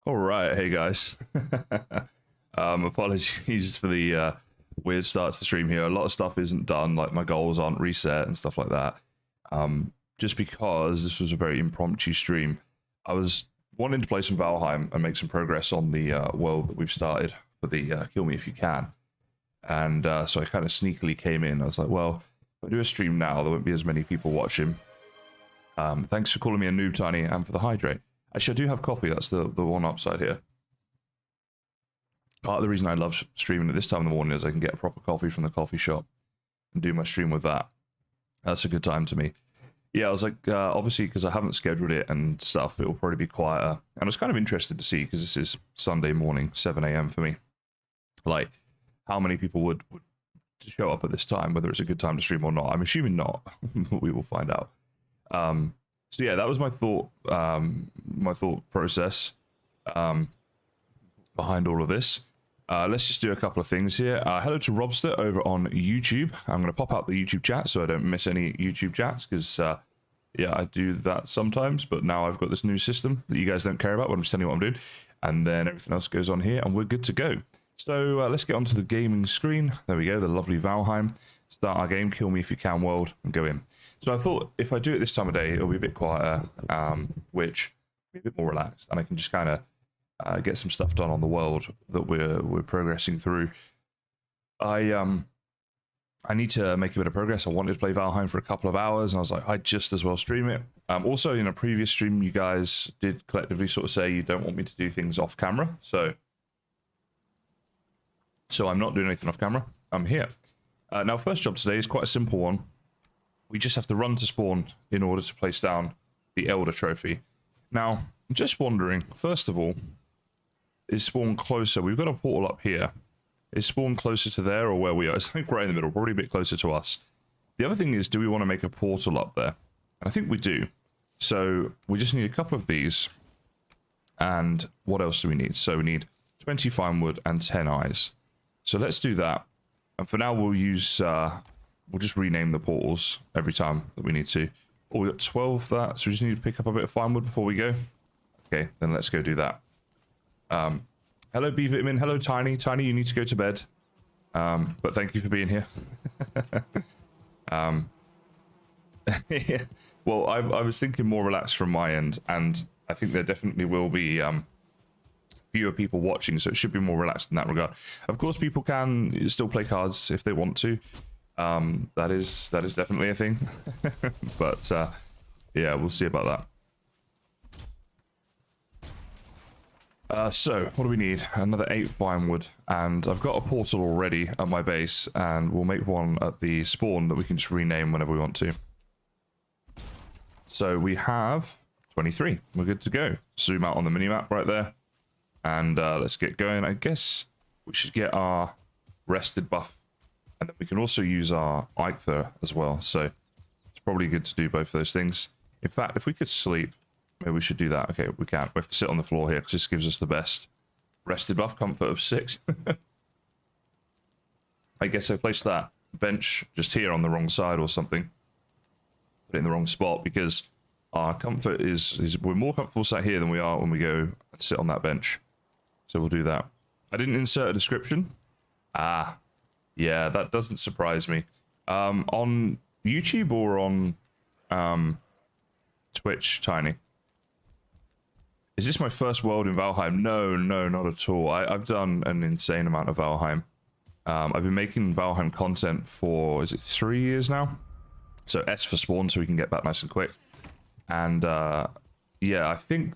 All right, hey guys. Apologies for the weird start to the stream here. A lot of stuff isn't done, like my goals aren't reset and stuff like that. Just because this was a very impromptu stream. I was wanting to play some Valheim and make some progress on the world that we've started for the Kill Me If You Can. And so I kind of sneakily came in. I was like, well, if I do a stream now, there won't be as many people watching. Thanks for calling me a noob, Tiny, and for the hydrate. Actually, I do have coffee. That's the one upside here. Part of the reason I love streaming at this time in the morning is I can get a proper coffee from the coffee shop and do my stream with that. That's a good time to me. Yeah, I was like, obviously, because I haven't scheduled it and stuff, it will probably be quieter. And I was kind of interested to see, because this is Sunday morning, 7 AM for me, like, how many people would show up at this time, whether it's a good time to stream or not. I'm assuming not. We will find out. So yeah, that was my thought process behind all of this. Let's just do a couple of things here. Hello to Robster over on YouTube. I'm going to pop out the YouTube chat so I don't miss any YouTube chats, because yeah, I do that sometimes, but now I've got this new system that you guys don't care about, but I'm just telling you what I'm doing, and then everything else goes on here, and we're good to go. So let's get onto the gaming screen. There we go, the lovely Valheim. Start our game, Kill Me If You Can world, and go in. So I thought if I do it this time of day, it'll be a bit quieter, which will be a bit more relaxed, and I can just kind of get some stuff done on the world that we're progressing through. I need to make a bit of progress. I wanted to play Valheim for a couple of hours, and I was like, I'd just as well stream it. Also, in a previous stream, you guys did collectively sort of say you don't want me to do things off camera, so I'm not doing anything off camera. I'm here. Now, first job today is quite a simple one. We just have to run to spawn in order to place down the Elder Trophy. Now, I'm just wondering, first of all, is spawn closer? We've got a portal up here. Is spawn closer to there or where we are? It's like right in the middle, probably a bit closer to us. The other thing is, do we want to make a portal up there? And I think we do. So we just need a couple of these. And what else do we need? So we need 20 fine wood and 10 eyes. So let's do that. And for now, we'll use... we'll just rename the portals every time that we need to. Oh, we got 12 of that, so we just need to pick up a bit of fine wood before we go. Okay, then let's go do that. Hello, B Vitamin. Hello, Tiny. Tiny, you need to go to bed. But thank you for being here. Yeah. Well, I was thinking more relaxed from my end, and I think there definitely will be fewer people watching, so it should be more relaxed in that regard. Of course, people can still play cards if they want to. That is definitely a thing. But yeah, we'll see about that. So what do we need? Another 8 fine wood, and I've got a portal already at my base, and we'll make one at the spawn that we can just rename whenever we want to. So we have 23. We're good to go. Zoom out on the minimap right there. And let's get going. I guess we should get our rested buff. And then we can also use our Eikther as well. So it's probably good to do both of those things. In fact, if we could sleep, maybe we should do that. Okay, we can't. We have to sit on the floor here because this gives us the best rested buff, comfort of 6. I guess I placed that bench just here on the wrong side or something. Put it in the wrong spot because our comfort is we're more comfortable sat here than we are when we go and sit on that bench. So we'll do that. I didn't insert a description. Ah, yeah, that doesn't surprise me. On YouTube or on Twitch, Tiny? Is this my first world in Valheim? No, not at all. I've done an insane amount of Valheim. I've been making Valheim content for, is it 3 years now? So S for spawn, so we can get back nice and quick. And yeah, I think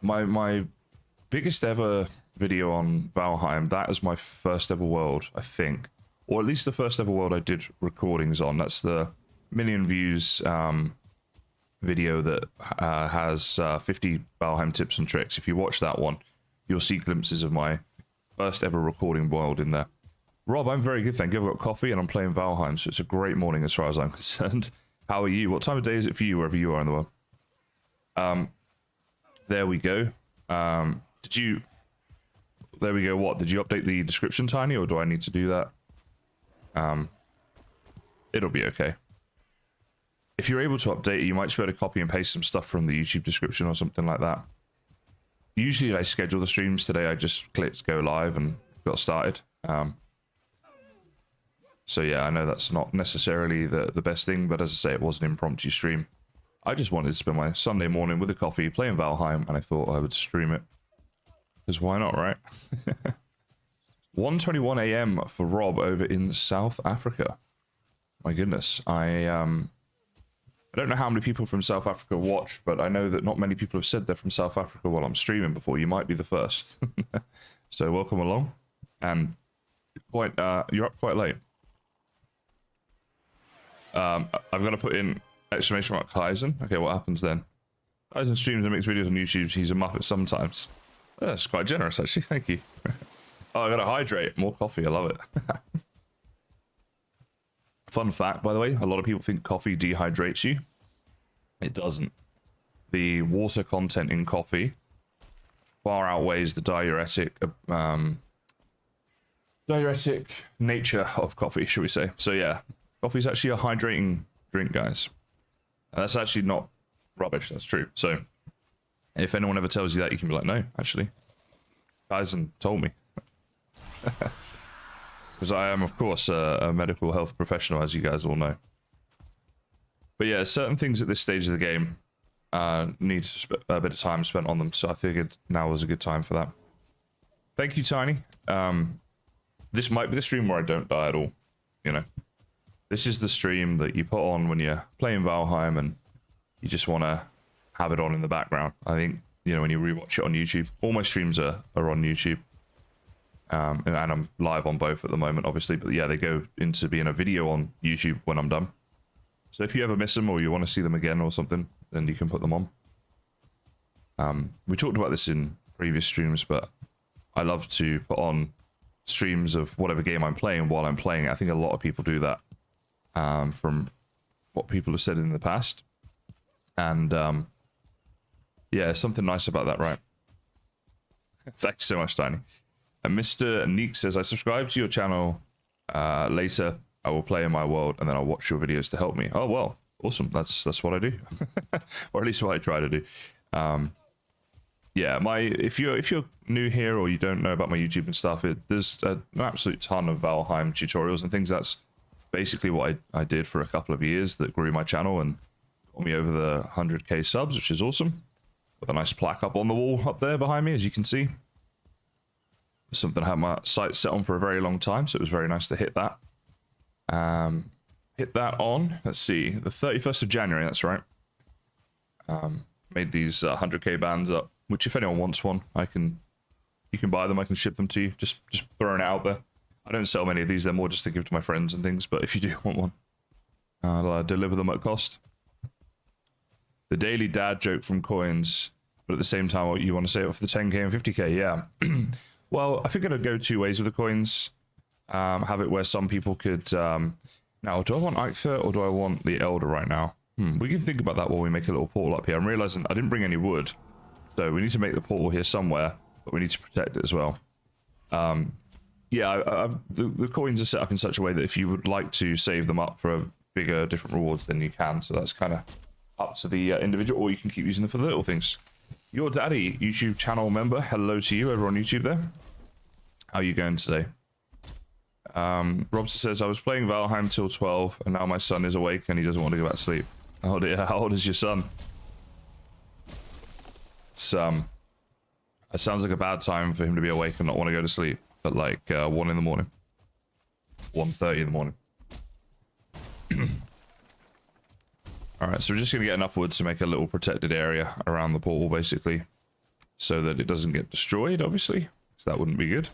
my biggest ever video on Valheim, that is my first ever world, I think. Or at least the first ever world I did recordings on. That's the million views video that has 50 Valheim tips and tricks. If you watch that one, you'll see glimpses of my first ever recording world in there. Rob, I'm very good, thank you. I've got coffee and I'm playing Valheim, so it's a great morning as far as I'm concerned. How are you? What time of day is it for you, wherever you are in the world? There we go. There we go, what? Did you update the description, Tiny, or do I need to do that? It'll be okay. If you're able to update it, you might just be able to copy and paste some stuff from the YouTube description or something like that. Usually I schedule the streams. Today I just clicked go live and got started. So yeah, I know that's not necessarily the best thing, but as I say, it was an impromptu stream. I just wanted to spend my Sunday morning with a coffee playing Valheim, and I thought I would stream it. Because why not, right? 1:21 AM for Rob over in South Africa. My goodness, I don't know how many people from South Africa watch, but I know that not many people have said they're from South Africa while I'm streaming before. You might be the first. So welcome along. And you're up quite late. I'm going to put in exclamation mark Kaizen. Okay, what happens then? Kaizen streams and makes videos on YouTube. He's a muppet sometimes. That's quite generous, actually. Thank you. Oh, I got to hydrate. More coffee. I love it. Fun fact, by the way, a lot of people think coffee dehydrates you. It doesn't. The water content in coffee far outweighs the diuretic nature of coffee, should we say. So yeah, coffee is actually a hydrating drink, guys. And that's actually not rubbish, that's true. So if anyone ever tells you that, you can be like, no, actually, Kaizen told me. Because I am, of course, a medical health professional, as you guys all know. But yeah, certain things at this stage of the game need a bit of time spent on them, so I figured now was a good time for that. Thank you, Tiny. This might be the stream where I don't die at all, you know. This is the stream that you put on when you're playing Valheim and you just want to have it on in the background. I think, you know, when you rewatch it on YouTube, all my streams are on YouTube. And I'm live on both at the moment, obviously, but yeah, they go into being a video on YouTube when I'm done. So if you ever miss them or you want to see them again or something, then you can put them on. We talked about this in previous streams, but I love to put on streams of whatever game I'm playing while I'm playing it. I think a lot of people do that, from what people have said in the past. And yeah, something nice about that, right? Thanks so much, Tiny. And Mr. Neek says, I subscribe to your channel later. I will play in my world and then I'll watch your videos to help me. Oh, well, awesome. That's what I do. Or at least what I try to do. Yeah, if you're new here or you don't know about my YouTube and stuff, there's an absolute ton of Valheim tutorials and things. That's basically what I did for a couple of years that grew my channel and got me over the 100k subs, which is awesome. With a nice plaque up on the wall up there behind me, as you can see. Something I had my sights set on for a very long time, so it was very nice to hit that. Hit that on, let's see, the 31st of January, that's right. Made these 100k bands up, which if anyone wants one, you can buy them, I can ship them to you, just throwing it out there. I don't sell many of these, they're more just to give to my friends and things, but if you do want one, I'll deliver them at cost. The daily dad joke from coins, but at the same time, you want to save it for the 10k and 50k. Yeah. Well, I think it'll go two ways with the coins. Have it where some people could... now, do I want Eikthyr or do I want the Elder right now? We can think about that while we make a little portal up here. I'm realizing I didn't bring any wood. So we need to make the portal here somewhere, but we need to protect it as well. Yeah, the coins are set up in such a way that if you would like to save them up for bigger, different rewards, then you can. So that's kind of up to the individual, or you can keep using them for the little things. Your daddy, YouTube channel member, hello to you over on YouTube there. How are you going today? Robson says, I was playing Valheim till 12, and now my son is awake and he doesn't want to go back to sleep. Oh dear, how old is your son? It's, it sounds like a bad time for him to be awake and not want to go to sleep at like 1 in the morning. 1:30 in the morning. Alright, so we're just going to get enough wood to make a little protected area around the portal, basically. So that it doesn't get destroyed, obviously. So that wouldn't be good.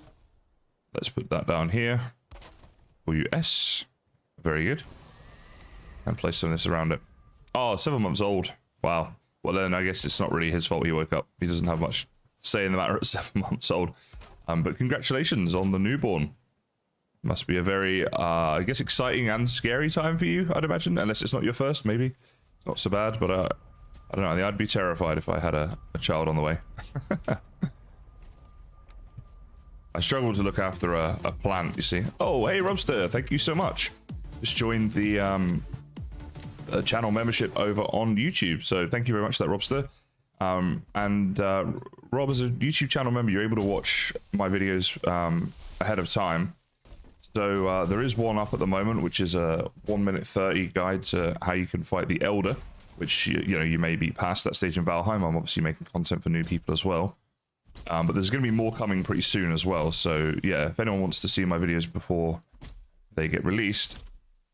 Let's put that down here. For US. Very good. And place some of this around it. Oh, 7 months old. Wow. Well, then I guess it's not really his fault he woke up. He doesn't have much say in the matter at 7 months old. But congratulations on the newborn. Must be a very, I guess, exciting and scary time for you, I'd imagine. Unless it's not your first, maybe. It's not so bad, but I don't know. I think I'd be terrified if I had a child on the way. I struggle to look after a plant, you see. Oh, hey, Robster, thank you so much. Just joined the channel membership over on YouTube, so thank you very much for that, Robster. Rob, as a YouTube channel member, you're able to watch my videos ahead of time. So there is one up at the moment, which is a 1:30 guide to how you can fight the Elder, which you may be past that stage in Valheim. I'm obviously making content for new people as well. But there's going to be more coming pretty soon as well. So yeah, if anyone wants to see my videos before they get released,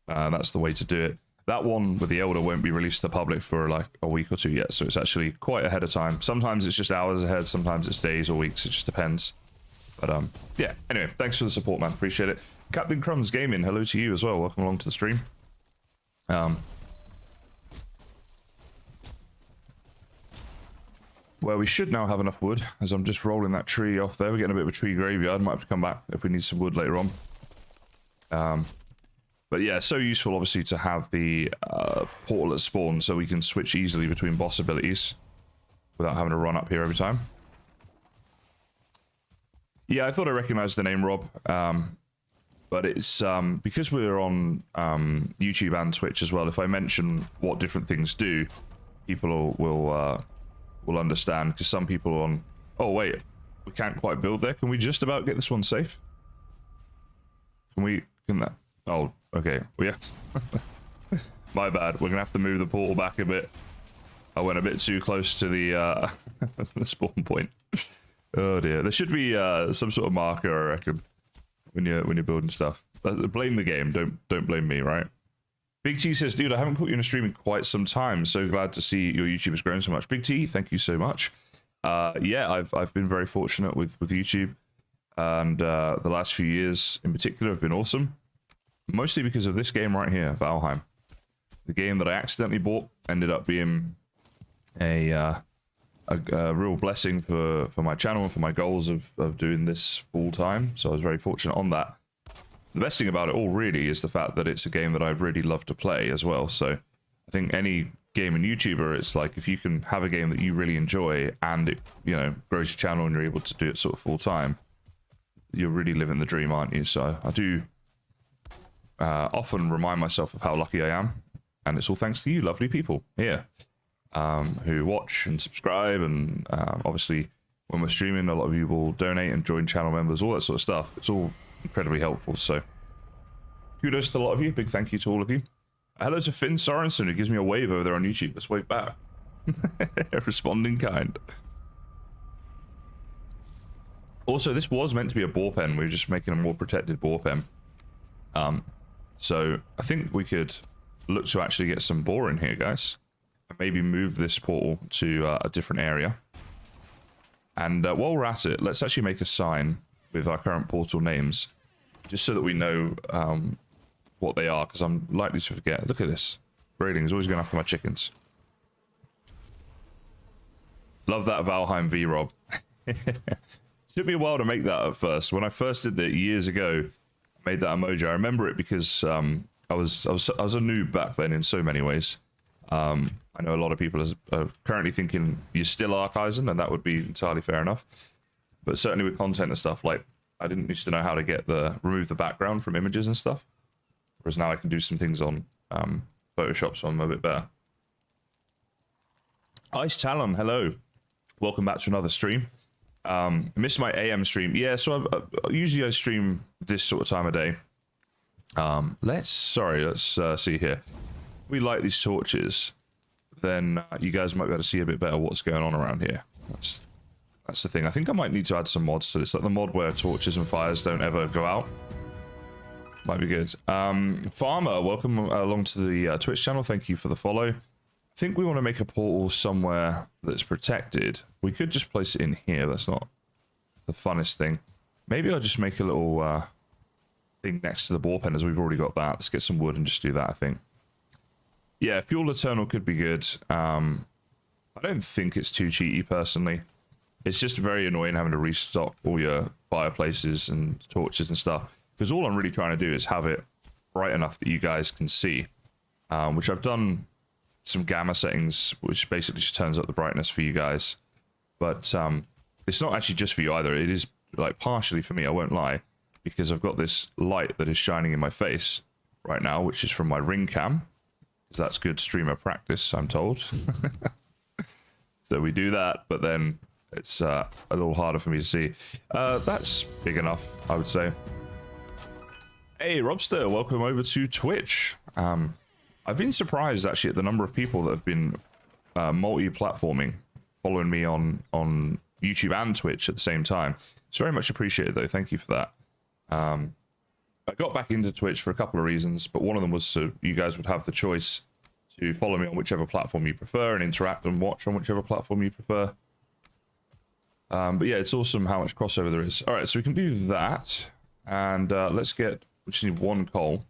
that's the way to do it. That one with the Elder won't be released to the public for like a week or two yet, so it's actually quite ahead of time. Sometimes it's just hours ahead, sometimes it's days or weeks, it just depends. But yeah, anyway, thanks for the support, man, appreciate it. Captain Crumbs Gaming, hello to you as well, welcome along to the stream. Well, we should now have enough wood, as I'm just rolling that tree off there. We're getting a bit of a tree graveyard, might have to come back if we need some wood later on. But yeah, so useful, obviously, to have the portal at spawn, so we can switch easily between boss abilities without having to run up here every time. Yeah, I thought I recognized the name, Rob. But it's because we're on YouTube and Twitch as well. If I mention what different things do, people will understand. Because some people are on... Oh, wait. We can't quite build there. Can we just about get this one safe? Can that... Oh, okay. Well, yeah. My bad. We're going to have to move the portal back a bit. I went a bit too close to the, the spawn point. Oh, dear. There should be some sort of marker, I reckon, when you're building stuff. Blame the game. Don't blame me, right? Big T says, dude, I haven't caught you in a stream in quite some time. So glad to see your YouTube has grown so much. Big T, thank you so much. Yeah, I've been very fortunate with YouTube. And the last few years in particular have been awesome. Mostly because of this game right here, Valheim. The game that I accidentally bought ended up being a real blessing for my channel and for my goals of doing this full time. So I was very fortunate on that. The best thing about it all really is the fact that it's a game that I've really loved to play as well. So I think any gaming YouTuber, it's like if you can have a game that you really enjoy and it, grows your channel and you're able to do it sort of full time, you're really living the dream, aren't you? So I do often remind myself of how lucky I am, and it's all thanks to you lovely people here who watch and subscribe, and obviously when we're streaming, a lot of you will donate and join channel members, all that sort of stuff. It's all incredibly helpful, so kudos to a lot of you. Big thank you to all of you. Hello to Finn Sorensen, who gives me a wave over there on YouTube. Let's wave back. Responding kind. Also, this was meant to be a boar pen. We were just making a more protected boar pen. So I think we could look to actually get some boar in here, guys, and maybe move this portal to a different area. And while we're at it, let's actually make a sign with our current portal names, just so that we know what they are, because I'm likely to forget. Look at this. Raiding is always going after my chickens. Love that Valheim V, Rob. Took me a while to make that at first. When I first did it years ago, I made that emoji. I remember it because I was a noob back then in so many ways. I know a lot of people are currently thinking you're still archiving, and that would be entirely fair enough. But certainly with content and stuff, like I didn't used to know how to remove the background from images and stuff. Whereas now I can do some things on Photoshop, so I'm a bit better. Ice Talon, hello. Welcome back to another stream. I missed my AM stream. Yeah, so usually I stream this sort of time of day. Let's see here. If we light these torches, then you guys might be able to see a bit better what's going on around here. That's the thing. I think I might need to add some mods to this, like the mod where torches and fires don't ever go out. Might be good. Farmer, welcome along to the Twitch channel. Thank you for the follow. I think we want to make a portal somewhere that's protected. We could just place it in here. That's not the funnest thing. Maybe I'll just make a little thing next to the ball pen, as we've already got that. Let's get some wood and just do that, I think. Yeah, Fuel Eternal could be good. I don't think it's too cheaty, personally. It's just very annoying having to restock all your fireplaces and torches and stuff. Because all I'm really trying to do is have it bright enough that you guys can see. Which I've done some gamma settings, which basically just turns up the brightness for you guys. But it's not actually just for you either. It is like partially for me, I won't lie. Because I've got this light that is shining in my face right now, which is from my ring cam. Because that's good streamer practice, I'm told. So we do that, but then it's a little harder for me to see. That's big enough, I would say. Hey, Robster, welcome over to Twitch. I've been surprised, actually, at the number of people that have been multi-platforming, following me on YouTube and Twitch at the same time. It's very much appreciated, though. Thank you for that. I got back into Twitch for a couple of reasons, but one of them was so you guys would have the choice to follow me on whichever platform you prefer and interact and watch on whichever platform you prefer. But yeah, it's awesome how much crossover there is. All right, so we can do that, and we just need one coal.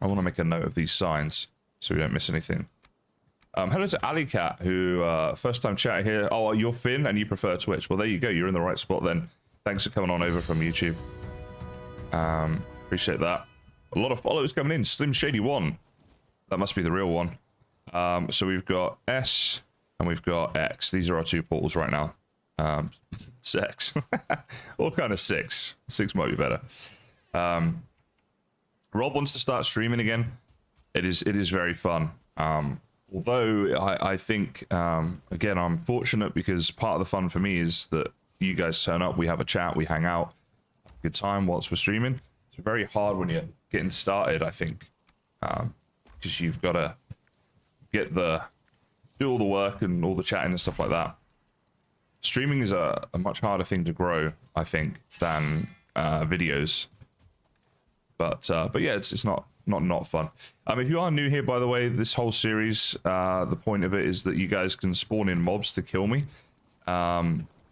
I want to make a note of these signs so we don't miss anything. Hello to Alicat, who first time chat here. Oh, you're Finn and you prefer Twitch. Well, there you go. You're in the right spot then. Thanks for coming on over from YouTube. Appreciate that. A lot of followers coming in. Slim Shady 1. That must be the real one. So we've got S and we've got X. These are our two portals right now. 6. All kind of 6. 6 might be better. Rob wants to start streaming again. It is very fun. Although I think, again, I'm fortunate because part of the fun for me is that you guys turn up, we have a chat, we hang out, have a good time whilst we're streaming. It's very hard when you're getting started, I think, because you've got to do all the work and all the chatting and stuff like that. Streaming is a much harder thing to grow, I think, than videos. But yeah, it's not fun. If you are new here, by the way, this whole series, the point of it is that you guys can spawn in mobs to kill me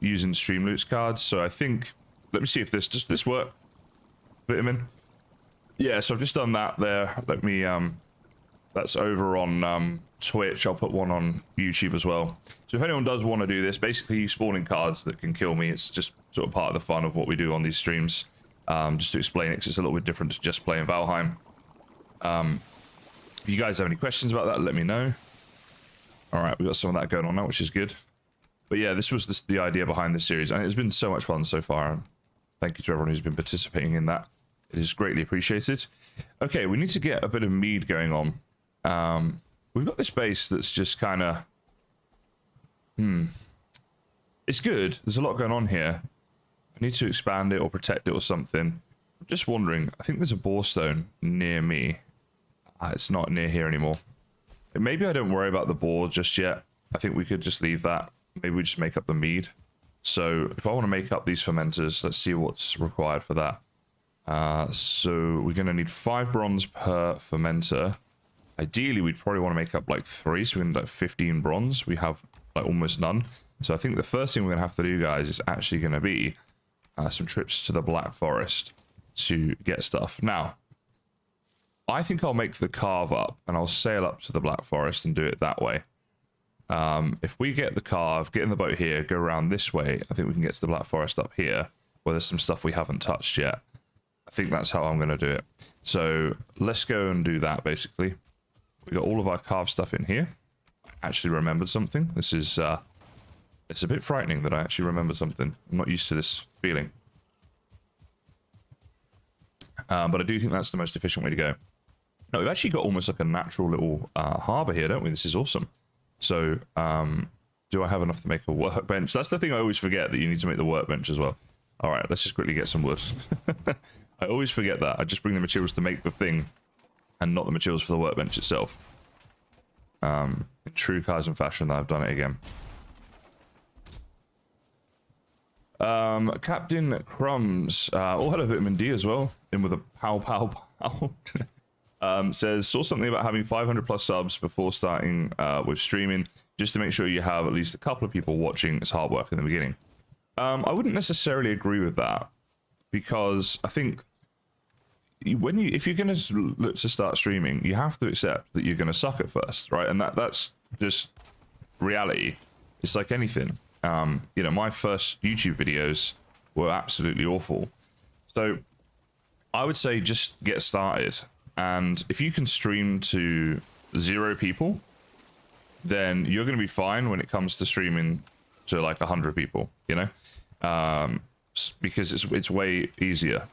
using stream loots cards. So I think, let me see if does this work? Vitamin. Yeah, so I've just done that there. Let me that's over on Twitch. I'll put one on YouTube as well. So if anyone does want to do this, basically you spawn in cards that can kill me. It's just sort of part of the fun of what we do on these streams. Just to explain it, because it's a little bit different to just playing Valheim. If you guys have any questions about that, let me know. All right, we've got some of that going on now, which is good. But yeah, this was the idea behind this series, and it's been so much fun so far. Thank you to everyone who's been participating in that. It is greatly appreciated. Okay, we need to get a bit of mead going on. We've got this base that's just kind of... It's good. There's a lot going on here. I need to expand it or protect it or something. I'm just wondering, I think there's a borestone near me. It's not near here anymore. Maybe I don't worry about the boar just yet. I think we could just leave that. Maybe we just make up the mead. So if I want to make up these fermenters, let's see what's required for that. So we're going to need 5 bronze per fermenter. Ideally, we'd probably want to make up like 3, so we need like 15 bronze. We have like almost none. So I think the first thing we're going to have to do, guys, is actually going to be some trips to the Black Forest to get stuff. Now, I think I'll make the carve up and I'll sail up to the Black Forest and do it that way. If we get the carve, get in the boat here, go around this way, I think we can get to the Black Forest up here, where there's some stuff we haven't touched yet. I think that's how I'm going to do it. So let's go and do that, basically. We got all of our carved stuff in here. I actually remembered something. This is, it's a bit frightening that I actually remembered something. I'm not used to this feeling. But I do think that's the most efficient way to go. No, we've actually got almost like a natural little harbour here, don't we? This is awesome. So, do I have enough to make a workbench? That's the thing I always forget, that you need to make the workbench as well. All right, let's just quickly get some wood. I always forget that. I just bring the materials to make the thing and not the materials for the workbench itself. In true Kaizen fashion, I've done it again. Captain Crumbs, oh hello Vitamin D as well, in with a pow. Says, saw something about having 500 plus subs before starting with streaming, just to make sure you have at least a couple of people watching. It's hard work in the beginning. I wouldn't necessarily agree with that, because I think if you're going to look to start streaming, you have to accept that you're going to suck at first, right? And that's just reality. It's like anything. You know, my first YouTube videos were absolutely awful. So I would say just get started. And if you can stream to 0 people, then you're going to be fine when it comes to streaming to like 100 people, you know? Because it's way easier.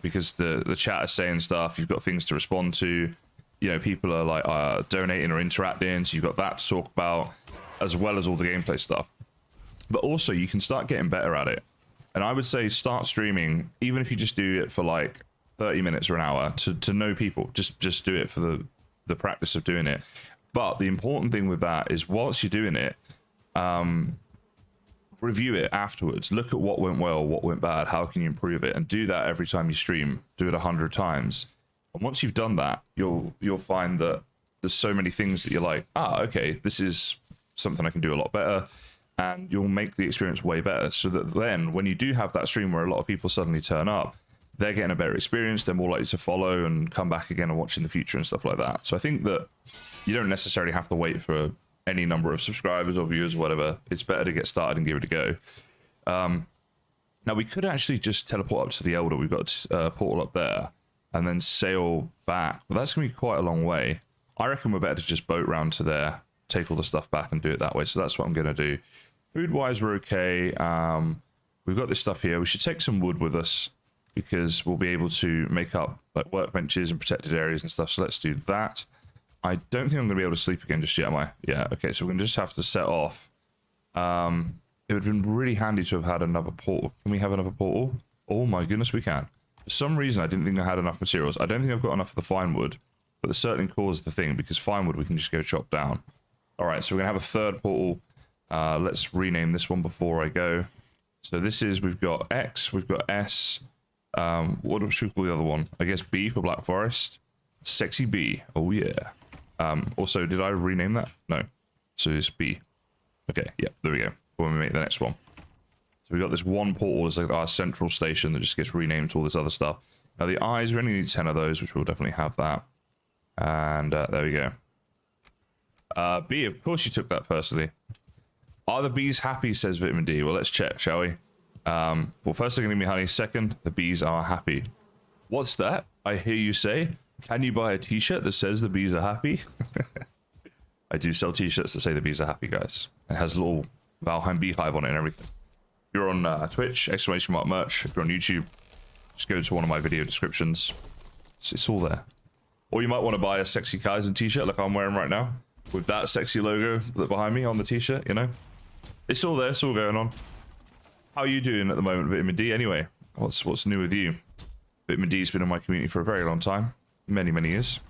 Because the chat is saying stuff, you've got things to respond to, you know, people are like donating or interacting, so you've got that to talk about, as well as all the gameplay stuff. But also, you can start getting better at it. And I would say start streaming, even if you just do it for like 30 minutes or an hour, to know people. Just do it for the practice of doing it. But the important thing with that is, whilst you're doing it, review it afterwards. Look at what went well, what went bad, how can you improve it, and do that every time you stream. Do it 100 times. And once you've done that, you'll find that there's so many things that you're like, okay, this is something I can do a lot better. And you'll make the experience way better, so that then when you do have that stream where a lot of people suddenly turn up, they're getting a better experience, they're more likely to follow and come back again and watch in the future and stuff like that. So I think that you don't necessarily have to wait for any number of subscribers or viewers or whatever. It's better to get started and give it a go. Now we could actually just teleport up to the Elder. We've got a portal up there, and then sail back. But that's going to be quite a long way. I reckon we're better to just boat round to there, take all the stuff back and do it that way. So that's what I'm going to do. Food-wise, we're okay. We've got this stuff here. We should take some wood with us, because we'll be able to make up like workbenches and protected areas and stuff. So let's do that. I don't think I'm going to be able to sleep again just yet, am I? Yeah, okay, so we're going to just have to set off. It would have been really handy to have had another portal. Can we have another portal? Oh my goodness, we can. For some reason, I didn't think I had enough materials. I don't think I've got enough of the fine wood, but the certainly caused the thing, because fine wood we can just go chop down. All right, so we're going to have a third portal. Let's rename this one before I go. So this is, we've got X, we've got S. What should we call the other one? I guess B for Black Forest. Sexy B. Oh yeah. Also, did I rename that? No. So it's B. Okay, yeah, there we go. When we make the next one. So we've got this one portal as like our central station that just gets renamed to all this other stuff. Now the eyes, we only need 10 of those, which we'll definitely have that. And there we go. B, of course you took that personally. Are the bees happy, says Vitamin D? Well, let's check, shall we? Well, first they're going to give me honey. Second, the bees are happy. What's that? I hear you say. Can you buy a t-shirt that says the bees are happy? I do sell t-shirts that say the bees are happy, guys. It has a little Valheim beehive on it and everything. If you're on Twitch, ! merch. If you're on YouTube, just go to one of my video descriptions. It's all there. Or you might want to buy a sexy Kaizen t-shirt like I'm wearing right now, with that sexy logo behind me on the t-shirt, you know? It's all there, it's all going on. How are you doing at the moment, Vitamin D? Anyway, what's new with you? Vitamin D's been in my community for a very long time. Many years.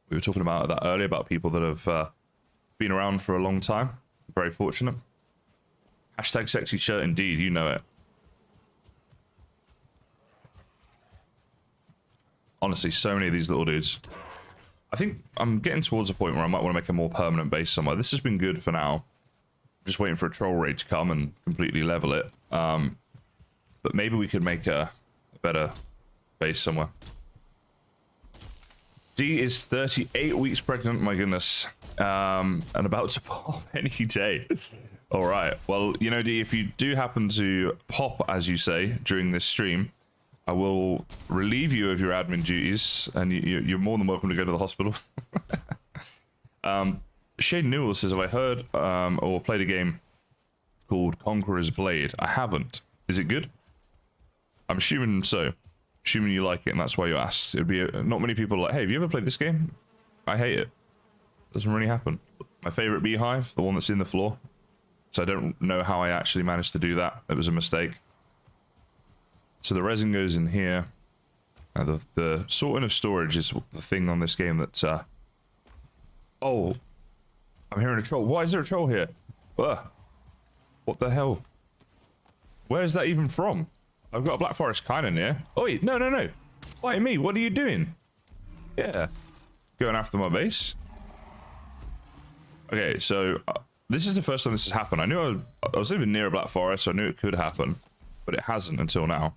We were talking about that earlier, about people that have been around for a long time. Very fortunate. Hashtag sexy shirt indeed, you know it. Honestly, so many of these little dudes. I think I'm getting towards a point where I might want to make a more permanent base somewhere. This has been good for now. Just waiting for a troll raid to come and completely level it. But maybe we could make a better base somewhere. Dee is 38 weeks pregnant, my goodness, and about to pop any day. All right, well, you know, Dee, if you do happen to pop, as you say, during this stream, I will relieve you of your admin duties, and you're more than welcome to go to the hospital. Shane Newell says, have I heard or played a game called Conqueror's Blade? I haven't. Is it good? I'm assuming so. Assuming you like it, and that's why you asked. It'd be not many people are like, hey, have you ever played this game? I hate it. Doesn't really happen. My favorite beehive, the one that's in the floor. So I don't know how I actually managed to do that. It was a mistake. So the resin goes in here. The sorting of storage is the thing on this game that... Oh, I'm hearing a troll. Why is there a troll here? Ugh. What the hell? Where is that even from? I've got a Black Forest kind of near. Oh, wait, no, no, no. Why me? What are you doing? Yeah. Going after my base. Okay, so this is the first time this has happened. I knew I was living near a Black Forest, so I knew it could happen, but it hasn't until now.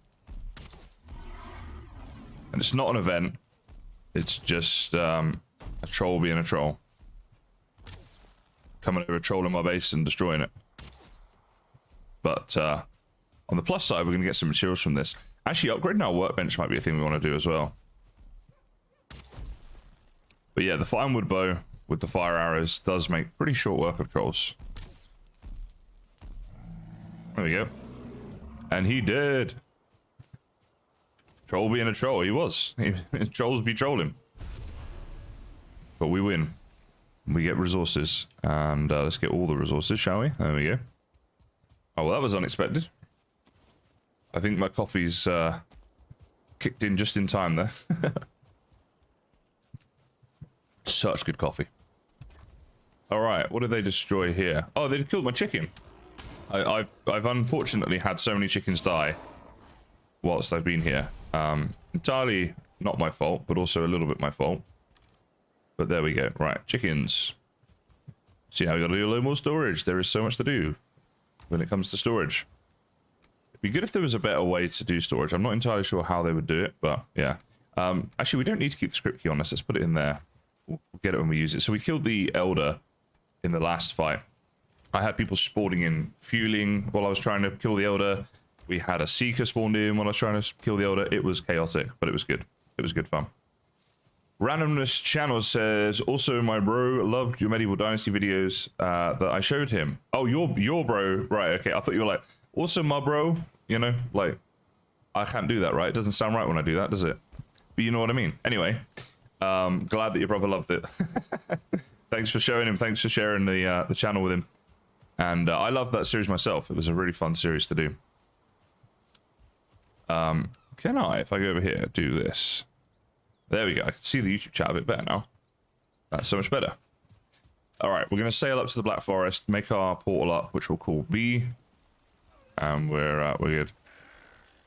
And it's not an event. It's just a troll being a troll. Coming over, trolling my base and destroying it. But on the plus side, we're going to get some materials from this. Actually, upgrading our workbench might be a thing we want to do as well. But yeah, the firewood bow with the fire arrows does make pretty short work of trolls. There we go. And he did. Troll being a troll, he was. Trolls be trolling. But we win. We get resources. And let's get all the resources, shall we? There we go. Oh, well, that was unexpected. I think my coffee's kicked in just in time there. Such good coffee. All right, what did they destroy here? Oh, they killed my chicken. I've unfortunately had so many chickens die whilst I've been here. Entirely not my fault, but also a little bit my fault. But there we go. Right, chickens. See, now we got to do a little more storage. There is so much to do when it comes to storage. It'd be good if there was a better way to do storage. I'm not entirely sure how they would do it, but yeah. Actually, we don't need to keep the script key on us. Let's put it in there. We'll get it when we use it. So we killed the Elder in the last fight. I had people spawning in fueling while I was trying to kill the Elder. We had a Seeker spawned in while I was trying to kill the Elder. It was chaotic, but it was good. It was good fun. Randomness Channel says, also my bro loved your Medieval Dynasty videos that I showed him. Oh, your bro. Right, okay. I thought you were like, also my bro. You know, like, I can't do that, right? It doesn't sound right when I do that, does it? But you know what I mean. Anyway, glad that your brother loved it. Thanks for showing him. Thanks for sharing the channel with him. And I loved that series myself. It was a really fun series to do. Can I, if I go over here, do this? There we go. I can see the YouTube chat a bit better now. That's so much better. All right, we're going to sail up to the Black Forest, make our portal up, which we'll call B. And we're good.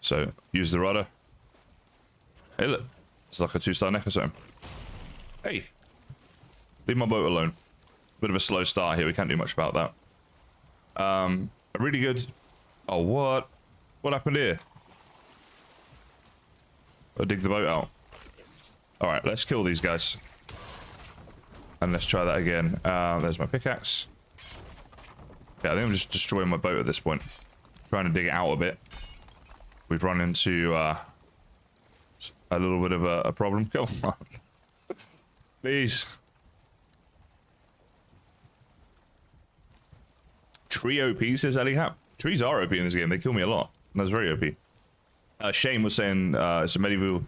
So, use the rudder. Hey, look. It's like a 2-star neck or something. Hey. Leave my boat alone. Bit of a slow start here. We can't do much about that. A really good... Oh, what? What happened here? I'll dig the boat out. Alright, let's kill these guys. And let's try that again. There's my pickaxe. Yeah, I think I'm just destroying my boat at this point. Trying to dig it out a bit. We've run into a little bit of a problem. Come on. Please. Tree OP, says Ellie. Trees are OP in this game. They kill me a lot. That's very OP. Shane was saying it's a medieval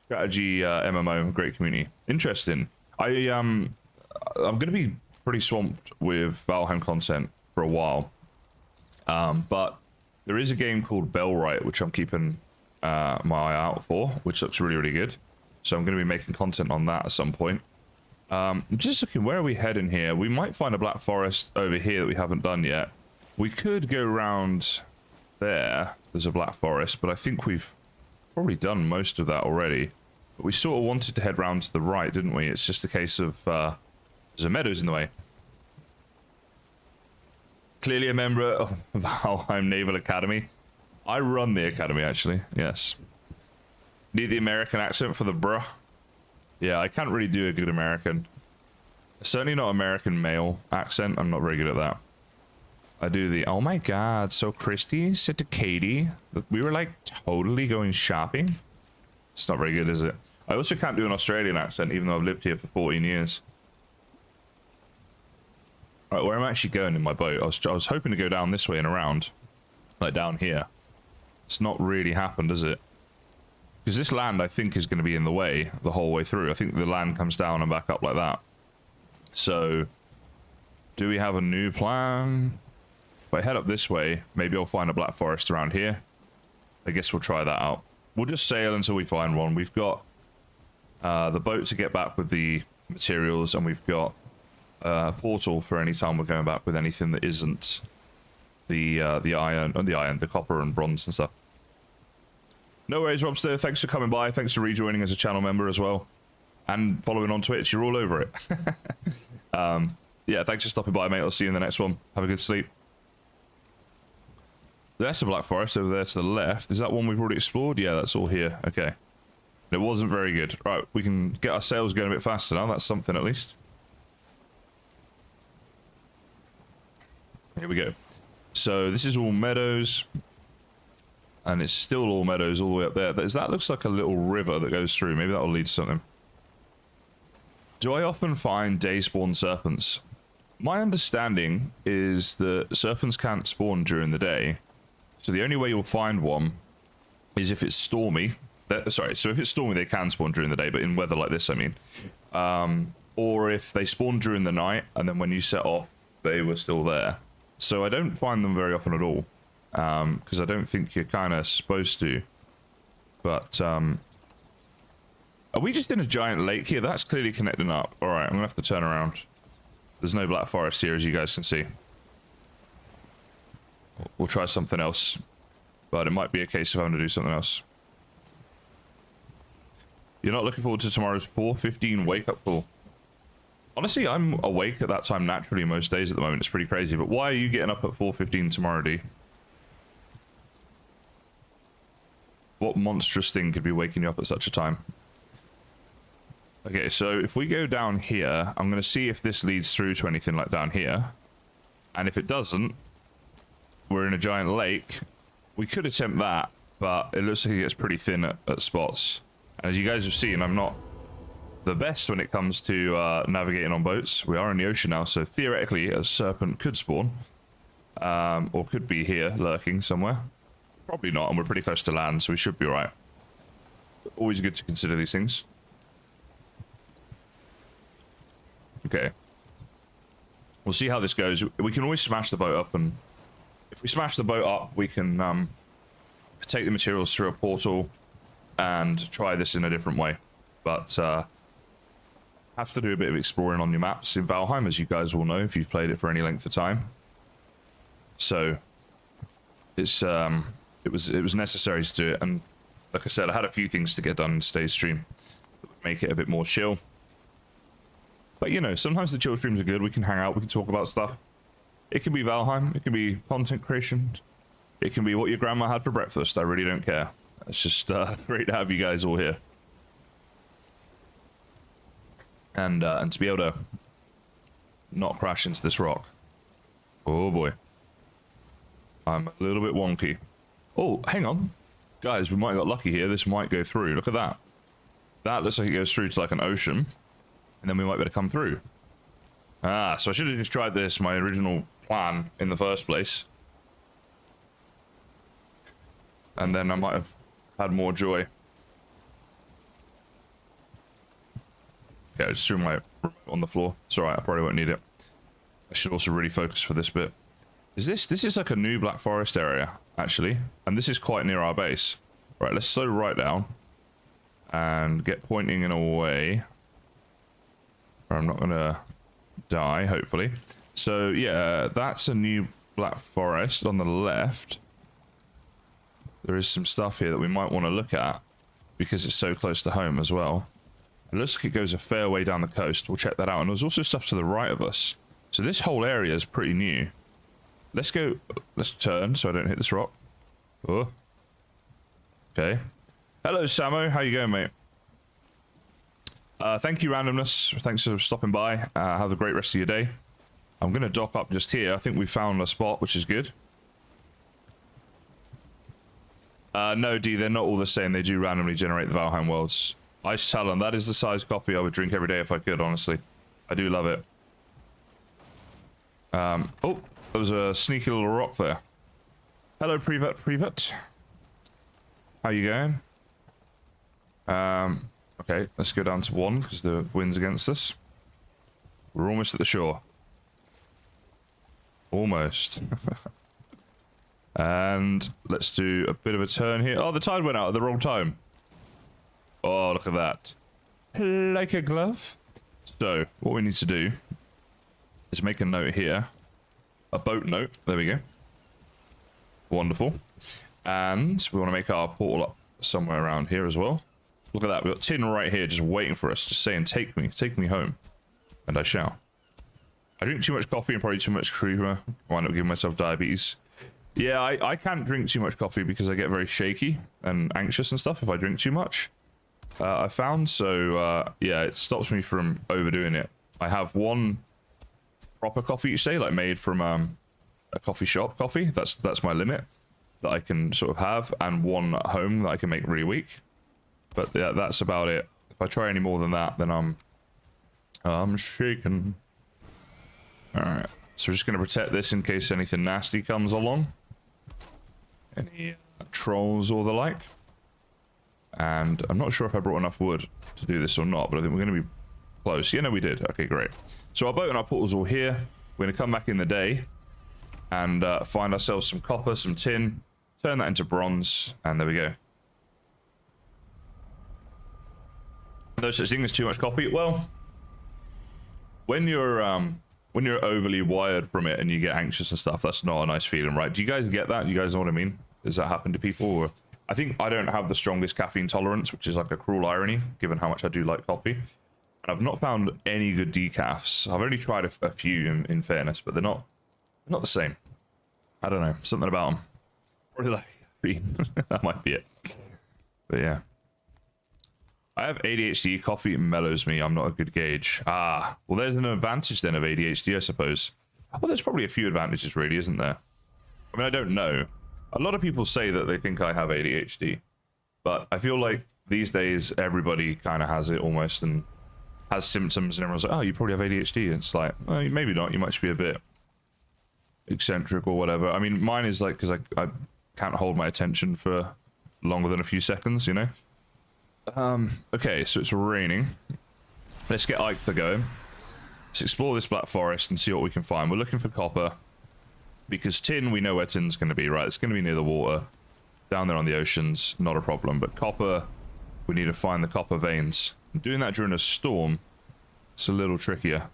strategy MMO, great community. Interesting. I'm going to be pretty swamped with Valheim content for a while. But there is a game called Bellwright, which I'm keeping my eye out for, which looks really, really good. So I'm going to be making content on that at some point. I'm just looking, where are we heading here? We might find a Black Forest over here that we haven't done yet. We could go around there. There's a Black Forest, but I think we've probably done most of that already. But we sort of wanted to head round to the right, didn't we? It's just a case of there's a meadows in the way. Clearly a member of Valheim Naval Academy. I run the academy, actually. Yes. Need the American accent for the bruh. Yeah, I can't really do a good American. Certainly not American male accent. I'm not very good at that. I do the, oh my god, so Christy said to Katie that we were like totally going shopping. It's not very good, is it? I also can't do an Australian accent, even though I've lived here for 14 years. Alright, where I'm actually going in my boat, I was hoping to go down this way and around. Like down here. It's not really happened, has it? Because this land, I think, is going to be in the way the whole way through. I think the land comes down and back up like that. So, do we have a new plan? If I head up this way, maybe I'll find a black forest around here. I guess we'll try that out. We'll just sail until we find one. We've got the boat to get back with the materials, and we've got a portal for any time we're going back with anything that isn't the copper and bronze and stuff. No worries, Robster. Thanks for coming by. Thanks for rejoining as a channel member as well. And following on Twitch. You're all over it. Yeah, thanks for stopping by, mate. I'll see you in the next one. Have a good sleep. That's the Black Forest over there to the left. Is that one we've already explored? Yeah, that's all here. Okay. It wasn't very good. Right, we can get our sails going a bit faster now. That's something at least. Here we go. So this is all meadows. And it's still all meadows all the way up there. That looks like a little river that goes through. Maybe that'll lead to something. Do I often find day spawn serpents? My understanding is that serpents can't spawn during the day. So the only way you'll find one is if it's stormy. Sorry, so if it's stormy, they can spawn during the day, but in weather like this, I mean. Or if they spawn during the night, and then when you set off, they were still there. So I don't find them very often at all. Because I don't think you're kind of supposed to. But, are we just in a giant lake here? That's clearly connecting up. Alright, I'm going to have to turn around. There's no black forest here, as you guys can see. We'll try something else. But it might be a case of having to do something else. You're not looking forward to tomorrow's 4:15 wake-up call? Honestly, I'm awake at that time naturally most days at the moment. It's pretty crazy. But why are you getting up at 4:15 tomorrow, D? What monstrous thing could be waking you up at such a time? Okay, so if we go down here, I'm going to see if this leads through to anything like down here. And if it doesn't, we're in a giant lake. We could attempt that, but it looks like it gets pretty thin at spots. And as you guys have seen, I'm not the best when it comes to navigating on boats. We are in the ocean now, so theoretically a serpent could spawn. Or could be here, lurking somewhere. Probably not, and we're pretty close to land, so we should be right. Always good to consider these things. Okay. We'll see how this goes. We can always smash the boat up, and if we smash the boat up, we can take the materials through a portal and try this in a different way. But have to do a bit of exploring on your maps in Valheim, as you guys will know if you've played it for any length of time. So it's it was necessary to do it, and like I said, I had a few things to get done in today's stream that would make it a bit more chill. But you know, sometimes the chill streams are good. We can hang out, we can talk about stuff. It can be Valheim, it can be content creation, it can be what your grandma had for breakfast. I really don't care. It's just great to have you guys all here. And to be able to not crash into this rock. Oh boy. I'm a little bit wonky. Oh, hang on. Guys, we might have got lucky here. This might go through. Look at that. That looks like it goes through to like an ocean. And then we might be able to come through. Ah, so I should have just tried this, my original plan, in the first place. And then I might have had more joy. Okay, I just threw my remote on the floor. It's alright, I probably won't need it. I should also really focus for this bit. This is like a new Black Forest area, actually. And this is quite near our base. Right, let's slow right down. And get pointing in a way where I'm not going to die, hopefully. So, yeah, that's a new Black Forest on the left. There is some stuff here that we might want to look at because it's so close to home as well. It looks like it goes a fair way down the coast. We'll check that out. And there's also stuff to the right of us. So this whole area is pretty new. Let's go. Let's turn so I don't hit this rock. Oh. Okay. Hello, Samo. How you going, mate? Thank you, Randomness. Thanks for stopping by. Have a great rest of your day. I'm going to dock up just here. I think we found a spot, which is good. No, D, they're not all the same. They do randomly generate the Valheim worlds. Ice Talon, that is the size coffee I would drink every day if I could, honestly. I do love it. Oh, there was a sneaky little rock there. Hello, Privet. How you going? Okay, let's go down to 1 because the wind's against us. We're almost at the shore. Almost. And let's do a bit of a turn here. Oh, the tide went out at the wrong time. Oh, look at that. Like a glove. So, what we need to do is make a note here. A boat note. There we go. Wonderful. And we want to make our portal up somewhere around here as well. Look at that. We've got Tin right here just waiting for us. Just saying, take me home. And I shall. I drink too much coffee and probably too much creamer. I wind up giving myself diabetes. Yeah, I can't drink too much coffee because I get very shaky and anxious and stuff if I drink too much. I found, so yeah, it stops me from overdoing it. I have one proper coffee each day, like made from a coffee shop coffee. That's my limit that I can sort of have, and one at home that I can make really weak. But yeah, that's about it. If I try any more than that, then I'm shaken. All right, so we're just going to protect this in case anything nasty comes along. Any trolls or the like. And I'm not sure if I brought enough wood to do this or not, but I think we're going to be close. Yeah, no, we did. Okay, great. So our boat and our portal's all here. We're going to come back in the day and find ourselves some copper, some tin, turn that into bronze, and there we go. No such thing as too much coffee. Well, when you're overly wired from it and you get anxious and stuff, that's not a nice feeling, right? Do you guys get that? You guys know what I mean? Does that happen to people? Or I think I don't have the strongest caffeine tolerance, which is like a cruel irony, given how much I do like coffee. And I've not found any good decafs. I've only tried a few, in fairness, but they're not the same. I don't know, something about them. Probably like caffeine. That might be it. But yeah. I have ADHD. Coffee mellows me. I'm not a good gauge. Ah, well, there's an advantage then of ADHD, I suppose. Well, there's probably a few advantages, really, isn't there? I mean, I don't know. A lot of people say that they think I have ADHD, but I feel like these days everybody kind of has it almost and has symptoms, and everyone's like, "Oh, you probably have ADHD." And it's like, well, maybe not. You might just be a bit eccentric or whatever. I mean, mine is like because I can't hold my attention for longer than a few seconds, you know. Okay, so it's raining. Let's get Eikther going. Let's explore this Black Forest and see what we can find. We're looking for copper. Because tin, we know where tin's going to be, right? It's going to be near the water. Down there on the oceans, not a problem. But copper, we need to find the copper veins. And doing that during a storm, it's a little trickier.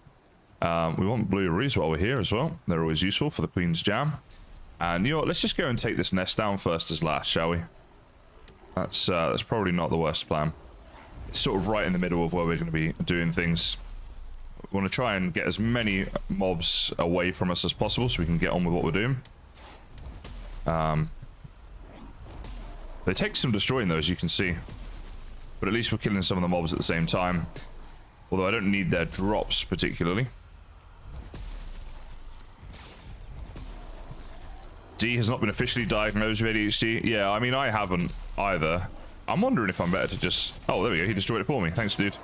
We want blueberries while we're here as well. They're always useful for the Queen's Jam. And you know what? Let's just go and take this nest down first as last, shall we? That's probably not the worst plan. It's sort of right in the middle of where we're going to be doing things. We want to try and get as many mobs away from us as possible so we can get on with what we're doing. They take some destroying though, as you can see. But at least we're killing some of the mobs at the same time. Although I don't need their drops particularly. D has not been officially diagnosed with ADHD. Yeah, I mean, I haven't either. I'm wondering if I'm better to just... Oh, there we go. He destroyed it for me. Thanks, dude.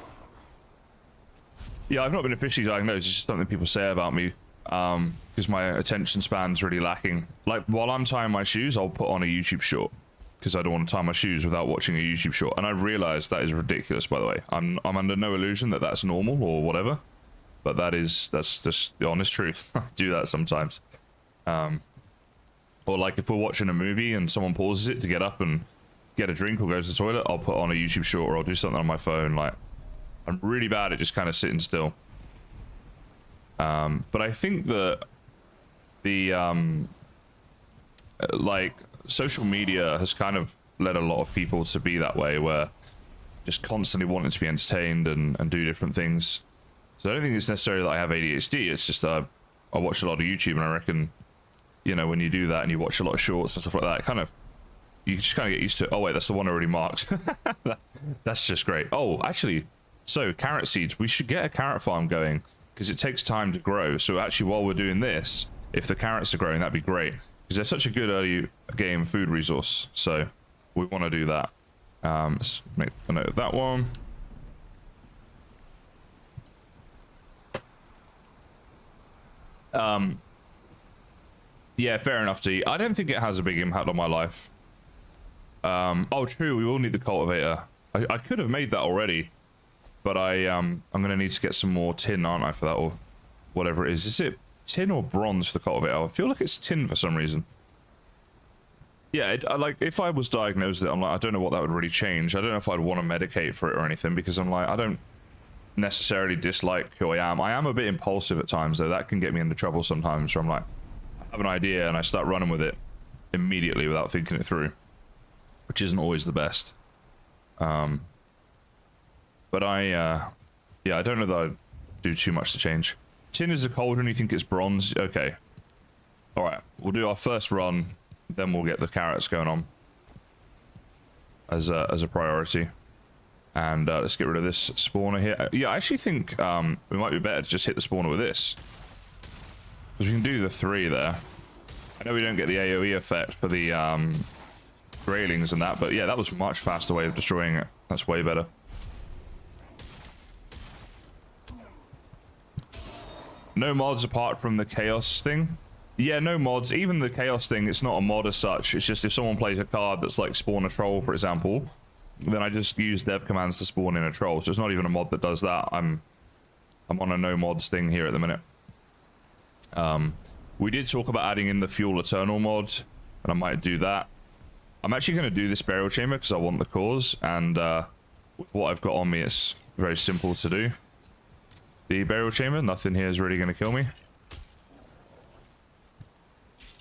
Yeah, I've not been officially diagnosed. It's just something people say about me. Because my attention span's really lacking. Like, while I'm tying my shoes, I'll put on a YouTube short. Because I don't want to tie my shoes without watching a YouTube short. And I realized that is ridiculous, by the way. I'm under no illusion that that's normal or whatever. But that's just the honest truth. I do that sometimes. Or like if we're watching a movie and someone pauses it to get up and get a drink or go to the toilet, I'll put on a YouTube short or I'll do something on my phone. Like, I'm really bad at just kind of sitting still. But I think that the like social media has kind of led a lot of people to be that way, where just constantly wanting to be entertained and do different things. So I don't think it's necessarily that I have ADHD. It's just I watch a lot of YouTube, and I reckon, you know, when you do that and you watch a lot of shorts and stuff like that, kind of, you just kind of get used to it. Oh wait, that's the one already marked. That's just great. Oh, actually, So, carrot seeds. We should get a carrot farm going, because it takes time to grow. So actually, while we're doing this, if the carrots are growing, that'd be great. Because they're such a good early game food resource. So, we want to do that. Let's make a note of that one. Yeah, fair enough, D. I don't think it has a big impact on my life. Oh, true. We will need the cultivator. I could have made that already. But I'm going to need to get some more tin, aren't I, for that, or whatever it is. Is it tin or bronze for the cultivator? I feel like it's tin for some reason. Yeah, like, if I was diagnosed with it, I'm like, I don't know what that would really change. I don't know if I'd want to medicate for it or anything, because I'm like, I don't necessarily dislike who I am. I am a bit impulsive at times, though. That can get me into trouble sometimes, so I'm like, I have an idea, and I start running with it immediately without thinking it through, which isn't always the best. But yeah, I don't know that I'd do too much to change. Tin is a cauldron, you think it's bronze? Okay. Alright, we'll do our first run, then we'll get the carrots going on. As a priority. And let's get rid of this spawner here. Yeah, I actually think it might be better to just hit the spawner with this. Because we can do the 3 there. I know we don't get the AoE effect for the railings and that, but yeah, that was a much faster way of destroying it. That's way better. No mods apart from the chaos thing. Yeah, no mods. Even the chaos thing, it's not a mod as such. It's just if someone plays a card that's like spawn a troll, for example, then I just use dev commands to spawn in a troll. So it's not even a mod that does that. I'm on a no mods thing here at the minute. We did talk about adding in the Fuel Eternal mod, and I might do that. I'm actually going to do this burial chamber because I want the cause, and with what I've got on me, it's very simple to do. The burial chamber, nothing here is really going to kill me.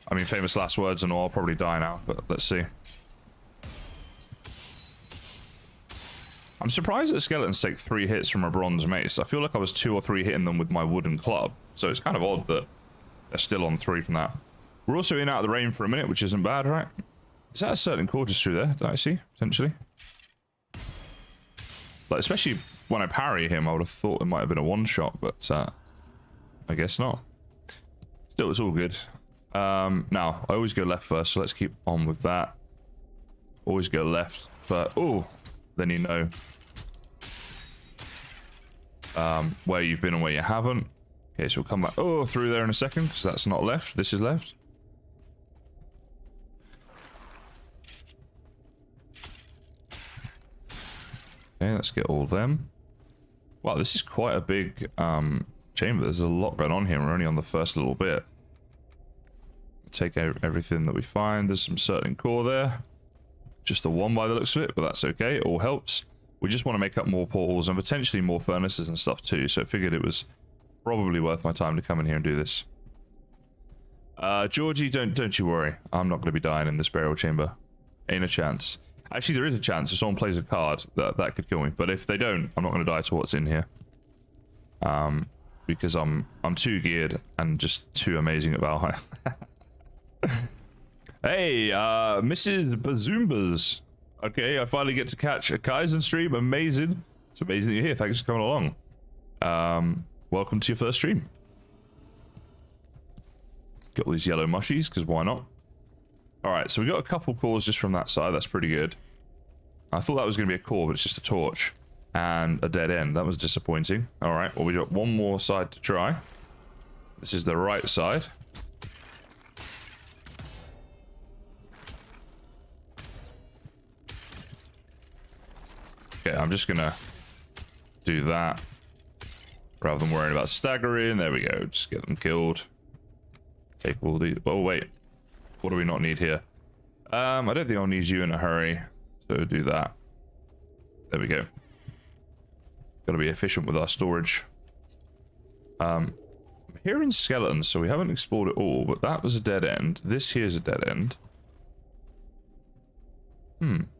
I mean, famous last words and all, I'll probably die now, but let's see. I'm surprised that skeletons take 3 hits from a bronze mace. I feel like I was 2 or 3 hitting them with my wooden club, so it's kind of odd that they're still on 3 from that. We're also in out of the rain for a minute, which isn't bad, right? Is that a certain core just through there that I see, potentially? Like, especially when I parry him, I would have thought it might have been a one-shot, but I guess not. Still, it's all good. Now, I always go left first, so let's keep on with that. Always go left first. Oh, then you know where you've been and where you haven't. Okay, so we'll come back through there in a second, because that's not left. This is left. Okay, let's get all of them. Wow, this is quite a big chamber. There's a lot going on here. We're only on the first little bit. Take everything that we find. There's some certain core there. Just a 1 by the looks of it, but that's okay. It all helps. We just want to make up more portals and potentially more furnaces and stuff too. So I figured it was probably worth my time to come in here and do this. Georgie, don't you worry. I'm not going to be dying in this burial chamber. Ain't a chance. Actually, there is a chance if someone plays a card that could kill me. But if they don't, I'm not going to die to what's in here. Because I'm too geared and just too amazing at Valheim. Hey, Mrs. Bazoombas. Okay, I finally get to catch a Kaizen stream. Amazing. It's amazing that you're here. Thanks for coming along. Welcome to your first stream. Got all these yellow mushies, because why not? Alright, so we got a couple cores just from that side. That's pretty good. I thought that was going to be a core, but it's just a torch. And a dead end. That was disappointing. Alright, well, we got one more side to try. This is the right side. Okay, I'm just going to do that. Rather than worrying about staggering. There we go. Just get them killed. Take all these. Oh, wait. What do we not need here? I don't think I'll need you in a hurry. So do that. There we go. Got to be efficient with our storage. I'm hearing skeletons, so we haven't explored it all, but that was a dead end. This here's a dead end.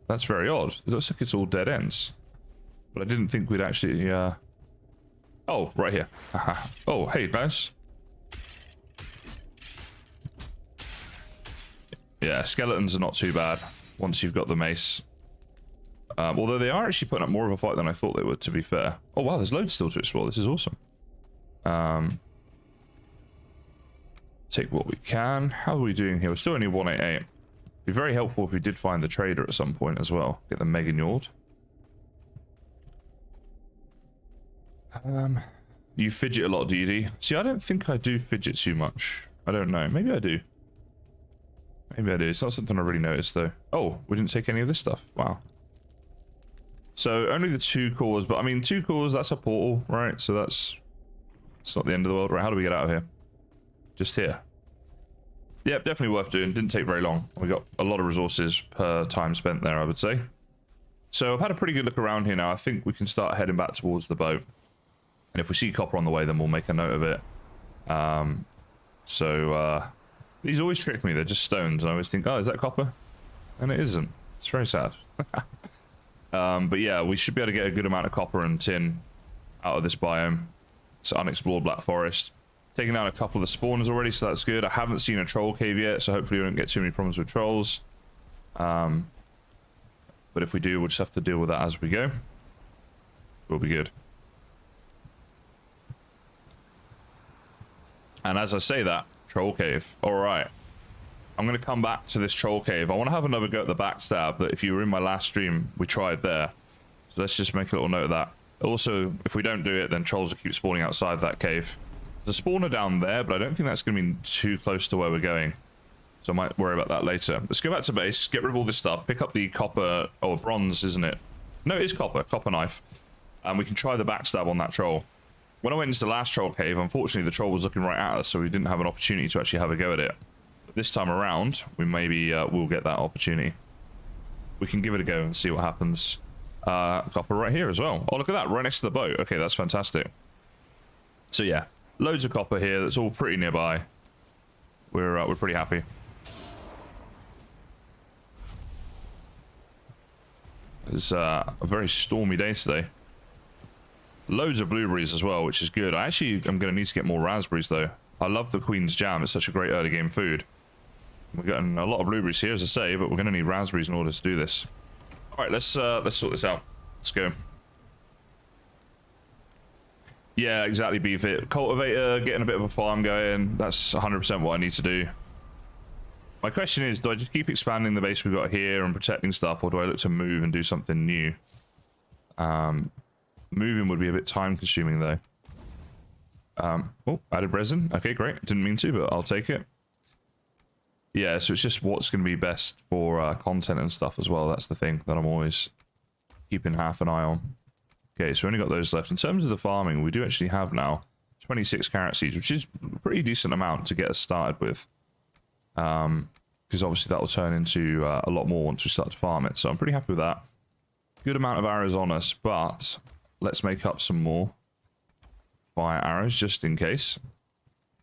That's very odd. It looks like it's all dead ends. But I didn't think we'd actually, Oh, right here. Oh, hey, guys. Yeah, skeletons are not too bad once you've got the mace. Although they are actually putting up more of a fight than I thought they would, to be fair. Oh wow, there's loads still to explore. This is awesome. Take what we can. How are we doing here? We're still only 188. It'd be very helpful if we did find the trader at some point as well. Get the Mega Njord. You fidget a lot, DD. See, I don't think I do fidget too much. I don't know. Maybe I do. Maybe I do. It's not something I really noticed, though. Oh, we didn't take any of this stuff. Wow. So, only the 2 cores. But, I mean, 2 cores, that's a portal, right? So, that's... It's not the end of the world. Right, how do we get out of here? Just here. Yep, definitely worth doing. Didn't take very long. We got a lot of resources per time spent there, I would say. So, I've had a pretty good look around here now. I think we can start heading back towards the boat. And if we see copper on the way, then we'll make a note of it. These always trick me. They're just stones. And I always think, oh, is that copper? And it isn't. It's very sad. But yeah, we should be able to get a good amount of copper and tin out of this biome. It's unexplored Black Forest. Taking down a couple of the spawners already, so that's good. I haven't seen a troll cave yet, so hopefully we don't get too many problems with trolls. But if we do, we'll just have to deal with that as we go. We'll be good. And as I say that, troll cave. Alright. I'm going to come back to this troll cave. I want to have another go at the backstab that if you were in my last stream, we tried there. So let's just make a little note of that. Also, if we don't do it, then trolls will keep spawning outside that cave. There's a spawner down there, but I don't think that's going to be too close to where we're going. So I might worry about that later. Let's go back to base, get rid of all this stuff, pick up the copper, or bronze, isn't it? No, it is copper knife. And we can try the backstab on that troll. When I went into the last troll cave, unfortunately the troll was looking right at us, so we didn't have an opportunity to actually have a go at it. But this time around, we maybe will get that opportunity. We can give it a go and see what happens. Copper right here as well. Oh, look at that, right next to the boat. Okay, that's fantastic. So yeah, loads of copper here. That's all pretty nearby. We're pretty happy. It's a very stormy day today. Loads of blueberries as well, which is good. I actually am going to need to get more raspberries though. I love the Queen's Jam. It's such a great early game food. We're getting a lot of blueberries here, as I say, but we're going to need raspberries in order to do this. All right, let's sort this out. Let's go. Yeah, exactly, Beefit. Cultivator, getting a bit of a farm going. That's 100% what I need to do. My question is, do I just keep expanding the base we've got here and protecting stuff, or do I look to move and do something new? Moving would be a bit time consuming though. Oh, added resin. Okay, great. Didn't mean to, but I'll take it. Yeah, so it's just what's going to be best for content and stuff as well. That's the thing that I'm always keeping half an eye on. Okay, so we only got those left. In terms of the farming, we do actually have now 26 carrot seeds, which is a pretty decent amount to get us started with. Because obviously that will turn into a lot more once we start to farm it. So I'm pretty happy with that. Good amount of arrows on us, but let's make up some more fire arrows just in case.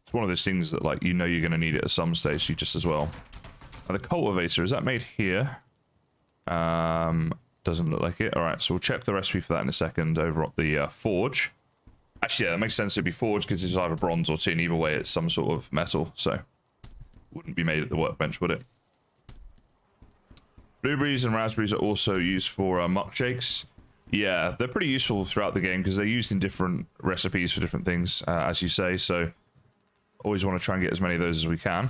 It's one of those things that, like, you know you're going to need it at some stage, so you just as well. Now, the cultivator, is that made here? Doesn't look like it. Alright, so we'll check the recipe for that in a second over at the forge. Actually, yeah, that makes sense. It'd be forge because it's either bronze or tin. Either way, it's some sort of metal, so wouldn't be made at the workbench, would it? Blueberries and raspberries are also used for muck shakes. Yeah, they're pretty useful throughout the game because they're used in different recipes for different things, as you say, so always want to try and get as many of those as we can.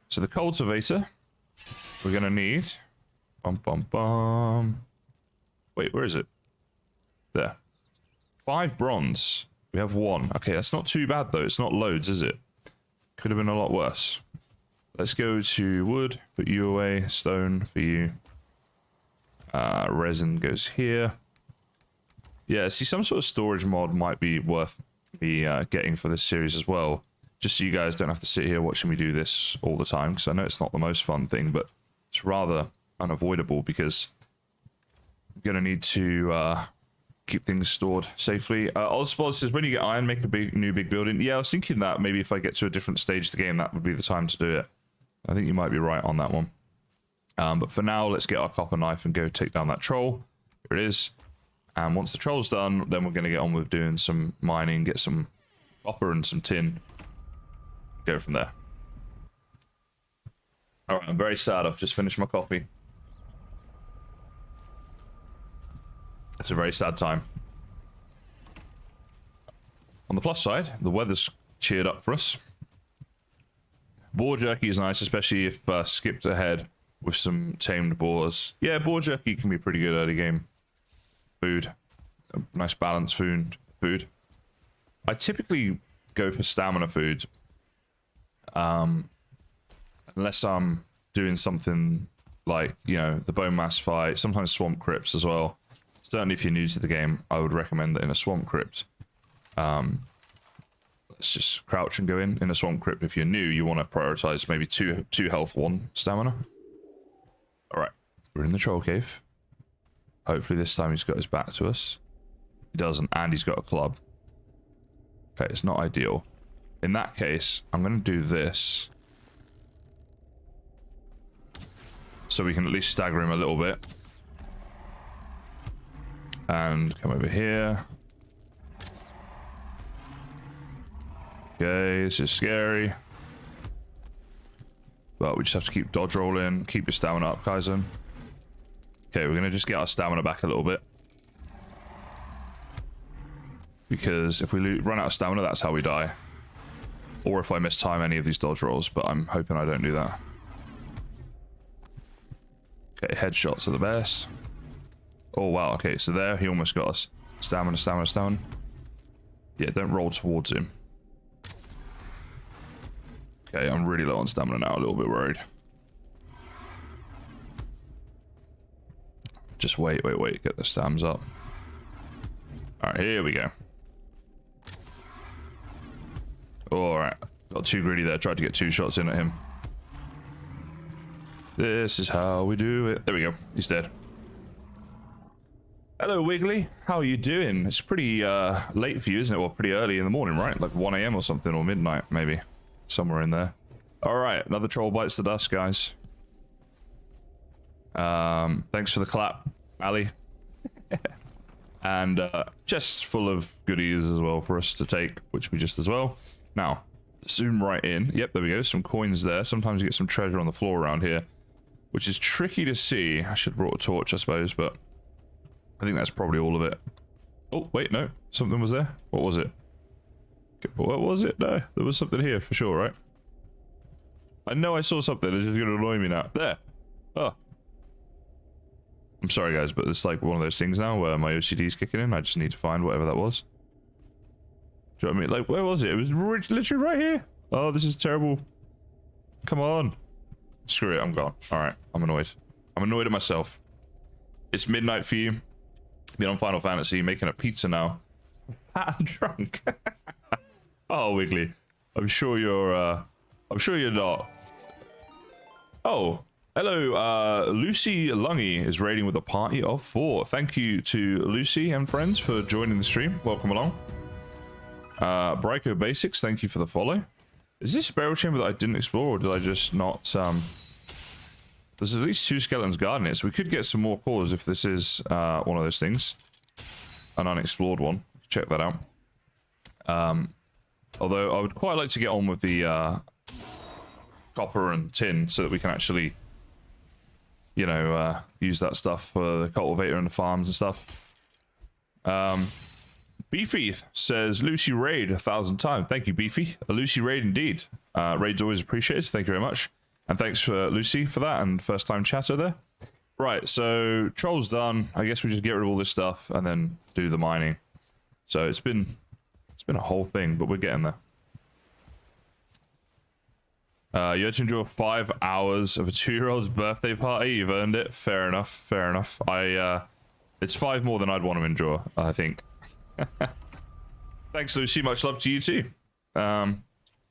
So the cultivator, we're going to need... Bum, bum, bum. Wait, where is it? There. 5 bronze. We have 1. Okay, that's not too bad, though. It's not loads, is it? Could have been a lot worse. Let's go to wood. Put you away. Stone for you. Resin goes here. Yeah, see, some sort of storage mod might be worth me getting for this series as well. Just so you guys don't have to sit here watching me do this all the time. Because I know it's not the most fun thing, but it's rather unavoidable because I'm going to need to keep things stored safely. Ozspot says, when you get iron, make a new big building. Yeah, I was thinking that maybe if I get to a different stage of the game, that would be the time to do it. I think you might be right on that one. But for now, let's get our copper knife and go take down that troll. Here it is. And once the troll's done, then we're going to get on with doing some mining, get some copper and some tin. Go from there. Alright, I'm very sad. I've just finished my coffee. It's a very sad time. On the plus side, the weather's cheered up for us. Boar jerky is nice, especially if skipped ahead with some tamed boars. Yeah, boar jerky can be pretty good early game food. A nice balanced food. I typically go for stamina food. Unless I'm doing something like, you know, the bone mass fight, sometimes swamp crypts as well. Certainly if you're new to the game, I would recommend that in a swamp crypt. Let's just crouch and go in a swamp crypt. If you're new, you want to prioritize maybe two health, 1 stamina. All right, we're in the troll cave. Hopefully this time he's got his back to us. He doesn't, and he's got a club. Okay, it's not ideal. In that case, I'm going to do this. So we can at least stagger him a little bit. And come over here. Okay, this is scary. But we just have to keep dodge rolling, keep your stamina up, Kaizen. Okay, we're going to just get our stamina back a little bit. Because if we run out of stamina, that's how we die. Or if I mistime any of these dodge rolls, but I'm hoping I don't do that. Okay, headshots are the best. Oh, wow, okay, so there, he almost got us. Stamina. Yeah, don't roll towards him. Okay, I'm really low on stamina now, a little bit worried. Just wait, get the stams up. Alright, here we go. Alright, got too greedy there, tried to get 2 shots in at him. This is how we do it. There we go, he's dead. Hello, Wiggly. How are you doing? It's pretty late for you, isn't it? Well, pretty early in the morning, right? Like 1 AM or something, or midnight, maybe. Somewhere in there. Alright, another troll bites the dust, guys. Thanks for the clap, Ali. And chests full of goodies as well for us to take, which we just as well. Now, zoom right in. Yep, there we go. Some coins there. Sometimes you get some treasure on the floor around here, which is tricky to see. I should have brought a torch, I suppose, but I think that's probably all of it. Oh, wait, no. Something was there. What was it? What was it? No, there was something here for sure, right? I know I saw something. It's just going to annoy me now. There. Oh. I'm sorry, guys, but it's like one of those things now where my OCD is kicking in. I just need to find whatever that was. Do you know what I mean? Like, where was it? It was literally right here. Oh, this is terrible. Come on. Screw it. I'm gone. All right. I'm annoyed. I'm annoyed at myself. It's midnight for you. Been on Final Fantasy, making a pizza now. Fat and drunk. Oh, Wiggly. I'm sure you're not. Oh, hello. Lucy Lungy is raiding with a party of 4. Thank you to Lucy and friends for joining the stream. Welcome along. Bryco Basics, thank you for the follow. Is this a burial chamber that I didn't explore, or did I just not, There's at least 2 skeletons guarding it, so we could get some more cores if this is one of those things. An unexplored one. Check that out. Although I would quite like to get on with the copper and tin so that we can actually, you know, use that stuff for the cultivator and the farms and stuff. Beefy says, Lucy raid 1,000 times. Thank you, Beefy. A Lucy raid indeed. Raid's always appreciated. Thank you very much. And thanks for Lucy for that, and first time chatter there. Right, so troll's done. I guess we just get rid of all this stuff and then do the mining. So it's been a whole thing, but we're getting there. You had to endure 5 hours of a 2-year-old's birthday party. You've earned it. Fair enough. Fair enough. It's 5 more than I'd want to endure, I think. Thanks, Lucy. Much love to you too. For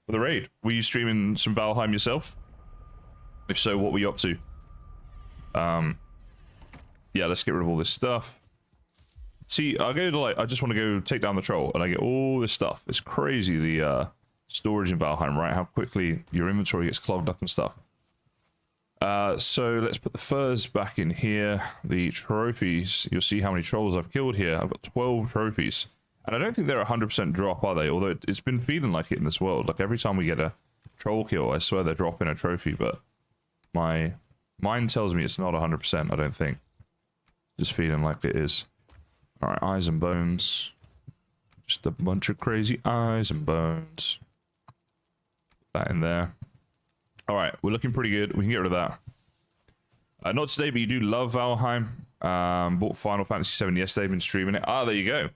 the raid. Were you streaming some Valheim yourself? If so, what were you up to? Yeah, let's get rid of all this stuff. See, I go to like, I just want to go take down the troll, and I get all this stuff. It's crazy, the storage in Valheim, right? How quickly your inventory gets clogged up and stuff. So let's put the furs back in here. The trophies, you'll see how many trolls I've killed here. I've got 12 trophies. And I don't think they're 100% drop, are they? Although it's been feeling like it in this world. Like every time we get a troll kill, I swear they're dropping a trophy, but my mind tells me it's not 100%, I don't think. Just feeling like it is. All right, eyes and bones. Just a bunch of crazy eyes and bones. Put that in there. All right, we're looking pretty good. We can get rid of that. Not today, but you do love Valheim. Bought Final Fantasy VII yesterday, been streaming it. Ah, there you go.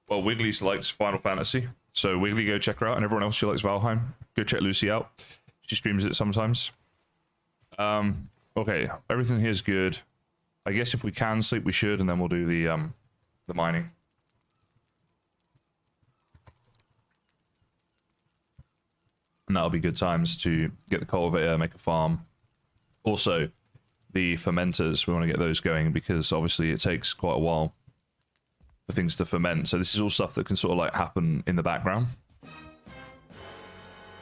Well, Wiggly likes Final Fantasy. So Wiggly, go check her out. And everyone else who likes Valheim, go check Lucy out. She streams it sometimes. Okay, everything here is good. I guess if we can sleep, we should, and then we'll do the mining. And that'll be good times to get the cultivator, make a farm. Also, the fermenters, we want to get those going because obviously it takes quite a while for things to ferment. So this is all stuff that can sort of like happen in the background.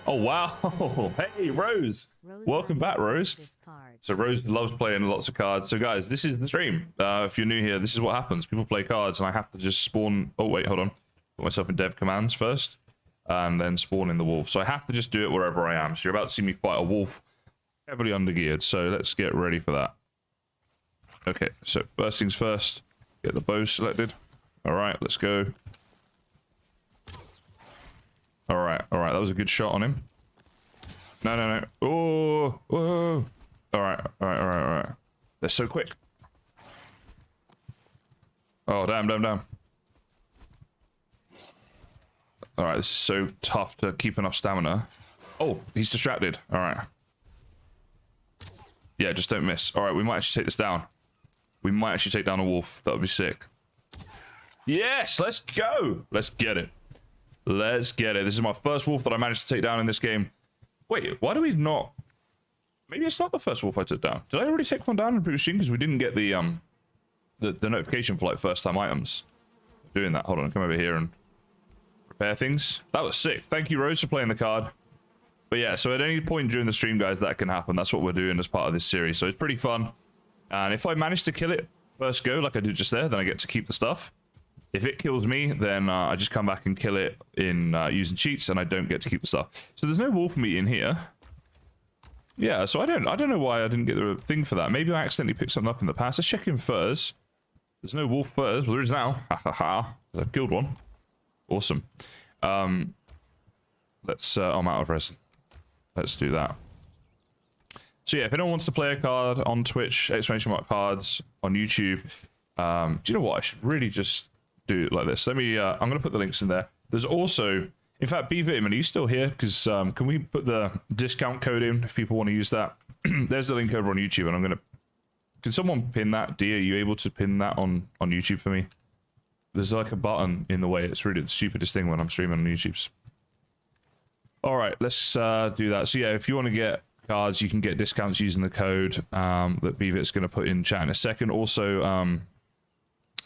Oh, wow. Hey, Rose. Welcome back, Rose. So Rose loves playing lots of cards. So guys, this is the stream. If you're new here, this is what happens. People play cards and I have to just spawn. Oh, wait, hold on. Put myself in dev commands first and then spawn in the wolf. So I have to just do it wherever I am. So you're about to see me fight a wolf. Heavily undergeared, so let's get ready for that. Okay, so first things first, get the bow selected. All right, let's go. All right, that was a good shot on him. No. Oh, whoa. All right. They're so quick. Oh, damn. All right, this is so tough to keep enough stamina. Oh, he's distracted. All right. Yeah, just don't miss. All right, we might actually take this down. We might actually take down a wolf. That would be sick. Yes, let's go. Let's get it. Let's get it. This is my first wolf that I managed to take down in this game. Wait, why do we not... Maybe it's not the first wolf I took down. Did I already take one down in the previous stream? Because we didn't get the notification for like first time items. Doing that. Hold on, come over here and repair things. That was sick. Thank you, Rose, for playing the card. But yeah, so at any point during the stream, guys, that can happen. That's what we're doing as part of this series. So it's pretty fun. And if I manage to kill it first go, like I did just there, then I get to keep the stuff. If it kills me, then I just come back and kill it in using cheats, and I don't get to keep the stuff. So there's no wolf meat in here. Yeah, so I don't know why I didn't get the thing for that. Maybe I accidentally picked something up in the past. Let's check in furs. There's no wolf furs. Well, there is now. Ha ha ha. I've killed one. Awesome. Let's... I'm out of resin. Let's do that. So yeah, if anyone wants to play a card on Twitch, !cards on YouTube, do you know what? I should really just do it like this. Let me, I'm going to put the links in there. There's also, in fact, B Vitamin, are you still here? Because can we put the discount code in if people want to use that? There's the link over on YouTube, and I'm going to, can someone pin that? Dee, are you able to pin that on YouTube for me? There's like a button in the way. It's really the stupidest thing when I'm streaming on YouTube's. All right, let's do that. So yeah, if you want to get cards, you can get discounts using the code that BVit's going to put in chat in a second. Also,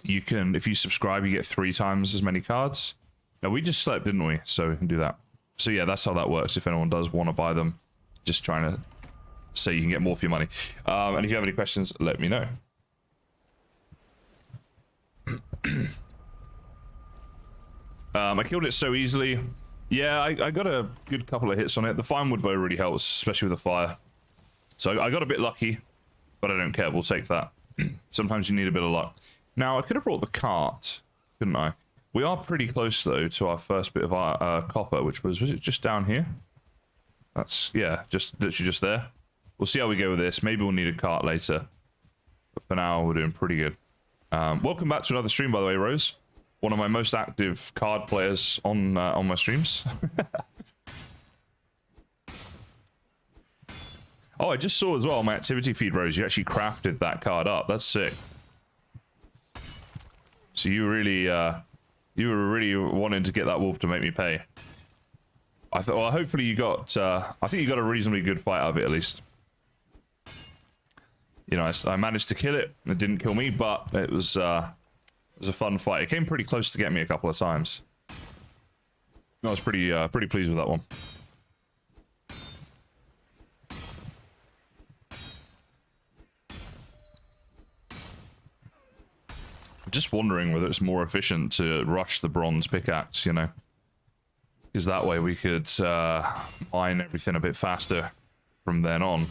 you can, if you subscribe, you get 3 times as many cards. Now, we just slept, didn't we? So we can do that. So yeah, that's how that works. If anyone does want to buy them, just trying to say you can get more for your money. And if you have any questions, let me know. I killed it so easily. Yeah, I got a good couple of hits on it. The firewood bow really helps, especially with the fire. So I got a bit lucky, but I don't care. We'll take that. Sometimes you need a bit of luck. Now, I could have brought the cart, couldn't I? We are pretty close, though, to our first bit of our copper, which was it just down here? That's, yeah, just literally just there. We'll see how we go with this. Maybe we'll need a cart later. But for now, we're doing pretty good. Welcome back to another stream, by the way, Rose. One of my most active card players on my streams. Oh, I just saw as well on my activity feed, Rose, you actually crafted that card up. That's sick. So you really, you were really wanting to get that wolf to make me pay. I thought, well, hopefully you got, I think you got a reasonably good fight out of it, at least. You know, I managed to kill it. It didn't kill me, but it was a fun fight. It came pretty close to get me a couple of times. I was pretty pleased with that one. I'm just wondering whether it's more efficient to rush the bronze pickaxe, you know? Because that way we could mine everything a bit faster from then on.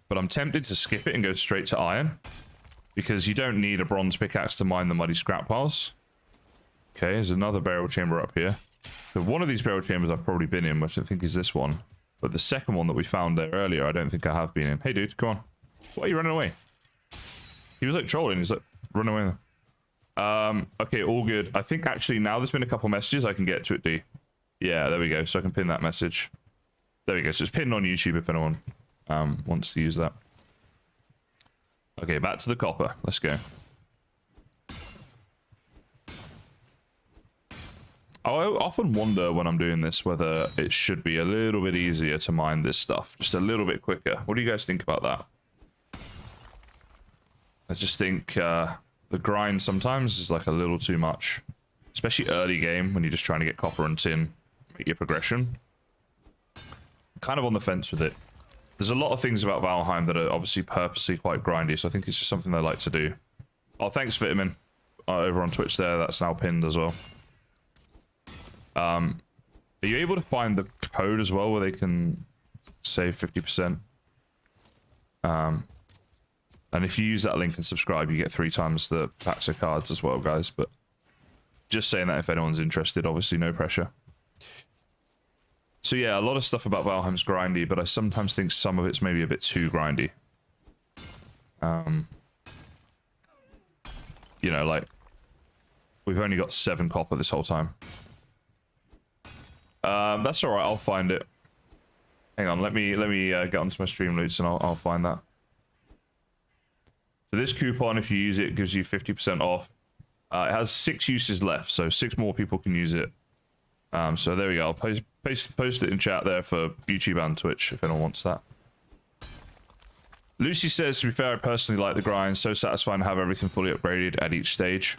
But I'm tempted to skip it and go straight to iron. Because you don't need a bronze pickaxe to mine the muddy scrap piles. Okay, there's another burial chamber up here. So one of these burial chambers I've probably been in, which I think is this one. But the second one that we found there earlier, I don't think I have been in. Hey, dude, come on. Why are you running away? He was like trolling. He's like, run away. Okay, all good. I think actually now there's been a couple messages. I can get to it, D. Yeah, there we go. So I can pin that message. There we go. So it's pinned on YouTube if anyone wants to use that. Okay, back to the copper. Let's go. I often wonder when I'm doing this whether it should be a little bit easier to mine this stuff. Just a little bit quicker. What do you guys think about that? I just think the grind sometimes is like a little too much. Especially early game when you're just trying to get copper and tin. Make your progression. I'm kind of on the fence with it. There's a lot of things about Valheim that are obviously purposely quite grindy. So I think it's just something they like to do. Oh, thanks Vitamin. Over on Twitch there. That's now pinned as well. Are you able to find the code as well where they can save 50%? And if you use that link and subscribe, you get 3 times the packs of cards as well, guys. But just saying that if anyone's interested, obviously no pressure. So yeah, a lot of stuff about Valheim's grindy, but I sometimes think some of it's maybe a bit too grindy. You know, like we've only got 7 copper this whole time. That's alright, I'll find it. Hang on, let me get onto my stream loots and I'll find that. So this coupon, if you use it, gives you 50% off. It has 6 uses left, so 6 more people can use it. So there we go. I'll post it in chat there for YouTube and Twitch if anyone wants that. Lucy says, to be fair, I personally like the grind. So satisfying to have everything fully upgraded at each stage.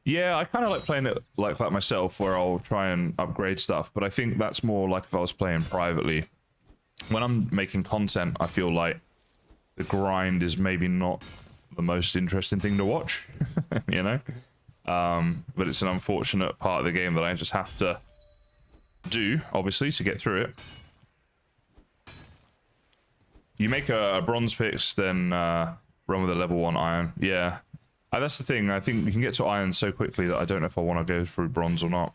Yeah, I kind of like playing it like that myself, where I'll try and upgrade stuff. But I think that's more like if I was playing privately. When I'm making content, I feel like the grind is maybe not the most interesting thing to watch, you know? But it's an unfortunate part of the game that I just have to do, obviously, to get through it. You make a bronze picks, then run with a level 1 iron. Yeah. That's the thing. I think you can get to iron so quickly that I don't know if I want to go through bronze or not.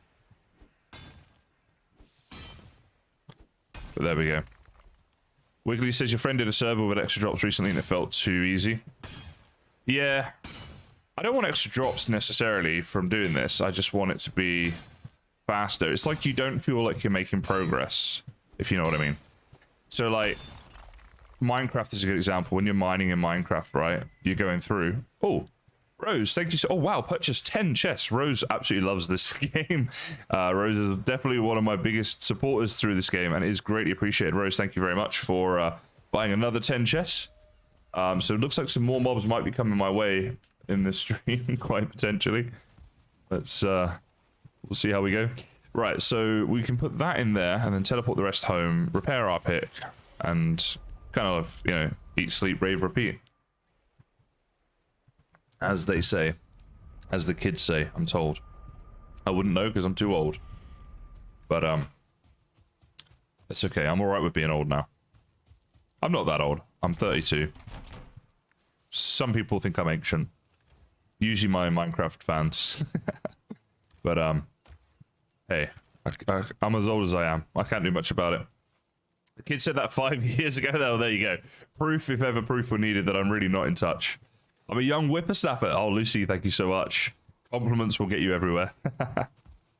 But there we go. Wiggly says, your friend did a server with extra drops recently and it felt too easy. Yeah. I don't want extra drops necessarily from doing this. I just want it to be faster. It's like you don't feel like you're making progress, if you know what I mean. So, like, Minecraft is a good example. When you're mining in Minecraft, right? You're going through... Oh, Rose, thank you so... Oh, wow, purchased 10 chests. Rose absolutely loves this game. Rose is definitely one of my biggest supporters through this game and is greatly appreciated. Rose, thank you very much for buying another 10 chests. So it looks like some more mobs might be coming my way in this stream, quite potentially. Let's... we'll see how we go. Right, so we can put that in there and then teleport the rest home, repair our pick, and kind of, you know, eat, sleep, rave, repeat. As they say. As the kids say, I'm told. I wouldn't know because I'm too old. But, it's okay. I'm alright with being old now. I'm not that old. I'm 32. Some people think I'm ancient. Usually my Minecraft fans. But, hey. I'm as old as I am. I can't do much about it. The kid said that 5 years ago. Oh, there you go. Proof, if ever proof were needed, that I'm really not in touch. I'm a young whippersnapper. Oh, Lucy, thank you so much. Compliments will get you everywhere.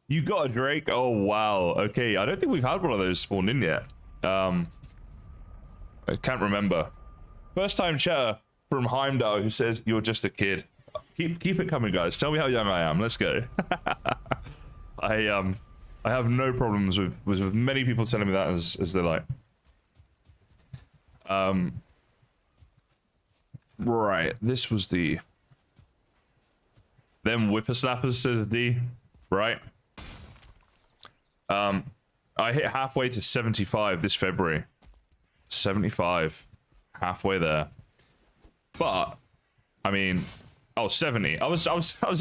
You got a Drake? Oh, wow. Okay, I don't think we've had one of those spawned in yet. I can't remember. First time chatter from Heimdall who says, you're just a kid. Keep it coming, guys. Tell me how young I am. Let's go. I have no problems with many people telling me that as they like. Right, this was the... Them whippersnappers, says D. Right? I hit halfway to 75 this February. 75. Halfway there. But, I mean... Oh, 70. I was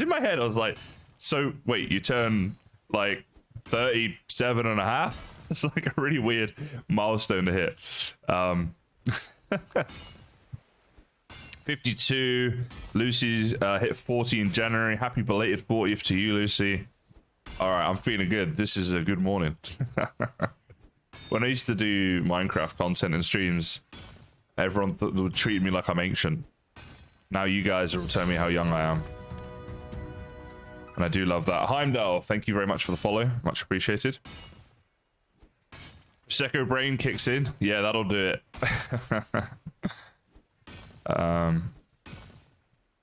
in my head, I was like, so, wait, you turn, like, 37 and a half? It's like a really weird milestone to hit. 52. Lucy's hit 40 in January. Happy belated 40th to you, Lucy. All right, I'm feeling good. This is a good morning. When I used to do Minecraft content and streams, everyone would treat me like I'm ancient. Now you guys are telling me how young I am. And I do love that. Heimdall, thank you very much for the follow. Much appreciated. Prosecco brain kicks in. Yeah, that'll do it.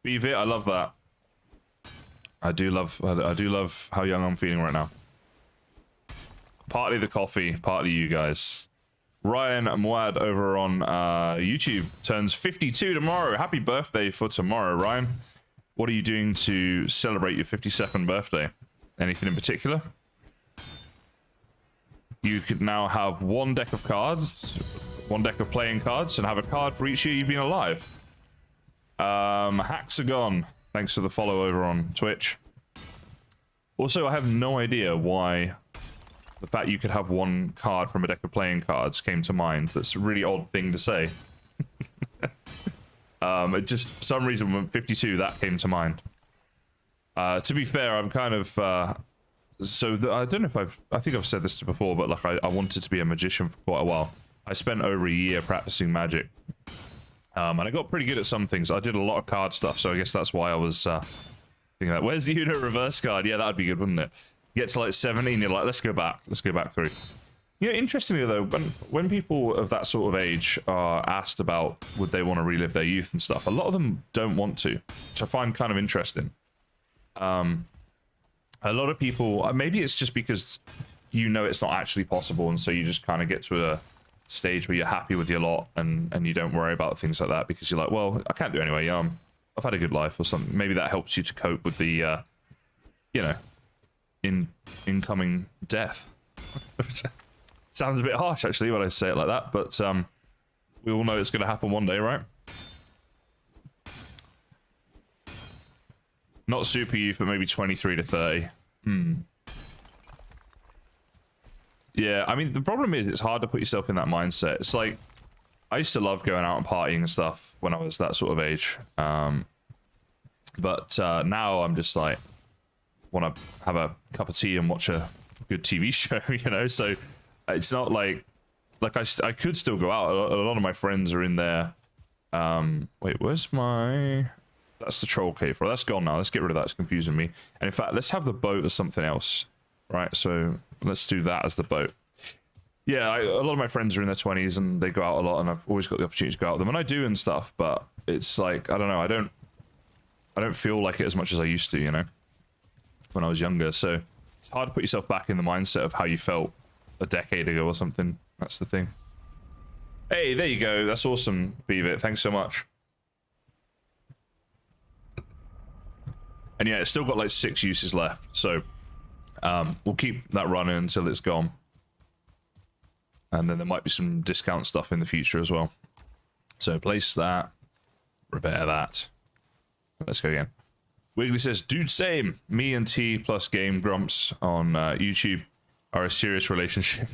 Beat it, I love that. I do love how young I'm feeling right now. Partly the coffee, partly you guys. Ryan Muad over on YouTube turns 52 tomorrow. Happy birthday for tomorrow, Ryan. What are you doing to celebrate your 52nd birthday? Anything in particular? You could now have one deck of cards, one deck of playing cards, and have a card for each year you've been alive. Hexagon, thanks for the follow over on Twitch. Also, I have no idea why the fact you could have one card from a deck of playing cards came to mind. That's a really odd thing to say. It just, for some reason, when 52, that came to mind. To be fair, I'm kind of... I don't know if I think I've said this before, but like I wanted to be a magician for quite a while. I spent over a year practicing magic. And I got pretty good at some things. I did a lot of card stuff, so I guess that's why I was thinking that. Where's the unit reverse card? Yeah, that'd be good, wouldn't it? You get to like 17, you're like, let's go back through. Yeah, interestingly though, when people of that sort of age are asked about would they want to relive their youth and stuff, a lot of them don't want to, which I find kind of interesting. A lot of people, maybe it's just because you know it's not actually possible, and so you just kind of get to a stage where you're happy with your lot and you don't worry about things like that because you're like, well, I can't do it anyway. I've had a good life or something. Maybe that helps you to cope with the, you know, incoming death. Sounds a bit harsh, actually, when I say it like that, but we all know it's going to happen one day, right? Not super youth, but maybe 23 to 30. Yeah, I mean, the problem is it's hard to put yourself in that mindset. It's like, I used to love going out and partying and stuff when I was that sort of age. But now I'm just like, want to have a cup of tea and watch a good TV show, you know? So it's not like I could still go out. A lot of my friends are in there. Wait, where's my... That's the troll cave. Right, that's gone now. Let's get rid of that. It's confusing me. And in fact, let's have the boat as something else. Right, so let's do that as the boat. Yeah, a lot of my friends are in their 20s and they go out a lot, and I've always got the opportunity to go out with them, and I do and stuff, but it's like, I don't know, I don't feel like it as much as I used to, you know, when I was younger. So it's hard to put yourself back in the mindset of how you felt a decade ago or something. That's the thing. Hey, there you go. That's awesome, Beavet. Thanks so much. And yeah, it's still got like 6 uses left, so we'll keep that running until it's gone. And then there might be some discount stuff in the future as well. So place that, repair that. Let's go again. Wiggly says, dude, same. Me and T plus Game Grumps on YouTube are a serious relationship.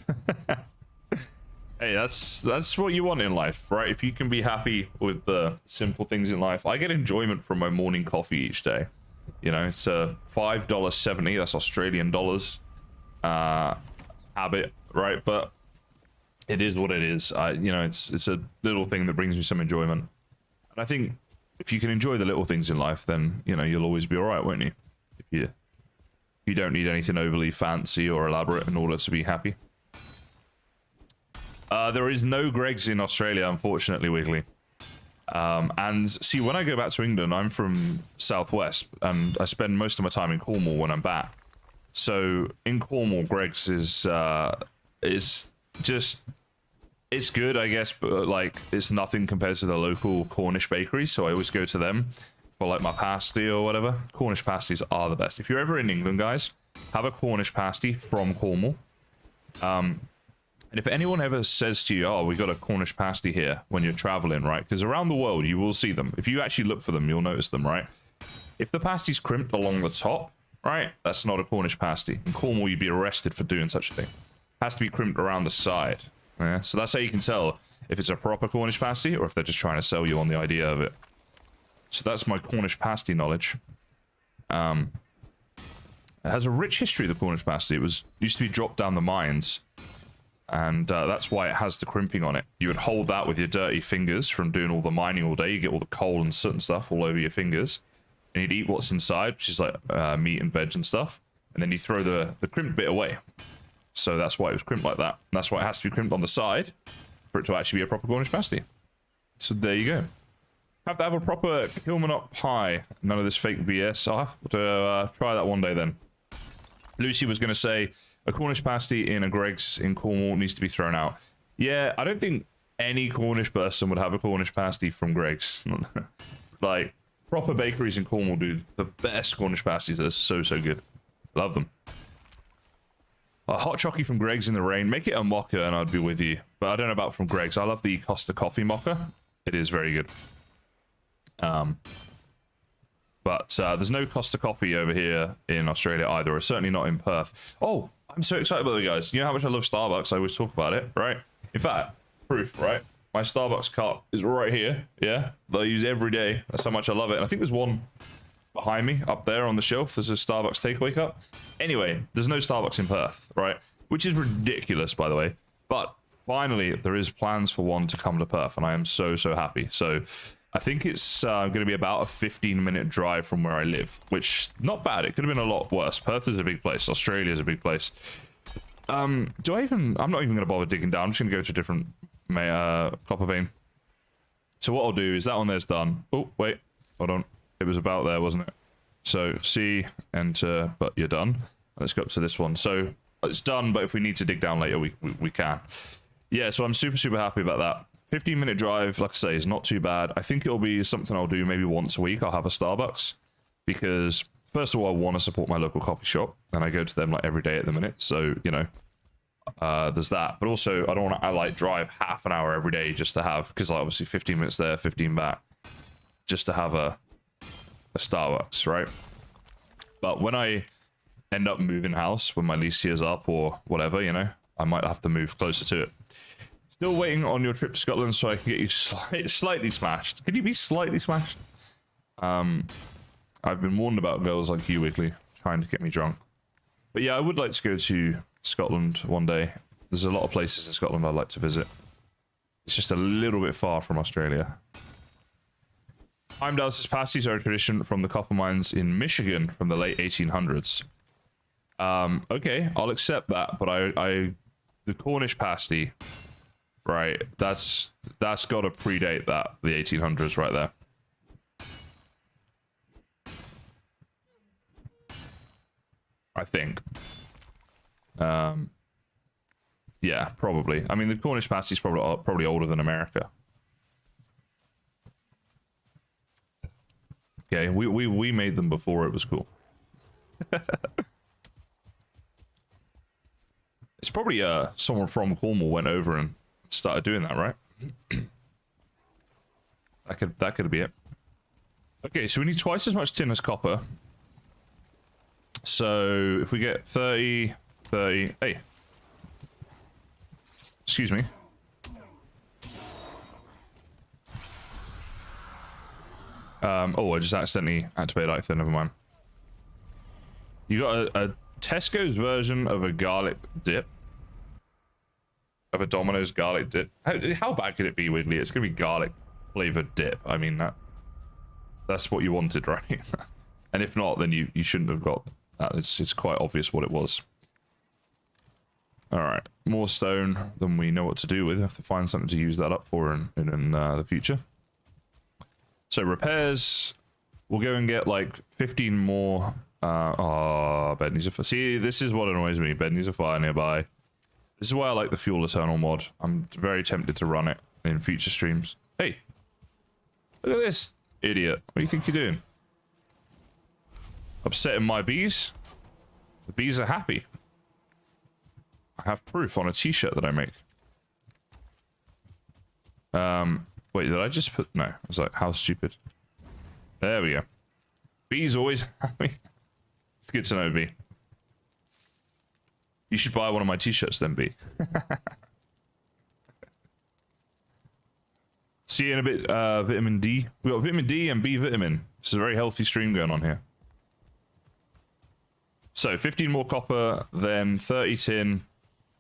Hey, that's what you want in life, right? If you can be happy with the simple things in life. I get enjoyment from my morning coffee each day. You know, it's a $5.70, that's Australian dollars, habit, right? But it is what it is. You know, it's a little thing that brings me some enjoyment. And I think if you can enjoy the little things in life, then, you know, you'll always be all right, won't you? If you don't need anything overly fancy or elaborate in order to be happy. There is no Greg's in Australia, unfortunately, Wiggly. And see, when I go back to England, I'm from Southwest, and I spend most of my time in Cornwall when I'm back. So in Cornwall, Greg's is just, it's good, I guess, but like it's nothing compared to the local Cornish bakery. So I always go to them for like my pasty or whatever. Cornish pasties are the best. If you're ever in England, guys, have a Cornish pasty from Cornwall. And if anyone ever says to you, oh, we got a Cornish pasty here when you're traveling, right? Because around the world, you will see them. If you actually look for them, you'll notice them, right? If the pasty's crimped along the top, right, that's not a Cornish pasty. In Cornwall, you'd be arrested for doing such a thing. It has to be crimped around the side. Yeah? So that's how you can tell if it's a proper Cornish pasty or if they're just trying to sell you on the idea of it. So that's my Cornish pasty knowledge. And It has a rich history, the Cornish pasty. It used to be dropped down the mines, and that's why it has the crimping on it. You would hold that with your dirty fingers from doing all the mining all day. You get all the coal and soot and stuff all over your fingers, and you'd eat what's inside, which is like meat and veg and stuff, and then you throw the crimped bit away. So that's why it was crimped like that. And that's why it has to be crimped on the side for it to actually be a proper Cornish pasty. So there you go. Have to have a proper Kilmanot pie. None of this fake BS. I'll have to try that one day then. Lucy was going to say, a Cornish pasty in a Greg's in Cornwall needs to be thrown out. Yeah, I don't think any Cornish person would have a Cornish pasty from Greg's. Like, proper bakeries in Cornwall do the best Cornish pasties. They're so, so good. Love them. A hot chocolate from Greg's in the rain. Make it a mocha and I'd be with you. But I don't know about from Greg's. I love the Costa Coffee mocha. It is very good. But there's no Costa Coffee over here in Australia either, or certainly not in Perth. Oh, I'm so excited about it, guys. You know how much I love Starbucks? I always talk about it, right? In fact, proof, right? My Starbucks cup is right here, yeah? That I use every day. That's how much I love it. And I think there's one behind me up there on the shelf. There's a Starbucks takeaway cup. Anyway, there's no Starbucks in Perth, right? Which is ridiculous, by the way. But finally, there is plans for one to come to Perth, and I am so, so happy. So I think it's going to be about a 15-minute drive from where I live, which not bad. It could have been a lot worse. Perth is a big place. Australia is a big place. I'm not even going to bother digging down. I'm just going to go to a different copper vein. So what I'll do is that one there's done. Oh, wait. Hold on. It was about there, wasn't it? So C, enter, but you're done. Let's go up to this one. So it's done, but if we need to dig down later, we can. Yeah, so I'm super, super happy about that. 15-minute drive, like I say, is not too bad. I think it'll be something I'll do maybe once a week. I'll have a Starbucks because, first of all, I want to support my local coffee shop, and I go to them like every day at the minute. So, you know, there's that. But also, I don't want to like drive half an hour every day just to have, because like, obviously 15 minutes there, 15 back, just to have a Starbucks, right? But when I end up moving house, when my lease year's up or whatever, you know, I might have to move closer to it. Still waiting on your trip to Scotland so I can get you slightly smashed. Can you be slightly smashed? I've been warned about girls like you, Wiggly, trying to get me drunk. But yeah, I would like to go to Scotland one day. There's a lot of places in Scotland I'd like to visit. It's just a little bit far from Australia. Heimdall's pasties are a tradition from the copper mines in Michigan from the late 1800s. Okay, I'll accept that, but the Cornish pasty, right? That's got to predate that, the 1800s, right there. I think. Yeah, probably. I mean, the Cornish pasty is probably older than America. Okay, we made them before it was cool. It's probably someone from Cornwall went over and started doing that, right? that could be it. Okay, so we need twice as much tin as copper. So if we get 30, hey, excuse me. Oh, I just accidentally activated Icethor, never mind. You got a Tesco's version of a garlic dip. Of a Domino's garlic dip. How bad could it be, Wiggly? It's going to be garlic flavored dip. I mean, that's what you wanted, right? And if not, then you shouldn't have got that. It's quite obvious what it was. Alright, more stone than we know what to do with. We have to find something to use that up for in the future. So repairs, we'll go and get like 15 more. Oh, bed needs a fire. See, this is what annoys me. Bed needs a fire nearby. This is why I like the Fuel Eternal mod. I'm very tempted to run it in future streams. Hey, look at this idiot. What do you think you're doing? Upsetting my bees? The bees are happy. I have proof on a t-shirt that I make. Wait, did I just put... No, I was like, how stupid. There we go. Bees always happy. It's good to know, B. You should buy one of my t-shirts then, B. See you in a bit, vitamin D. We got vitamin D and B vitamin. This is a very healthy stream going on here. So 15 more copper, then 30 tin.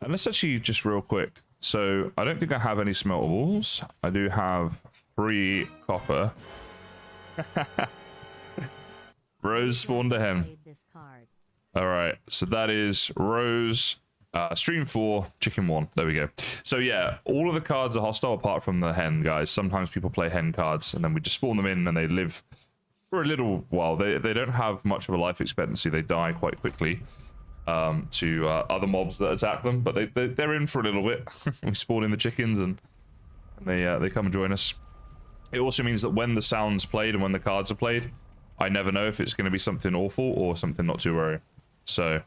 And let's actually just real quick. So I don't think I have any smeltables. I do have 3 copper. Rose spawned a hen. All right, so that is Rose, stream 4, chicken 1. There we go. So yeah, all of the cards are hostile apart from the hen, guys. Sometimes people play hen cards and then we just spawn them in and they live for a little while. They don't have much of a life expectancy. They die quite quickly to other mobs that attack them, but they're in for a little bit. We spawn in the chickens and they come and join us. It also means that when the sound's played and when the cards are played, I never know if it's going to be something awful or something not too worrying. So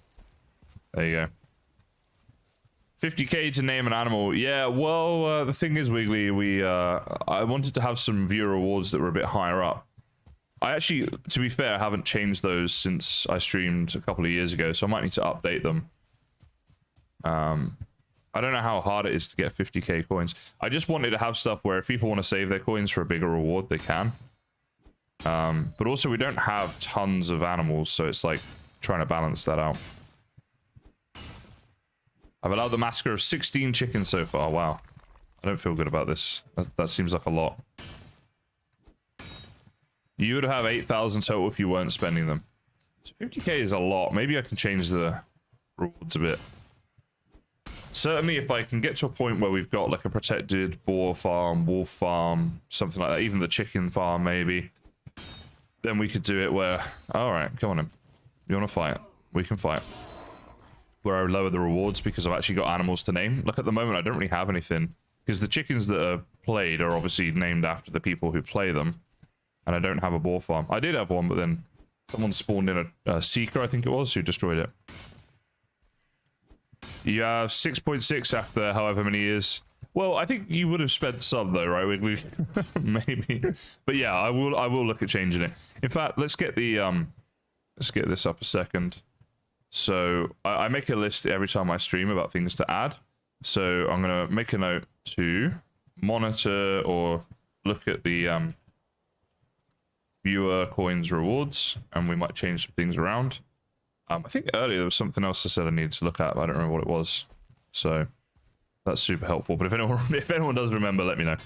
there you go. 50k to name an animal. Yeah, well, the thing is, Wiggly, I wanted to have some viewer rewards that were a bit higher up. I actually, to be fair, haven't changed those since I streamed a couple of years ago, so I might need to update them. I don't know how hard it is to get 50k coins. I just wanted to have stuff where if people want to save their coins for a bigger reward, they can. But also, we don't have tons of animals, so it's like trying to balance that out. I've allowed the massacre of 16 chickens so far. Wow. I don't feel good about this. That seems like a lot. You would have 8,000 total if you weren't spending them. So 50k is a lot. Maybe I can change the rewards a bit. Certainly if I can get to a point where we've got like a protected boar farm, wolf farm, something like that, even the chicken farm maybe, then we could do it where, all right, come on in. You want to fight? We can fight. Where I lower the rewards because I've actually got animals to name. Like at the moment, I don't really have anything because the chickens that are played are obviously named after the people who play them. And I don't have a boar farm. I did have one, but then someone spawned in a seeker, I think it was, who destroyed it. You have 6.6 after however many years. Well, I think you would have spent some though, right? Maybe. But yeah, I will look at changing it. In fact, let's get the let's get this up a second. So I make a list every time I stream about things to add. So I'm gonna make a note to monitor or look at the viewer coins rewards, and we might change some things around. I think earlier there was something else I said I needed to look at, but I don't remember what it was. So that's super helpful. But if anyone does remember, let me know.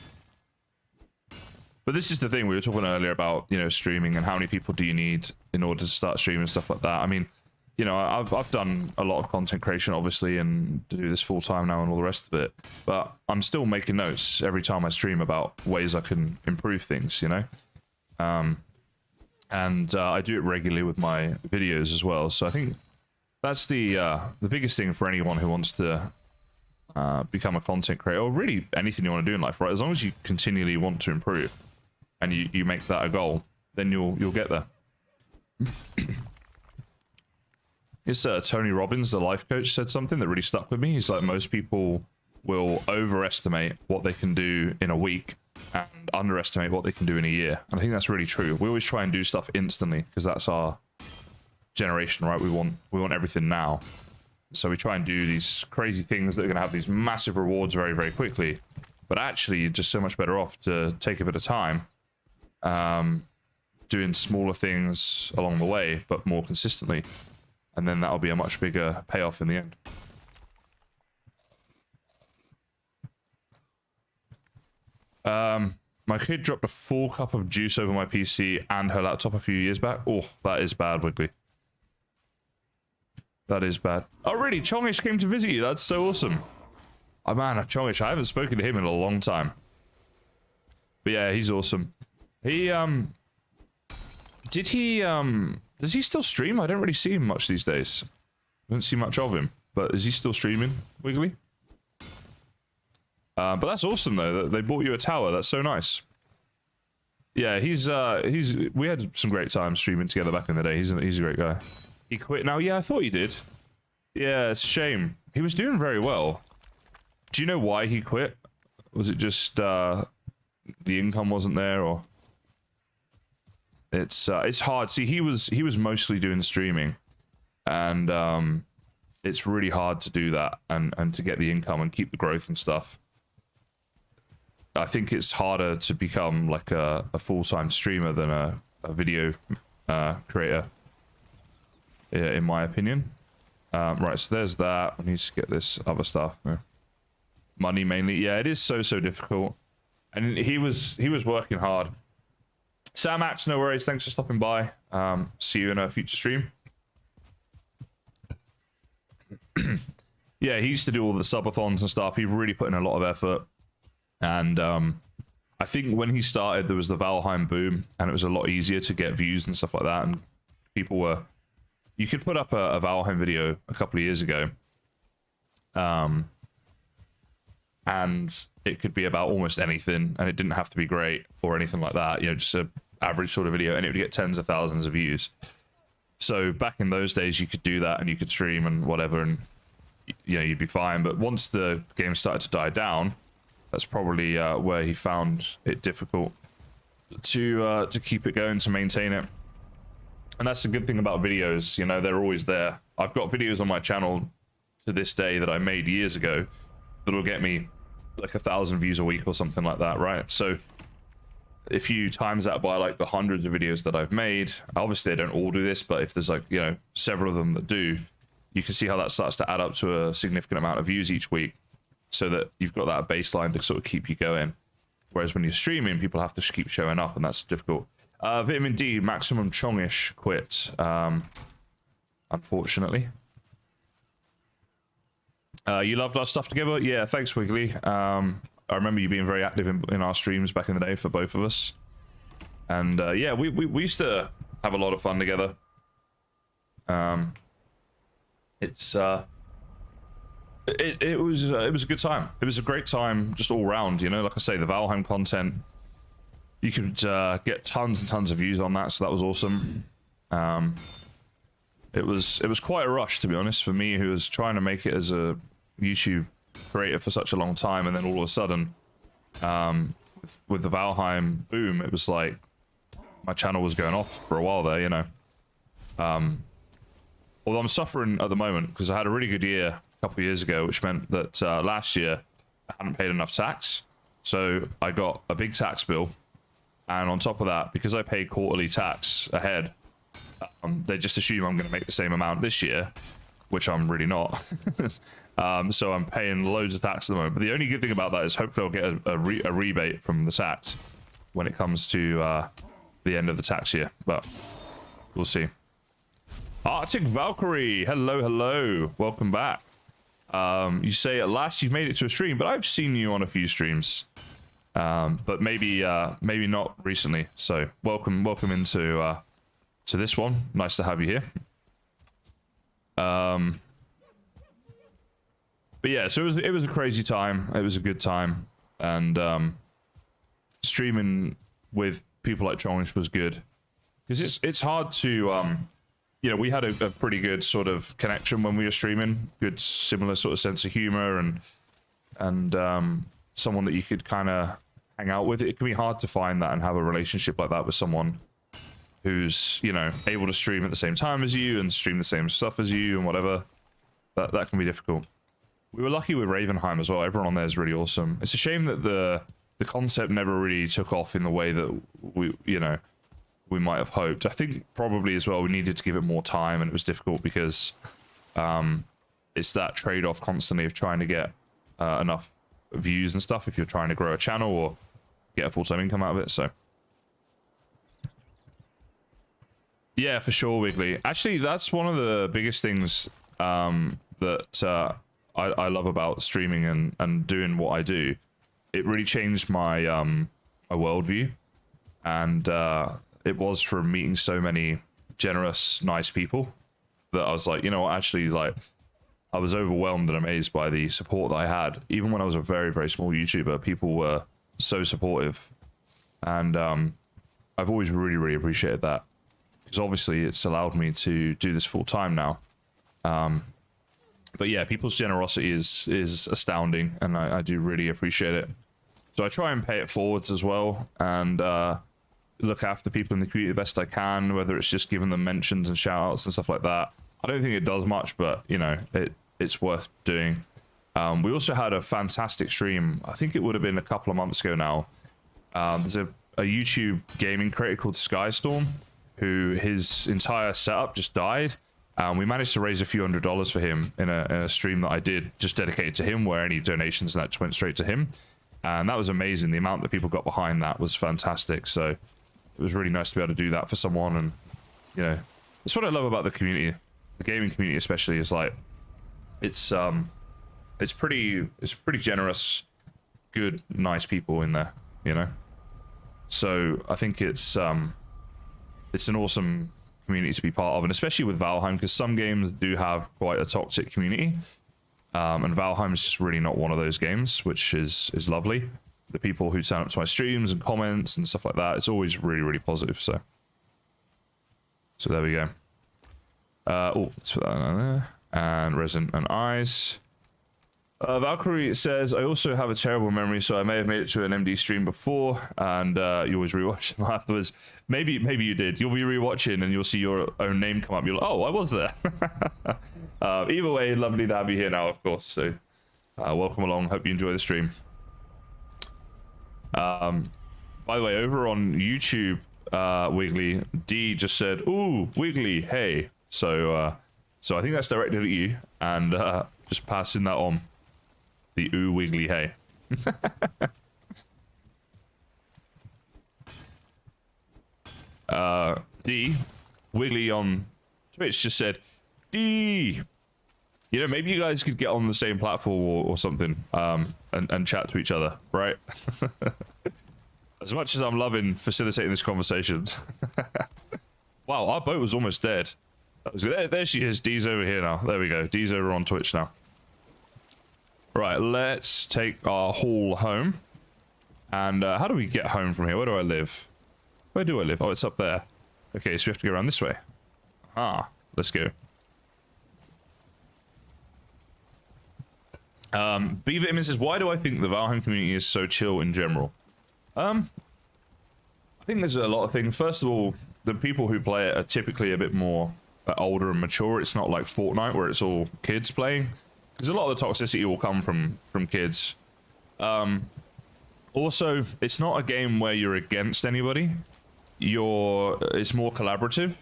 But this is the thing we were talking earlier about, you know, streaming and how many people do you need in order to start streaming and stuff like that. I mean, you know, I've done a lot of content creation, obviously, and do this full time now and all the rest of it. But I'm still making notes every time I stream about ways I can improve things, you know. And I do it regularly with my videos as well. So I think that's the biggest thing for anyone who wants to become a content creator, or really anything you want to do in life, right? As long as you continually want to improve and you make that a goal, then you'll get there. It's Tony Robbins, the life coach, said something that really stuck with me. He's like, most people will overestimate what they can do in a week and underestimate what they can do in a year. And I think that's really true. We always try and do stuff instantly because that's our generation, right? We want everything now. So we try and do these crazy things that are going to have these massive rewards very, very quickly. But actually, you're just so much better off to take a bit of time, doing smaller things along the way, but more consistently. And then that'll be a much bigger payoff in the end. My kid dropped a full cup of juice over my PC and her laptop a few years back. Oh, that is bad, Wiggly. That is bad. Oh, really? Chongish came to visit you. That's so awesome. Oh, man, Chongish, I haven't spoken to him in a long time. But yeah, he's awesome. He, does he still stream? I don't really see him much these days. I don't see much of him. But is he still streaming, Wiggly? But that's awesome though. They bought you a tower. That's so nice. Yeah, we had some great times streaming together back in the day. He's a great guy. He quit now. Yeah, I thought he did. Yeah, it's a shame. He was doing very well. Do you know why he quit? Was it just the income wasn't there, or? It's hard. See, he was mostly doing streaming, and it's really hard to do that and to get the income and keep the growth and stuff. I think it's harder to become like a full-time streamer than a video creator. in my opinion. Right, so there's that. I need to get this other stuff. Money mainly. Yeah, it is so difficult. And he was working hard. Sam Axe, no worries. Thanks for stopping by. See you in a future stream. Yeah, he used to do all the subathons and stuff. He really put in a lot of effort. And I think when he started, there was the Valheim boom, and it was a lot easier to get views and stuff like that. And people were... You could put up a Valheim video a couple of years ago. And it could be about almost anything, and it didn't have to be great or anything like that. You know, just a average sort of video, and it would get tens of thousands of views. So back in those days, you could do that, and you could stream and whatever, and you know, you'd be fine. But once the game started to die down, that's probably where he found it difficult to keep it going, to maintain it. And that's the good thing about videos, you know, they're always there. I've got videos on my channel to this day that I made years ago that'll get me like 1,000 views a week or something like that, right? So if you times that by like the hundreds of videos that I've made, obviously they don't all do this, but if there's like, you know, several of them that do, you can see how that starts to add up to a significant amount of views each week, so that you've got that baseline to sort of keep you going. Whereas when you're streaming, people have to keep showing up, and that's difficult. Vitamin D, Maximum Chongish quit, unfortunately. You loved our stuff together? Yeah, thanks, Wiggly. I remember you being very active in our streams back in the day for both of us. And yeah, we used to have a lot of fun together. It was a good time. It was a great time just all round, you know. Like I say, the Valheim content, you could get tons and tons of views on that, so that was awesome. It was quite a rush, to be honest, for me, who was trying to make it as a YouTube creator for such a long time, and then all of a sudden, with the Valheim boom, it was like my channel was going off for a while there, you know. Although I'm suffering at the moment because I had a really good year a couple of years ago, which meant that last year I hadn't paid enough tax, so I got a big tax bill, and on top of that, because I pay quarterly tax ahead, they just assume I'm going to make the same amount this year, which I'm really not. So I'm paying loads of tax at the moment. But the only good thing about that is hopefully I'll get a rebate from the tax when it comes to the end of the tax year. But we'll see. Arctic Valkyrie, hello. Welcome back. You say at last you've made it to a stream, but I've seen you on a few streams. But maybe not recently. So welcome into to this one. Nice to have you here. But yeah, so it was a crazy time. It was a good time, and streaming with people like Tronish was good, because it's hard to you know, we had a pretty good sort of connection when we were streaming, good similar sort of sense of humor, and someone that you could kind of hang out with. It can be hard to find that and have a relationship like that with someone who's, you know, able to stream at the same time as you and stream the same stuff as you and whatever. That can be difficult. We were lucky with Ravenheim as well. Everyone on there is really awesome. It's a shame that the concept never really took off in the way that we might have hoped. I think probably as well we needed to give it more time, and it was difficult because it's that trade-off constantly of trying to get enough views and stuff if you're trying to grow a channel or get a full-time income out of it. So yeah, for sure, Wiggly. Actually, that's one of the biggest things that I love about streaming and doing what I do. It really changed my my worldview, and it was from meeting so many generous, nice people that I was like, you know what, actually, like, I was overwhelmed and amazed by the support that I had. Even when I was a very, very small YouTuber, people were so supportive, and I've always really, really appreciated that, because obviously it's allowed me to do this full time now. But yeah, people's generosity is astounding, and I do really appreciate it. So I try and pay it forwards as well, and look after people in the community the best I can, whether it's just giving them mentions and shout outs and stuff like that. I don't think it does much, but you know, it's worth doing. We also had a fantastic stream. I think it would have been a couple of months ago now. There's a YouTube gaming creator called Skystorm, who his entire setup just died, We managed to raise a few $100s for him in a stream that I did just dedicated to him, where any donations and that went straight to him. And that was amazing. The amount that people got behind that was fantastic. So it was really nice to be able to do that for someone. And, you know, that's what I love about the community. The gaming community especially is like, it's pretty generous, good, nice people in there, you know? So I think it's an awesome community to be part of, and especially with Valheim, because some games do have quite a toxic community, and Valheim is just really not one of those games, which is lovely. The people who turn up to my streams and comments and stuff like that, it's always really, really positive. So there we go. Oh, let's put that on there. And Resident and Eyes. Valkyrie says, I also have a terrible memory, so I may have made it to an MD stream before, and you always rewatch them afterwards. Maybe you did. You'll be rewatching and you'll see your own name come up. You're like, oh, I was there. Either way, lovely to have you here now, of course. So welcome along. Hope you enjoy the stream. By the way, over on YouTube, Wiggly D just said, ooh, Wiggly, hey. So I think that's directed at you, and just passing that on. The ooh wiggly hey. D Wiggly on Twitch just said, D, you know, maybe you guys could get on the same platform or something, and chat to each other, right? As much as I'm loving facilitating this conversation. Wow, our boat was almost dead. That was good. There she is. D's over here now. There we go. D's over on Twitch now. Right, let's take our haul home. And how do we get home from here? Where do I live? Where do I live? Oh, it's up there. Okay, so we have to go around this way. Ah, let's go. Beaver Image says, why do I think the Valheim community is so chill in general? I think there's a lot of things. First of all, the people who play it are typically a bit more older and mature. It's not like Fortnite where it's all kids playing. Because a lot of the toxicity will come from kids. Also, it's not a game where you're against anybody. It's more collaborative.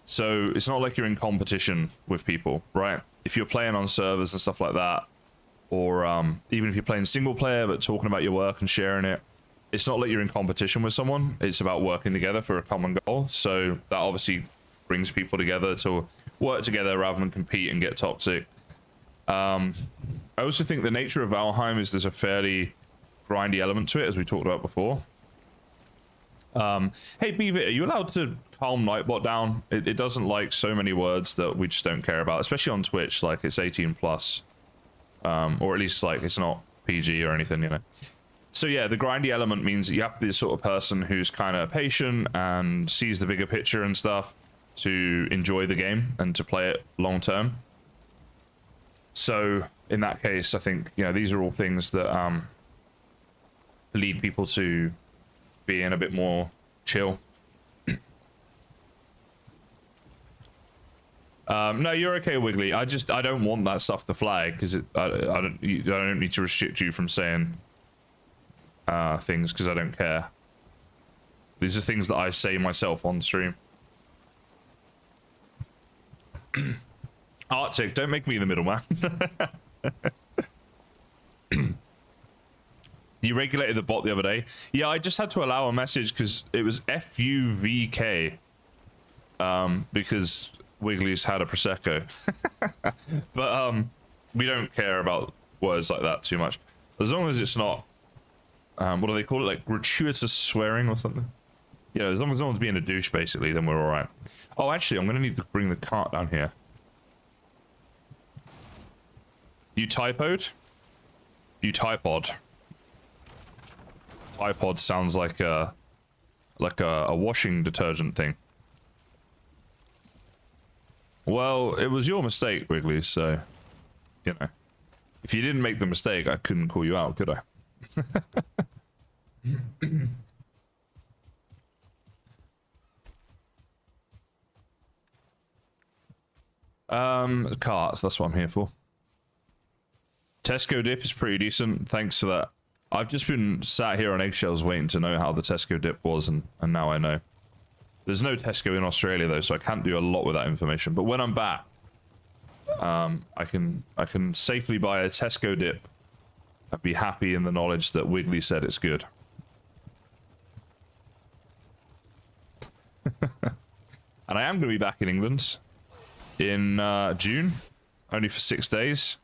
So it's not like you're in competition with people, right? If you're playing on servers and stuff like that, or even if you're playing single player but talking about your work and sharing it, it's not like you're in competition with someone. It's about working together for a common goal. So that obviously brings people together to work together rather than compete and get toxic. I also think the nature of Valheim is there's a fairly grindy element to it, as we talked about before. Hey, Beaver, are you allowed to calm Nightbot down? It doesn't like so many words that we just don't care about, especially on Twitch. Like, it's 18 plus, or at least like it's not PG or anything, you know. So yeah, the grindy element means that you have to be the sort of person who's kind of patient and sees the bigger picture and stuff to enjoy the game and to play it long term. So in that case, I think, you know, these are all things that lead people to being a bit more chill. No, you're okay, Wiggly. I don't want that stuff to flag because I don't need to restrict you from saying things because I don't care. These are things that I say myself on stream. Arctic, don't make me the middleman. You regulated the bot the other day. Yeah, I just had to allow a message because it was FUVK. Because Wiggly's had a Prosecco. But we don't care about words like that too much. As long as it's not, what do they call it? Like gratuitous swearing or something? You know, as long as no one's being a douche, basically, then we're alright. Oh, actually, I'm going to need to bring the cart down here. You typoed? You typod. Typod sounds like a washing detergent thing. Well, it was your mistake, Wiggly, so, you know. If you didn't make the mistake, I couldn't call you out, could I? Carts, that's what I'm here for. Tesco dip is pretty decent, thanks for that. I've just been sat here on eggshells waiting to know how the Tesco dip was, and now I know. There's no Tesco in Australia though, so I can't do a lot with that information. But when I'm back, I can safely buy a Tesco dip and be happy in the knowledge that Wiggly said it's good. And I am going to be back in England in June, only for 6 days.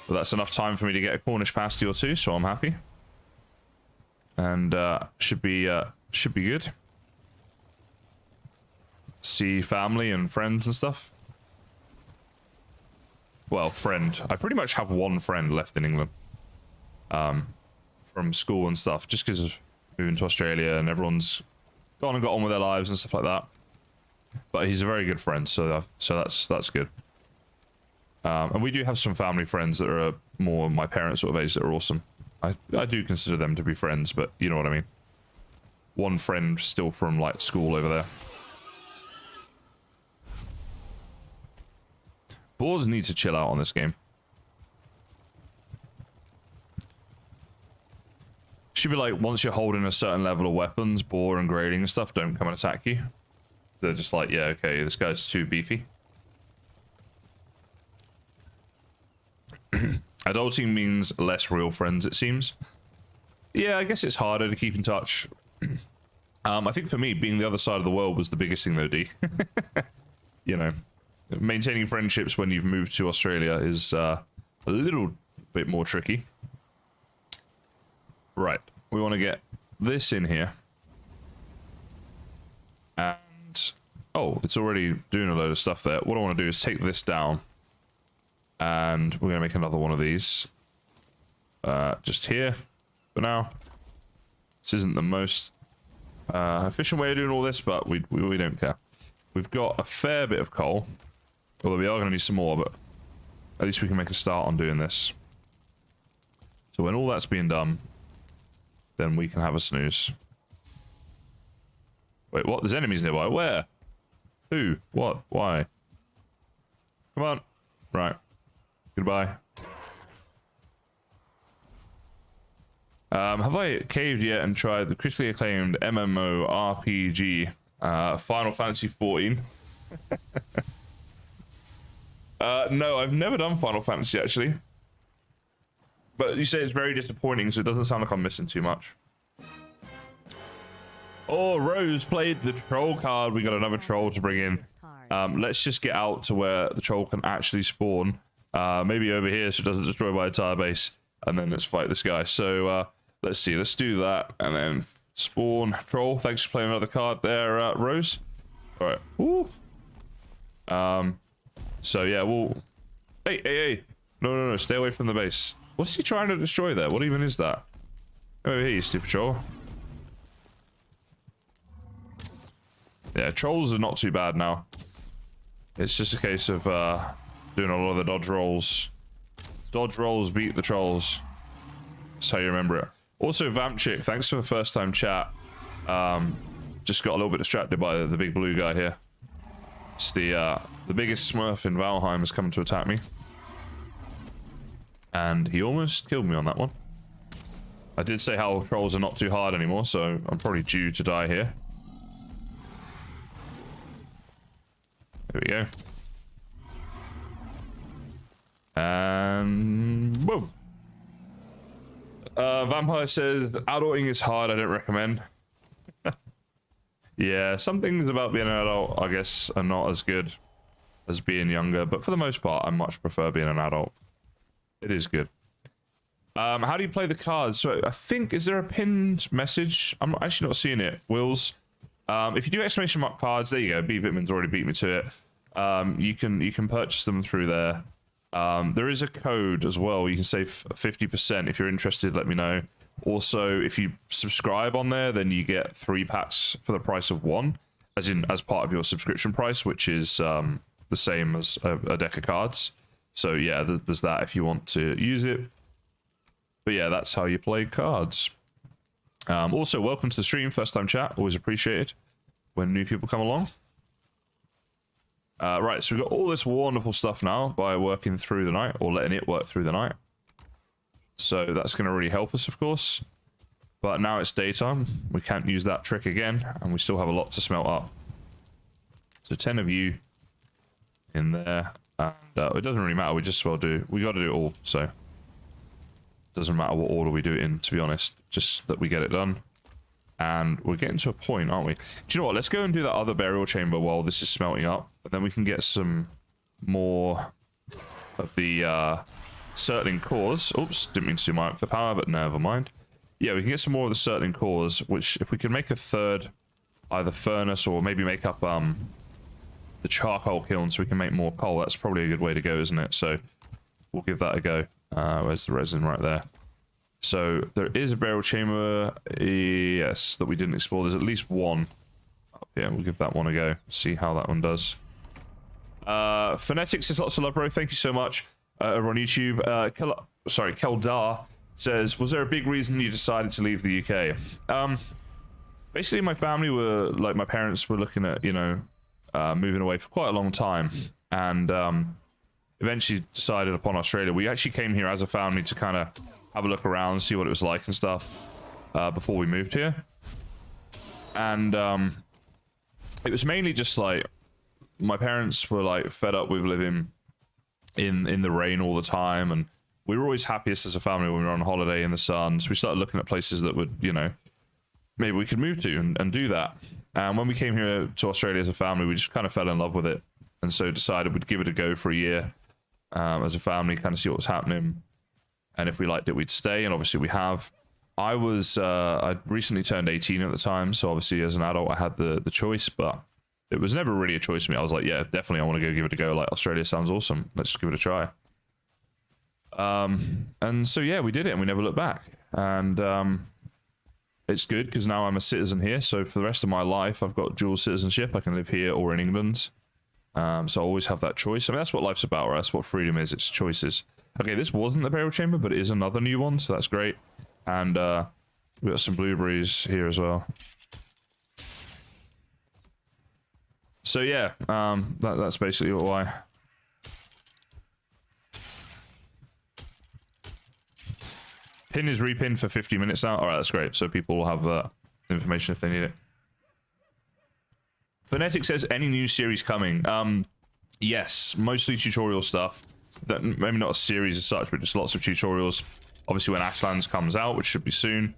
But that's enough time for me to get a Cornish pasty or two, so I'm happy. And should be good. See family and friends and stuff. Well, friend. I pretty much have one friend left in England. From school and stuff, just because of moving to Australia and everyone's gone and got on with their lives and stuff like that. But he's a very good friend, so that's good. And we do have some family friends that are more my parents' sort of age that are awesome. I do consider them to be friends, but you know what I mean. One friend still from like school over there. Boars need to chill out on this game. Should be like, once you're holding a certain level of weapons, boar and grading and stuff don't come and attack you. They're just like, yeah, okay, this guy's too beefy. Adulting means less real friends, it seems. Yeah, I guess it's harder to keep in touch. I think for me, being the other side of the world was the biggest thing though, D. You know, maintaining friendships when you've moved to Australia is a little bit more tricky. Right, we want to get this in here. And, oh, it's already doing a load of stuff there. What I want to do is take this down. And we're going to make another one of these. Just here, for now. This isn't the most efficient way of doing all this, but we don't care. We've got a fair bit of coal. Although we are going to need some more, but at least we can make a start on doing this. So when all that's being done, then we can have a snooze. Wait, what? There's enemies nearby. Where? Who? What? Why? Come on. Right. Goodbye. Have I caved yet and tried the critically acclaimed MMORPG Final Fantasy XIV? No, I've never done Final Fantasy actually. But you say it's very disappointing, so it doesn't sound like I'm missing too much. Oh, Rose played the troll card. We got another troll to bring in. Let's just get out to where the troll can actually spawn. Maybe over here so it doesn't destroy my entire base. And then let's fight this guy. So let's see. Let's do that. And then spawn troll. Thanks for playing another card there, Rose. All right. Woo. So yeah, we'll... Hey. No. Stay away from the base. What's he trying to destroy there? What even is that? Over here, you stupid troll. Yeah, trolls are not too bad now. It's just a case of doing a lot of the dodge rolls. Dodge rolls beat the trolls. That's how you remember it. Also, Vampchick, thanks for the first time chat. Just got a little bit distracted by the big blue guy here. It's the biggest smurf in Valheim has come to attack me. And he almost killed me on that one. I did say how trolls are not too hard anymore, so I'm probably due to die here. There we go. And boom. Vampire says, adulting is hard, I don't recommend. Yeah, some things about being an adult, I guess, are not as good as being younger, but for the most part, I much prefer being an adult. It is good. How do you play the cards? So I think, is there a pinned message? I'm actually not seeing it. Wills. If you do exclamation mark cards, there you go. B Vitman's already beat me to it. You can purchase them through there. There is a code as well. You can save 50% if you're interested. Let me know. Also, if you subscribe on there, then you get 3 packs for the price of 1, as part of your subscription price, which is the same as a deck of cards. So yeah, there's that if you want to use it. But yeah, that's how you play cards. Also, welcome to the stream, first time chat. Always appreciated when new people come along. Right, so we've got all this wonderful stuff now by working through the night, or letting it work through the night. So that's going to really help us, of course. But now it's daytime. We can't use that trick again, and we still have a lot to smelt up. So 10 of you in there. And it doesn't really matter. We just well do. We got to do it all. So it doesn't matter what order we do it in, to be honest. Just that we get it done. And we're getting to a point, aren't we? Do you know what? Let's go and do that other burial chamber while this is smelting up. And then we can get some more of the circling cores. Oops, didn't mean to do my for power, but never mind. Yeah, we can get some more of the circling cores, which if we can make a third either furnace or maybe make up the charcoal kiln so we can make more coal, that's probably a good way to go, isn't it? So we'll give that a go. Where's the resin? Right there. So there is a burial chamber, yes, that we didn't explore. There's at least one up here. We'll give that one a go, see how that one does. Phonetics is lots of love, bro. Thank you so much. Over on YouTube. Keldar says, was there a big reason you decided to leave the UK? Basically, my family were, like, my parents were looking at, you know, moving away for quite a long time. And eventually decided upon Australia. We actually came here as a family to kind of have a look around, see what it was like and stuff before we moved here. And it was mainly just like my parents were like fed up with living in the rain all the time, and we were always happiest as a family when we were on holiday in the sun. So we started looking at places that would, you know, maybe we could move to and do that. And when we came here to Australia as a family, we just kind of fell in love with it, and so decided we'd give it a go for a year as a family, kind of see what was happening. And if we liked it, we'd stay, and obviously we have. I recently turned 18 at the time, so obviously as an adult I had the choice, but it was never really a choice for me. I was like, yeah, definitely I want to go give it a go. Like, Australia sounds awesome. Let's give it a try. And so, yeah, we did it, and we never looked back. And it's good because now I'm a citizen here, so for the rest of my life I've got dual citizenship. I can live here or in England. So I always have that choice. I mean, that's what life's about, right? That's what freedom is. It's choices. Okay, this wasn't the burial chamber, but it is another new one, so that's great. And we've got some blueberries here as well. So yeah, that's basically why. Pin is repinned for 50 minutes now. Alright, that's great. So people will have information if they need it. Phonetic says, any new series coming? Yes, mostly tutorial stuff. That maybe not a series as such, but just lots of tutorials. Obviously when Ashlands comes out, which should be soon.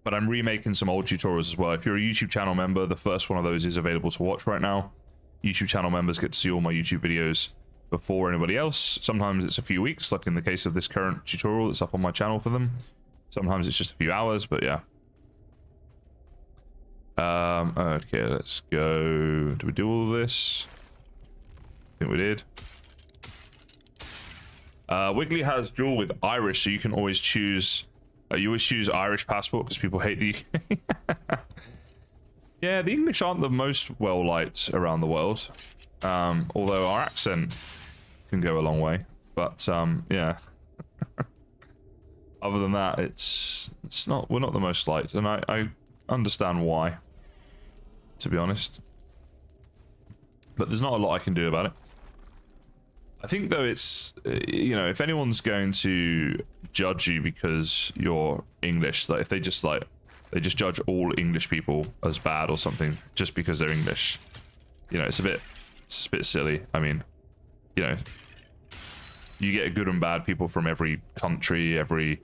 But I'm remaking some old tutorials as well. If you're a YouTube channel member, the first one of those is available to watch right now. YouTube channel members get to see all my YouTube videos before anybody else. Sometimes it's a few weeks, like in the case of this current tutorial that's up on my channel for them. Sometimes it's just a few hours, but yeah. Okay, let's go. Did we do all this? I think we did. Wiggly has dual with Irish, so you can always choose. You always choose Irish passport because people hate the UK. Yeah, the English aren't the most well liked around the world. Although our accent can go a long way. But yeah. Other than that, we're not the most liked, and I understand why, to be honest. But there's not a lot I can do about it. I think though it's, you know, if anyone's going to judge you because you're English, like if they just judge all English people as bad or something just because they're English, you know, it's a bit silly. I mean, you know, you get good and bad people from every country, every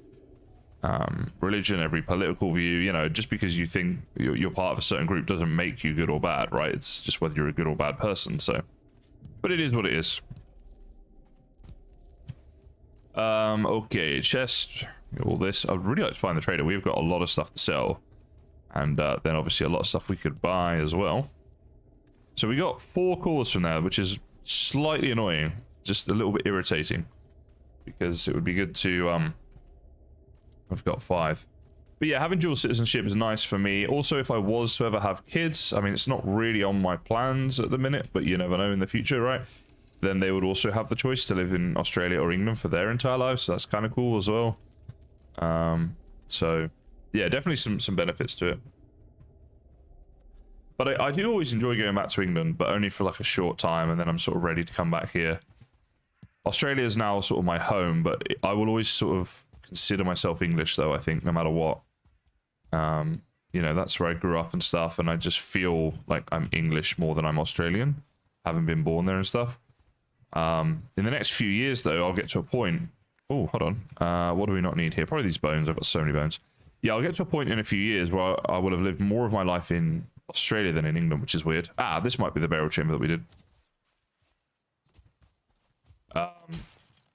religion, every political view. You know, just because you think you're part of a certain group doesn't make you good or bad, right? It's just whether you're a good or bad person. So, but it is what it is. Okay, chest, all this. I'd really like to find the trader. We've got a lot of stuff to sell, and then obviously a lot of stuff we could buy as well. So we got 4 cores from there, which is slightly annoying, just a little bit irritating, because it would be good to I've got 5. But yeah, having dual citizenship is nice for me. Also, if I was to ever have kids, I mean, it's not really on my plans at the minute, but you never know in the future, right? Then they would also have the choice to live in Australia or England for their entire lives, so that's kind of cool as well. So yeah, definitely some benefits to it. But I do always enjoy going back to England, but only for like a short time, and then I'm sort of ready to come back here. Australia is now sort of my home, but I will always sort of consider myself English, though, I think, no matter what. You you know, that's where I grew up and stuff, and I just feel like I'm English more than I'm Australian, having been born there and stuff. In the next few years, though, I'll get to a point... Oh, hold on. What do we not need here? Probably these bones. I've got so many bones. Yeah, I'll get to a point in a few years where I will have lived more of my life in Australia than in England, which is weird. Ah, this might be the burial chamber that we did.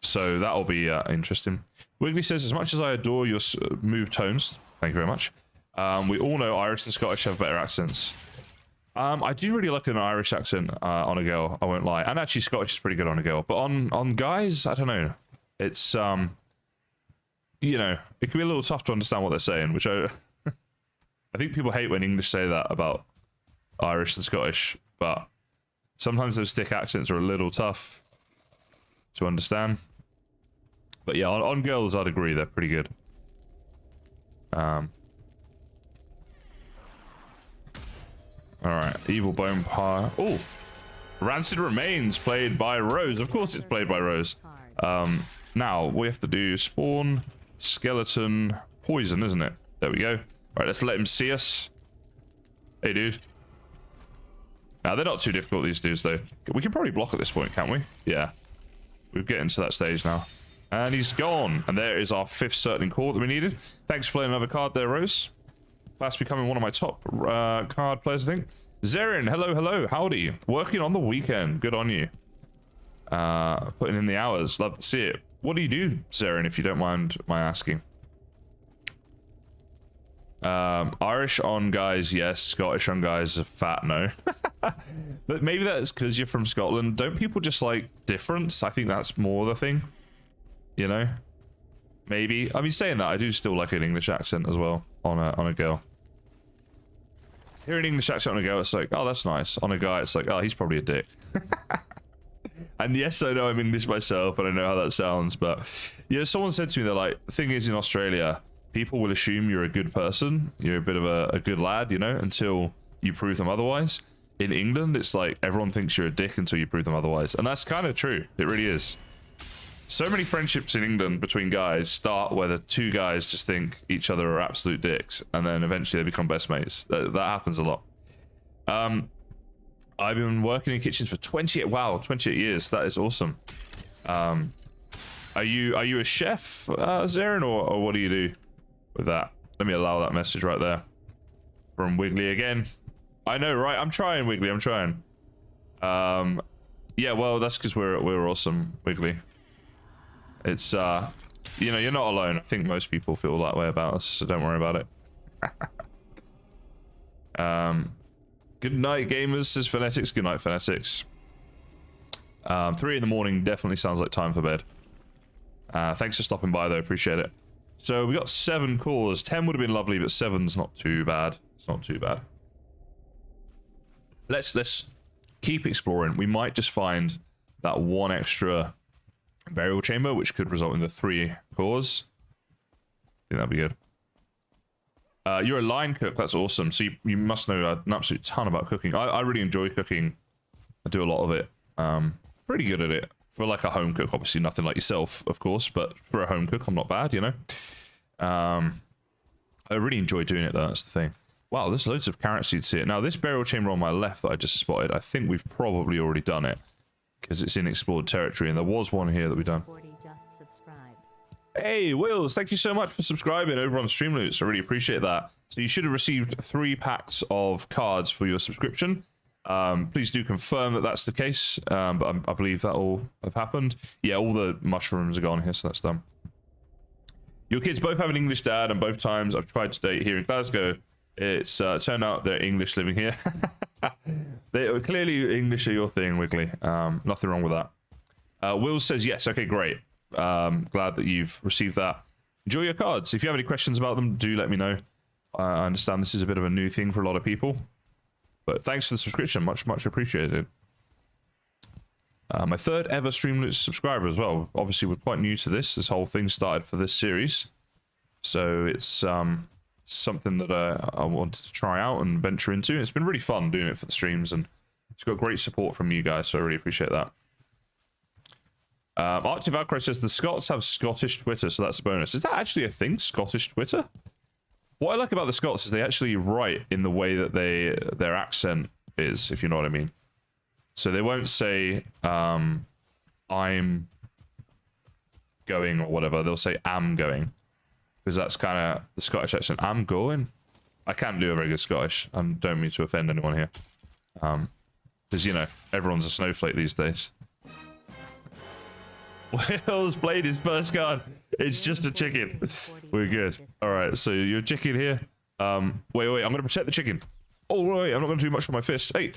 So that'll be interesting. Wiggly says, as much as I adore your smooth tones, thank you very much, we all know Irish and Scottish have better accents. I do really like an Irish accent on a girl, I won't lie. And actually Scottish is pretty good on a girl. But on guys, I don't know. It's, you know, it can be a little tough to understand what they're saying, which I think people hate when English say that about Irish and Scottish. But sometimes those thick accents are a little tough to understand. But yeah, on girls, I'd agree. They're pretty good. Alright, Evil Bone Pie. Oh! Rancid Remains, played by Rose. Of course it's played by Rose. Now, we have to do spawn, skeleton, poison, isn't it? There we go. Alright, let's let him see us. Hey, dude. Now, they're not too difficult, these dudes, though. We can probably block at this point, can't we? Yeah. We're getting to that stage now. And he's gone. And there is our 5th circling core that we needed. Thanks for playing another card there, Rose. Fast becoming one of my top card players, I think. Zerin, hello, hello. Howdy. Working on the weekend. Good on you. Putting in the hours. Love to see it. What do you do, Zerin, if you don't mind my asking? Irish on guys, yes. Scottish on guys, a fat no. But maybe that's because you're from Scotland. Don't people just like difference? I think that's more the thing. You know? Maybe. I mean, saying that, I do still like an English accent as well on a girl. Hearing an English accent on a girl, it's like, oh, that's nice. On a guy, it's like, oh, he's probably a dick. And yes, I know I'm English myself, and I know how that sounds, but you know, someone said to me, they're like, the thing is, in Australia, people will assume you're a good person, you're a bit of a good lad, you know, until you prove them otherwise. In England, it's like everyone thinks you're a dick until you prove them otherwise, and that's kind of true. It really is. So many friendships in England between guys start where the two guys just think each other are absolute dicks, and then eventually they become best mates. That happens a lot. I've been working in kitchens for 28 years. That is awesome. Are you a chef, Zarin, or what do you do with that? Let me allow that message right there from Wiggly again. I know, right? I'm trying, Wiggly. I'm trying. Yeah, well, that's because we're awesome, Wiggly. It's you know, you're not alone. I think most people feel that way about us, so don't worry about it. Good night, gamers, says Phonetics. Good night, Phonetics. 3 in the morning definitely sounds like time for bed. Thanks for stopping by, though. Appreciate it. So we got 7 cores. 10 would have been lovely, but 7's not too bad. It's not too bad. Let's keep exploring. We might just find that one extra burial chamber, which could result in the 3 cores. I think that'd be good. You're a line cook. That's awesome. So you must know an absolute ton about cooking. I really enjoy cooking. I do a lot of it. Pretty good at it. For like a home cook, obviously nothing like yourself, of course, but for a home cook, I'm not bad, you know? I really enjoy doing it, though. That's the thing. Wow, there's loads of carrot seeds here. Now, this burial chamber on my left that I just spotted, I think we've probably already done it, because it's in explored territory, and there was one here that we've done. Hey, Wills, thank you so much for subscribing over on Streamloots. I really appreciate that. So you should have received 3 packs of cards for your subscription. Please do confirm that that's the case, but I believe that will have happened. Yeah, all the mushrooms are gone here, so that's done. Your kids both have an English dad, and both times I've tried to date here in Glasgow, it's turned out they're English living here. They are clearly English are your thing, Wiggly. Nothing wrong with that. Will says yes. Okay, great. Glad that you've received that. Enjoy your cards. If you have any questions about them, do let me know. I understand this is a bit of a new thing for a lot of people, but thanks for the subscription. Much appreciated. My 3rd ever Streamloots subscriber as well. Obviously, we're quite new to this. This whole thing started for this series, so it's something that I wanted to try out and venture into. It's been really fun doing it for the streams, and it's got great support from you guys, so I really appreciate that. Arctic Valkyrie says the Scots have Scottish Twitter, so that's a bonus. Is that actually a thing? Scottish Twitter? What I like about the Scots is they actually write in the way that their accent is, if you know what I mean. So they won't say I'm going or whatever. They'll say am going, because that's kind of the Scottish accent. I'm going. I can't do a very good Scottish. I don't mean to offend anyone here, because you know everyone's a snowflake these days. Will's played his first card. It's just a chicken. We're good. All right, so you're a chicken here. Wait. I'm gonna protect the chicken. Oh wait, I'm not gonna do much with my fist. Hey,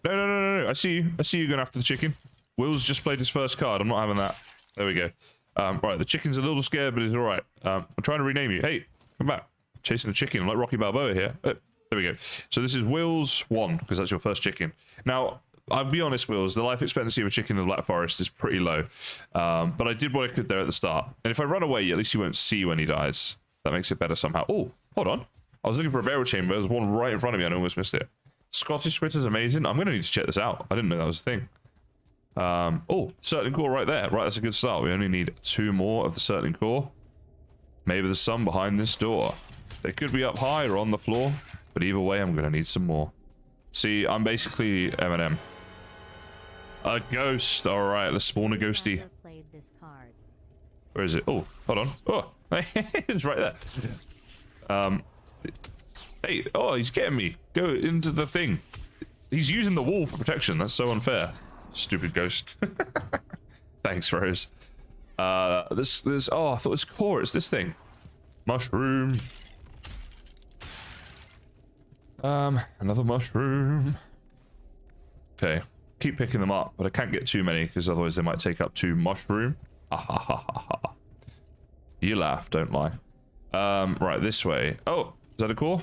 no. I see you. You're going after the chicken. Will's just played his first card. I'm not having that. There we go. Right, the chicken's a little scared, but he's all right. I'm trying to rename you. Hey, come back. Chasing a chicken. I'm like Rocky Balboa here. Oh, there we go. So this is Will's 1, because that's your first chicken. Now, I'll be honest, Wills, the life expectancy of a chicken in the Black Forest is pretty low. But I did what I could there at the start. And if I run away, at least you won't see when he dies. That makes it better somehow. Oh, hold on. I was looking for a burial chamber. There's one right in front of me. I almost missed it. Scottish Wit is amazing. I'm going to need to check this out. I didn't know that was a thing. Oh, Certain Core right there. Right, that's a good start. We only need 2 more of the Certain Core. Maybe there's some behind this door. They could be up high or on the floor. But either way, I'm going to need some more. See, I'm basically Eminem. A ghost. All right, let's spawn a ghosty. Where is it? Oh, hold on. Oh, it's right there. Hey, oh, he's getting me. Go into the thing. He's using the wall for protection. That's so unfair. Stupid ghost. Thanks, Rose. This. Oh, I thought it was core. It's this thing. Mushroom. Another mushroom. Okay. Keep picking them up, but I can't get too many because otherwise they might take up 2 mushroom. You laugh, don't lie. Right, this way. Oh, is that a core?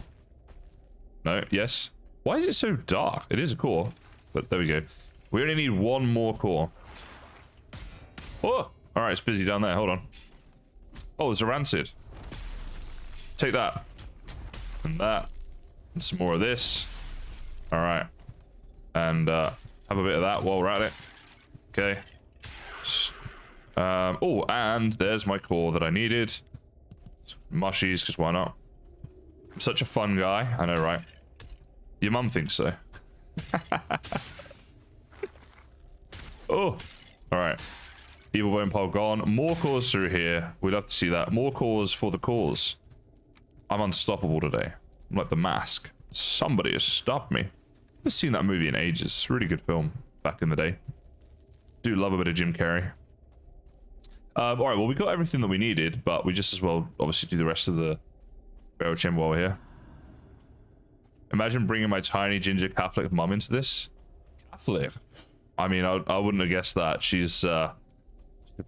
No, yes. Why is it so dark? It is a core, but there we go. We only need 1 more core. Oh, all right, it's busy down there. Hold on. Oh, there's a rancid. Take that. And that. And some more of this. All right. And have a bit of that while we're at it. Okay. Oh, and there's my core that I needed. Mushies, because why not? I'm such a fun guy. I know, right? Your mum thinks so. Oh, all right. Evil bone pile gone. More cores through here. We'd love to see that. More cores for the cause. I'm unstoppable today. I'm like the Mask. Somebody has stopped me. I've seen that movie in ages. Really good film back in the day. Do love a bit of Jim Carrey. All right, well, we got everything that we needed, but we just as well obviously do the rest of the burial chamber while we're here. Imagine bringing my tiny ginger Catholic mum into this. Catholic? I mean, I wouldn't have guessed that. She's a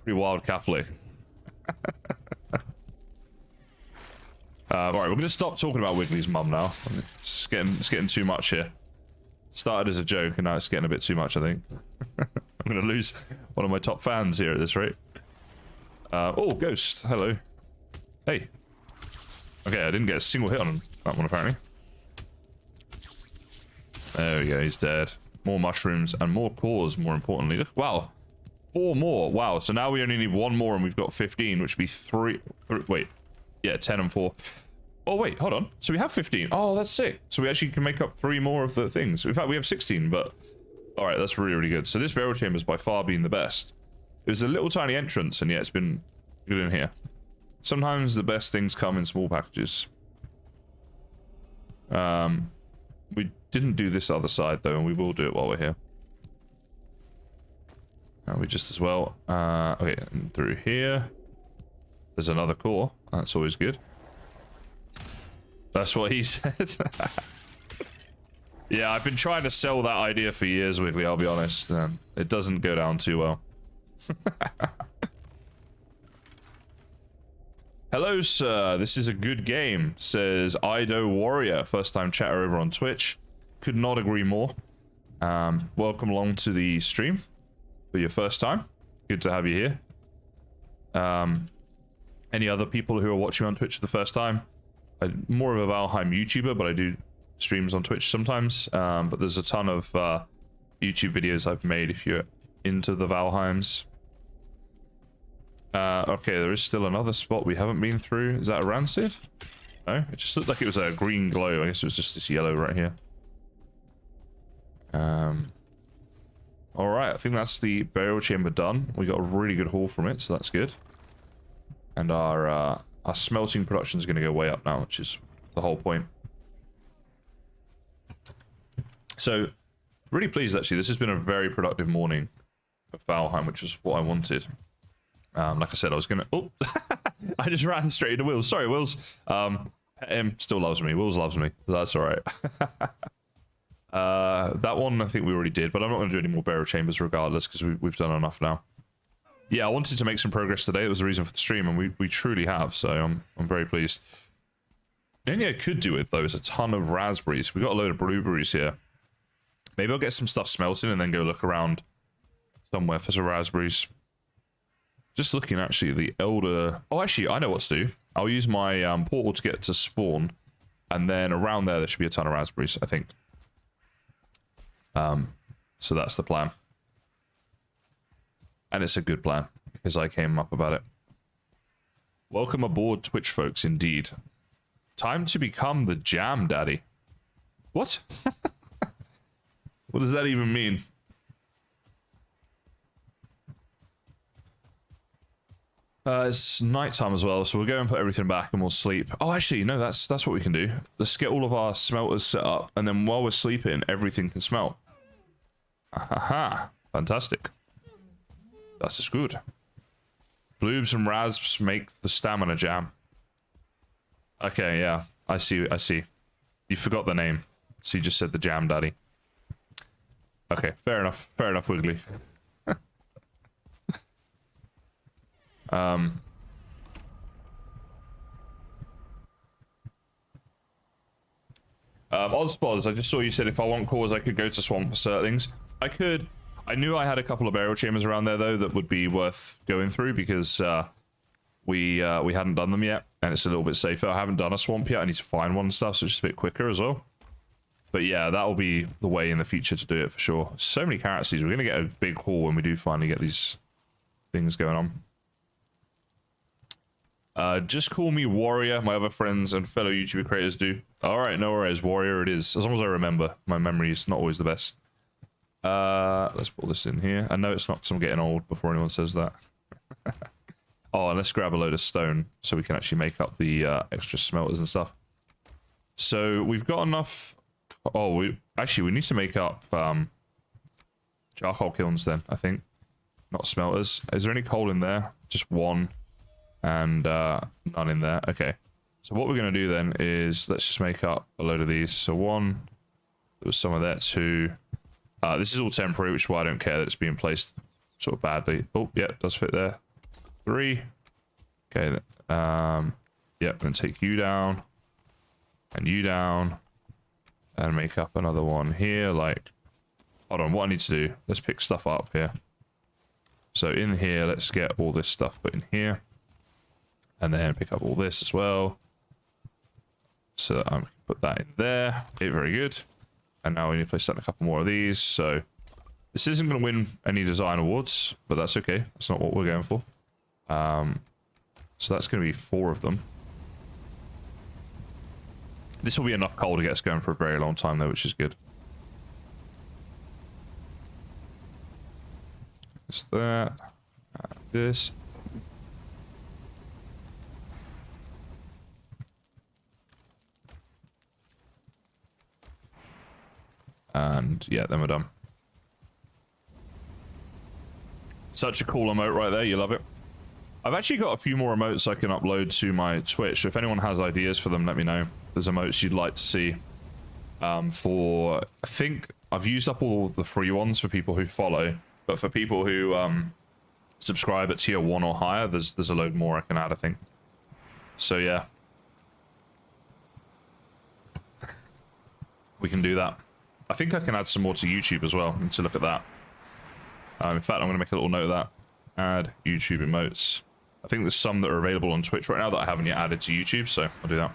pretty wild Catholic. All right, we're going to stop talking about Wiggly's mum now. It's getting too much here. It started as a joke, and now it's getting a bit too much, I think. I'm going to lose one of my top fans here at this rate. Oh, Ghost. Hello. Hey. Okay, I didn't get a single hit on that one, apparently. There we go, he's dead. More mushrooms and more cores, more importantly. Look, wow. 4 more. Wow, so now we only need 1 more, and we've got 15, which would be 3... Wait. Yeah, 10 and 4. Oh, wait, hold on. So we have 15. Oh, that's sick. So we actually can make up 3 more of the things. In fact, we have 16, but... Alright, that's really, really good. So this burial chamber has by far been the best. It was a little tiny entrance, and yeah, it's been good in here. Sometimes the best things come in small packages. We didn't do this other side, though, and we will do it while we're here. We just as well. Okay, and through here. There's another core. That's always good. That's what he said. Yeah, I've been trying to sell that idea for years, Wiggly, I'll be honest. It doesn't go down too well. Hello, sir. This is a good game, says Ido Warrior. First time chatter over on Twitch. Could not agree more. Welcome along to the stream for your first time. Good to have you here. Any other people who are watching on Twitch for the first time? I'm more of a Valheim YouTuber, but I do streams on Twitch sometimes. But there's a ton of YouTube videos I've made if you're into the Valheims. Okay, there is still another spot we haven't been through. Is that a rancid? No, it just looked like it was a green glow. I guess it was just this yellow right here. All right, I think that's the burial chamber done. We got a really good haul from it, so that's good. And our smelting production is going to go way up now, which is the whole point. So, really pleased actually. This has been a very productive morning of Valheim, which is what I wanted. Like I said, I was gonna. Oh, I just ran straight into Wills. Sorry, Wills. Him still loves me. Wills loves me. That's all right. That one I think we already did, but I'm not going to do any more burial chambers regardless because we've done enough now. Yeah, I wanted to make some progress today. That was the reason for the stream, and we truly have. So I'm very pleased. The only thing I could do with though is a ton of raspberries. We got a load of blueberries here. Maybe I'll get some stuff smelting and then go look around somewhere for some raspberries. Just looking actually, the elder... Oh, actually, I know what to do. I'll use my portal to get to spawn. And then around there should be a ton of raspberries, I think. So that's the plan. And it's a good plan, because I came up about it. Welcome aboard, Twitch folks, indeed. Time to become the Jam Daddy. What? What does that even mean? It's nighttime as well, so we'll go and put everything back and we'll sleep. Oh, actually, no, that's what we can do. Let's get all of our smelters set up, and then while we're sleeping, everything can smelt. Aha, fantastic. That's just good. Bloobs and rasps make the stamina jam. Okay, yeah, I see. You forgot the name, so you just said the Jam Daddy. Okay, fair enough, Wiggly. Ozpods, I just saw you said if I want cores, I could go to Swamp for Surtlings. I could. I knew I had a couple of burial chambers around there, though, that would be worth going through because we hadn't done them yet, and it's a little bit safer. I haven't done a swamp yet. I need to find one and stuff, so it's just a bit quicker as well. But yeah, that'll be the way in the future to do it for sure. So many characters. We're going to get a big haul when we do finally get these things going on. Just call me Warrior. My other friends and fellow YouTuber creators do. Alright, no worries. Warrior it is. As long as I remember. My memory is not always the best. Let's put this in here. I know it's not because I'm getting old before anyone says that. Oh, and let's grab a load of stone so we can actually make up the extra smelters and stuff. So we've got enough... Oh, we need to make up charcoal kilns then, I think. Not smelters. Is there any coal in there? Just one. And none in there. Okay. So what we're going to do then is let's just make up a load of these. So one, there was some of that. Two. This is all temporary, which is why I don't care that it's being placed sort of badly. Oh, yeah, it does fit there. Three. Okay. Yep, I'm going to take you down. And you down. And make up another one here. Like, hold on, what I need to do. Let's pick stuff up here. So in here, let's get all this stuff put in here. And then pick up all this as well. So that I can put that in there. Okay, very good. And now we need to place down a couple more of these. So this isn't going to win any design awards, but that's okay. That's not what we're going for. So that's going to be 4 of them. This will be enough coal to get us going for a very long time though, which is good. Just that. This. And yeah, then we're done. Such a cool emote right there, you love it. I've actually got a few more emotes I can upload to my Twitch. So if anyone has ideas for them, let me know. There's emotes you'd like to see. I think I've used up all the free ones for people who follow, but for people who subscribe at tier 1 or higher, there's a load more I can add, I think. So yeah. We can do that. I think I can add some more to YouTube as well. To look at that. In fact, I'm going to make a little note of that. Add YouTube emotes. I think there's some that are available on Twitch right now that I haven't yet added to YouTube, so I'll do that.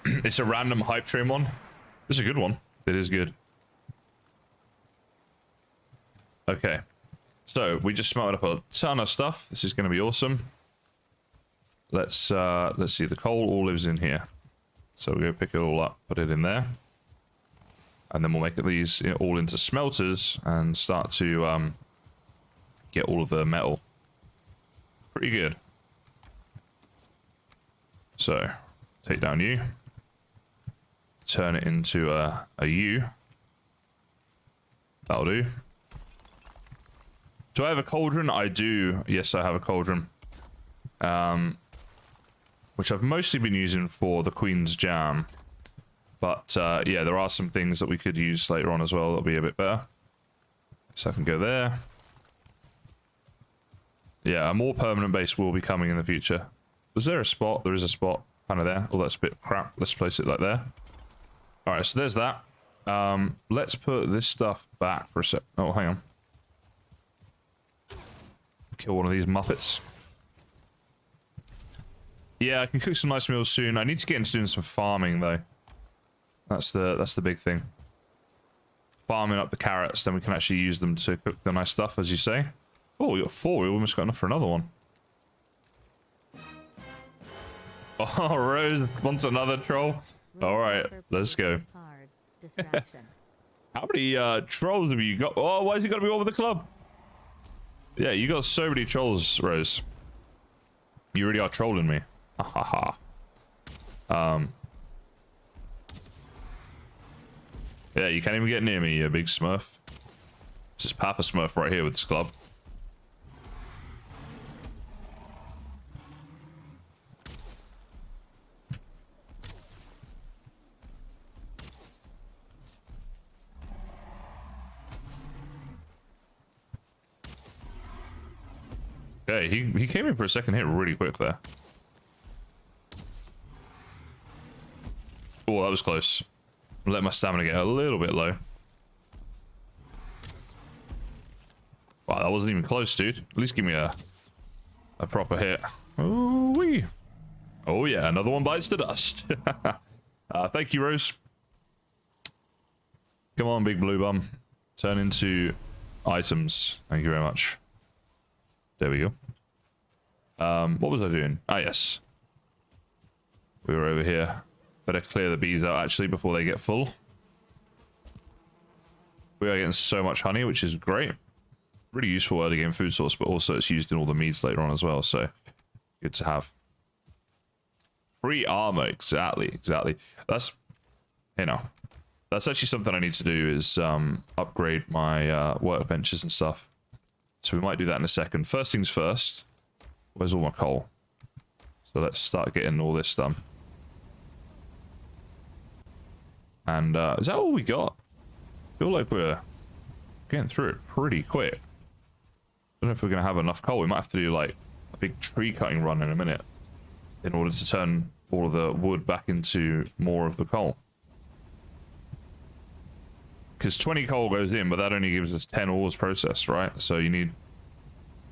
It's a random hype train one. It's a good one. It is good. Okay. So, we just smelted up a ton of stuff. This is going to be awesome. let's see. The coal all lives in here, so we'll go pick it all up, put it in there, and then we'll make these all into smelters and start to get all of the metal. Pretty good. So take down you, turn it into a U. That'll do. Do I have a cauldron? I do. Yes, I have a cauldron. Which I've mostly been using for the Queen's Jam. But, yeah, there are some things that we could use later on as well that'll be a bit better. So I can go there. Yeah, a more permanent base will be coming in the future. Was there a spot? There is a spot kind of there. Oh, that's a bit crap. Let's place it like there. Alright, so there's that. Let's put this stuff back for a sec. Oh, hang on. Kill one of these muppets. Yeah, I can cook some nice meals soon. I need to get into doing some farming though. That's the big thing. Farming up the carrots, then we can actually use them to cook the nice stuff, as you say. Oh, we got 4. We almost got enough for another one. Oh, Rose wants another troll. All right, let's go. How many trolls have you got? Oh, why has he got to be over the club? Yeah, you got so many trolls, Rose. You really are trolling me. Ha ha ha. Yeah, you can't even get near me, you big smurf. This is Papa Smurf right here with this club. Okay, he came in for a second hit really quick there. Oh, that was close. Let my stamina get a little bit low. Wow, that wasn't even close, dude. At least give me a proper hit. Oh wee. Oh yeah, another one bites the dust. Thank you, Rose. Come on, big blue bum. Turn into items. Thank you very much. There we go. What was I doing? Ah, yes. We were over here. Better clear the bees out, actually, before they get full. We are getting so much honey, which is great. Really useful early game food source, but also it's used in all the meats later on as well, so good to have. Free armor, exactly. That's, you know, that's actually something I need to do is upgrade my workbenches and stuff. So we might do that in a second. First things first, where's all my coal? So let's start getting all this done. And is that all we got? I feel like we're getting through it pretty quick. I don't know if we're going to have enough coal. We might have to do like a big tree cutting run in a minute in order to turn all of the wood back into more of the coal. Because 20 coal goes in, but that only gives us 10 ores processed, right? So you need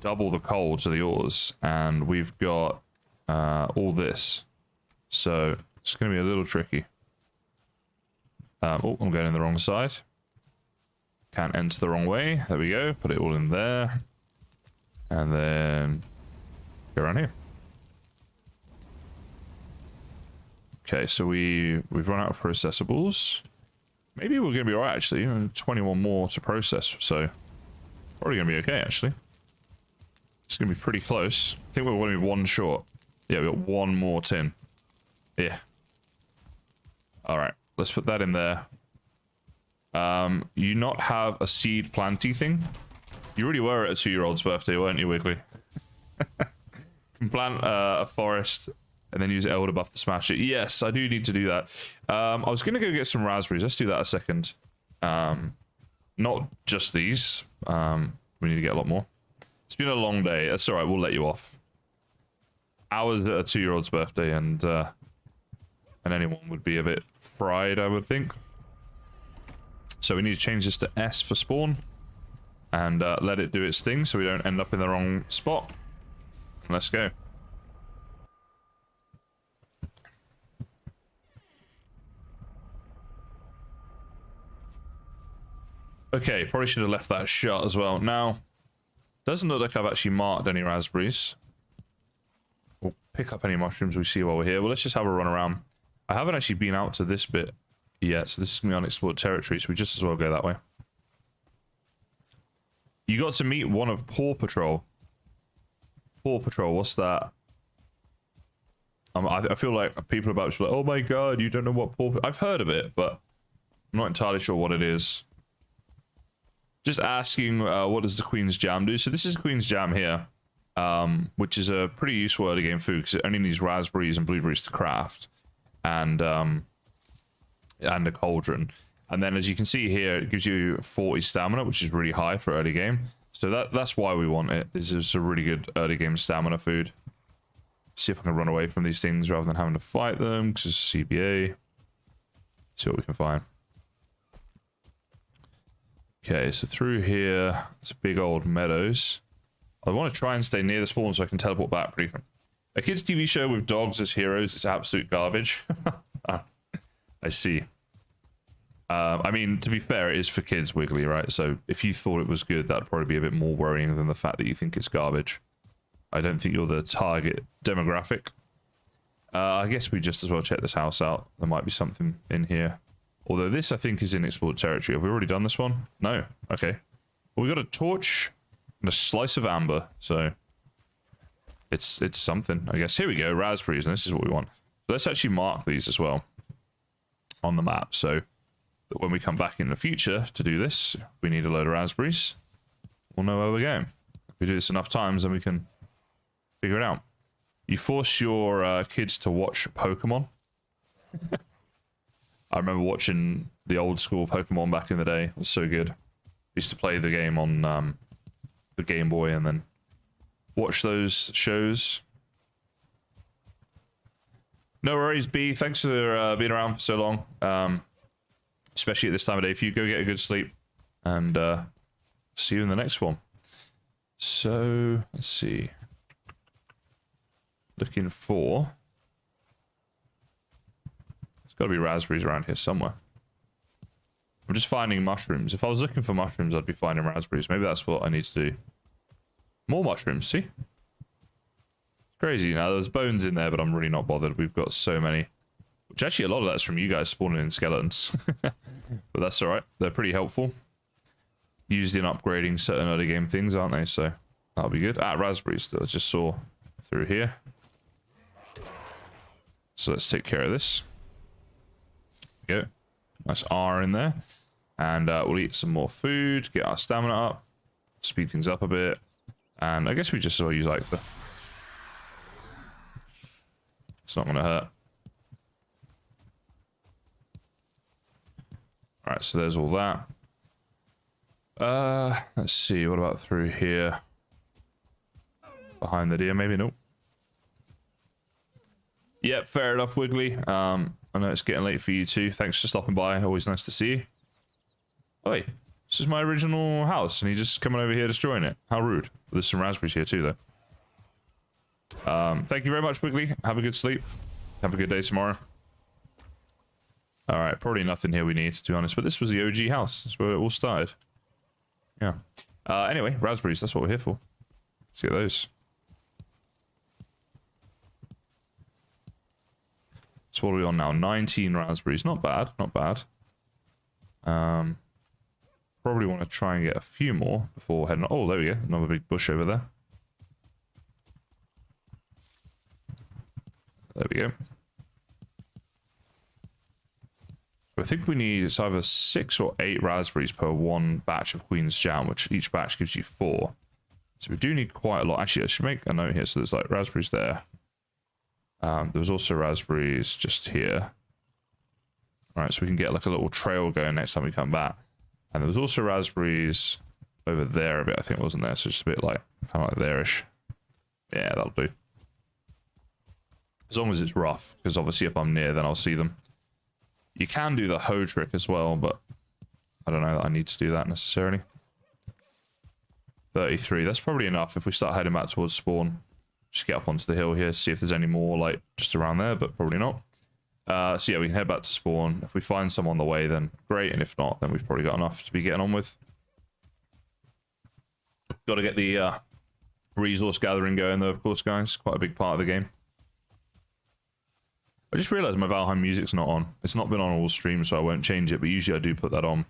double the coal to the ores, and we've got all this. So it's going to be a little tricky. Oh, I'm going in the wrong side. Can't enter the wrong way. There we go. Put it all in there. And then go around here. Okay, so we've run out of processables. Maybe we're going to be alright, actually. 21 more to process, so probably going to be okay, actually. It's going to be pretty close. I think we're going to be one short. Yeah, we've got one more tin. Yeah. Alright, let's put that in there. You not have a seed planty thing? You really were at a 2-year-old's birthday, weren't you, Wiggly? Can plant a forest and then use Elder Buff to smash it. Yes, I do need to do that. I was going to go get some raspberries. Let's do that a second. Not just these. We need to get a lot more. It's been a long day. That's all right. We'll let you off. Hours at a 2-year-old's birthday, and anyone would be a bit fried, I would think. So we need to change this to S for spawn. And let it do its thing so we don't end up in the wrong spot. Let's go. Okay, probably should have left that shut as well. Now, doesn't look like I've actually marked any raspberries. we'll pick up any mushrooms we see while we're here. Well, let's just have a run around. I haven't actually been out to this bit yet, so this is going to be unexplored territory, so we just as well go that way. You got to meet one of Paw Patrol. Paw Patrol, what's that? I feel like people are about to be like, oh my god, you don't know what Paw Patrol... I've heard of it, but I'm not entirely sure what it is. Just asking, what does the Queen's Jam do? So this is Queen's Jam here, which is a pretty useful early game food because it only needs raspberries and blueberries to craft, and a cauldron. And then as you can see here, it gives you 40 stamina, which is really high for early game. So that's why we want it. This is a really good early game stamina food. See if I can run away from these things rather than having to fight them, because it's CBA. See what we can find. Okay, so through here, it's big old meadows. I want to try and stay near the spawn so I can teleport back pretty quick. A kids' TV show with dogs as heroes is absolute garbage. I see. I mean, to be fair, it is for kids, Wiggly, right? So if you thought it was good, that'd probably be a bit more worrying than the fact that you think it's garbage. I don't think you're the target demographic. I guess we just as well check this house out. There might be something in here. Although this, I think, is in explored territory. Have we already done this one? No. Okay. Well, we got a torch and a slice of amber, so it's something, I guess. Here we go, raspberries, and this is what we want. So let's actually mark these as well on the map, so that when we come back in the future to do this, we need a load of raspberries. We'll know where we're going. If we do this enough times, then we can figure it out. You force your kids to watch Pokemon. I remember watching the old school Pokemon back in the day. It was so good. Used to play the game on the Game Boy and then watch those shows. No worries, B. Thanks for being around for so long. Especially at this time of day. If you go get a good sleep, and see you in the next one. So, let's see. Looking for... There's got to be raspberries around here somewhere. I'm just finding mushrooms. If I was looking for mushrooms, I'd be finding raspberries. Maybe that's what I need to do. More mushrooms, see? It's crazy. Now, there's bones in there, but I'm really not bothered. We've got so many. Which actually, a lot of that's from you guys spawning in skeletons. But that's alright. They're pretty helpful. Used in upgrading certain early game things, aren't they? So, that'll be good. Ah, raspberries that I just saw through here. So let's take care of this. Go. Nice R in there. And we'll eat some more food, get our stamina up, speed things up a bit. And I guess we just sort of use like the... It's not going to hurt. Alright, so there's all that. Let's see, what about through here? Behind the deer, maybe? Nope. Yep, fair enough, Wiggly. I know it's getting late for you too. Thanks for stopping by. Always nice to see you. Oh, wait. This is my original house, and he's just coming over here destroying it. How rude. There's some raspberries here too, though. Thank you very much, Wiggly. Have a good sleep. Have a good day tomorrow. Alright, probably nothing here we need, to be honest. But this was the OG house. That's where it all started. Yeah. Anyway, raspberries. That's what we're here for. Let's get those. So what are we on now? 19 raspberries. Not bad. Not bad. Probably want to try and get a few more before heading... Oh, there we go. Another big bush over there. There we go. I think we need... It's either 6 or 8 raspberries per one batch of Queen's Jam, which each batch gives you 4. So we do need quite a lot. Actually, I should make a note here. So there's like raspberries there. There was also raspberries just here. Alright, so we can get like a little trail going next time we come back. And there was also raspberries over there a bit, I think, wasn't there? So just a bit like, kind of like there-ish. Yeah, that'll do. As long as it's rough, because obviously if I'm near, then I'll see them. You can do the hoe trick as well, but I don't know that I need to do that necessarily. 33, that's probably enough if we start heading back towards spawn. Just get up onto the hill here, see if there's any more, like, just around there, but probably not. So yeah, we can head back to spawn. If we find some on the way, then great, and if not, then we've probably got enough to be getting on with. Got to get the resource gathering going though, of course, guys. Quite a big part of the game. I just realized my Valheim music's not on. It's not been on all streams, so I won't change it, but usually I do put that on.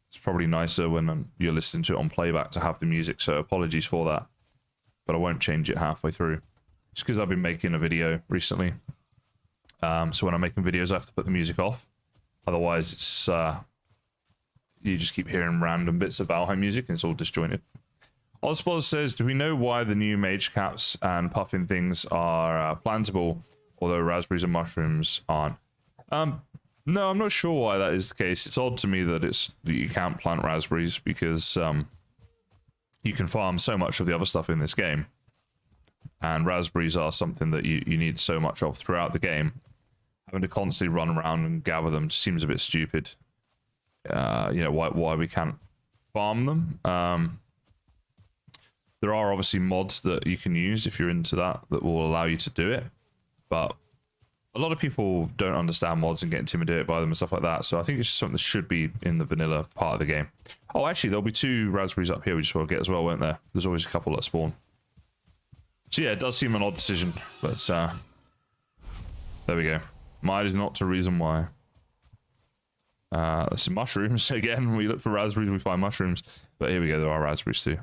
It's probably nicer when you're listening to it on playback to have the music, so apologies for that. But I won't change it halfway through. Just because I've been making a video recently. So when I'm making videos, I have to put the music off. Otherwise, it's you just keep hearing random bits of Valheim music and it's all disjointed. Oswald says, do we know why the new mage caps and puffin things are plantable, although raspberries and mushrooms aren't? No, I'm not sure why that is the case. It's odd to me that you can't plant raspberries because you can farm so much of the other stuff in this game. And raspberries are something that you need so much of throughout the game. Having to constantly run around and gather them seems a bit stupid. You know, why we can't farm them. There are obviously mods that you can use if you're into that will allow you to do it. But a lot of people don't understand mods and get intimidated by them and stuff like that. So I think it's just something that should be in the vanilla part of the game. Oh, actually, there'll be 2 raspberries up here we just will get as well, won't there? There's always a couple that spawn. So yeah, it does seem an odd decision, but there we go. Might is not to reason why. There's some mushrooms again. We look for raspberries, we find mushrooms. But here we go, there are raspberries too.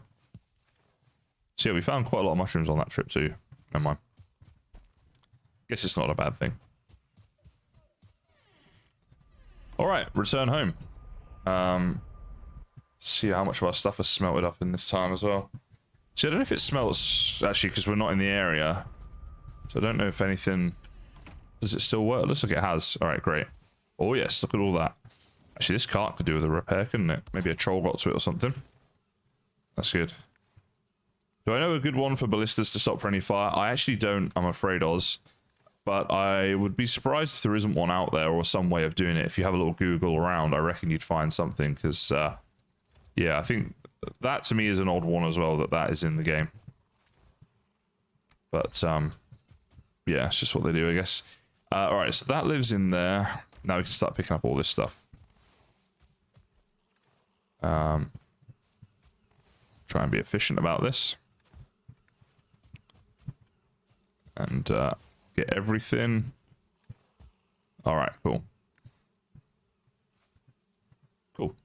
So yeah, we found quite a lot of mushrooms on that trip too. Never mind. Guess it's not a bad thing. Alright, return home. See how much of our stuff has smelted up in this time as well. See, I don't know if it smelts, actually, because we're not in the area. So I don't know if anything... Does it still work? Looks like it has. Alright, great. Oh yes, look at all that. Actually, this cart could do with a repair, couldn't it? Maybe a troll got to it or something. That's good. Do I know a good one for ballistas to stop friendly fire? I actually don't, I'm afraid, Oz. But I would be surprised if there isn't one out there or some way of doing it. If you have a little Google around, I reckon you'd find something. Because, yeah, I think that to me is an odd one as well, that is in the game. But, yeah, it's just what they do, I guess. Alright, so that lives in there. Now we can start picking up all this stuff. Try and be efficient about this. And get everything. Alright, cool. Cool.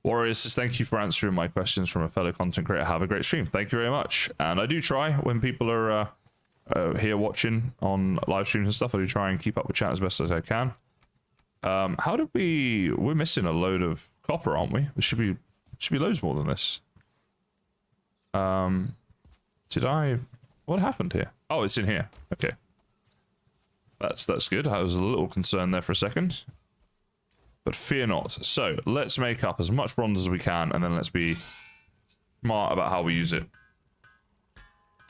Warriors says, thank you for answering my questions from a fellow content creator. Have a great stream. Thank you very much. And I do try when people are here watching on live streams and stuff. I do try and keep up with chat as best as I can. How did we're missing a load of copper, aren't we? There should be loads more than this. What happened here? Oh, it's in here. Okay. That's good. I was a little concerned there for a second. But fear not. So, let's make up as much bronze as we can, and then let's be smart about how we use it.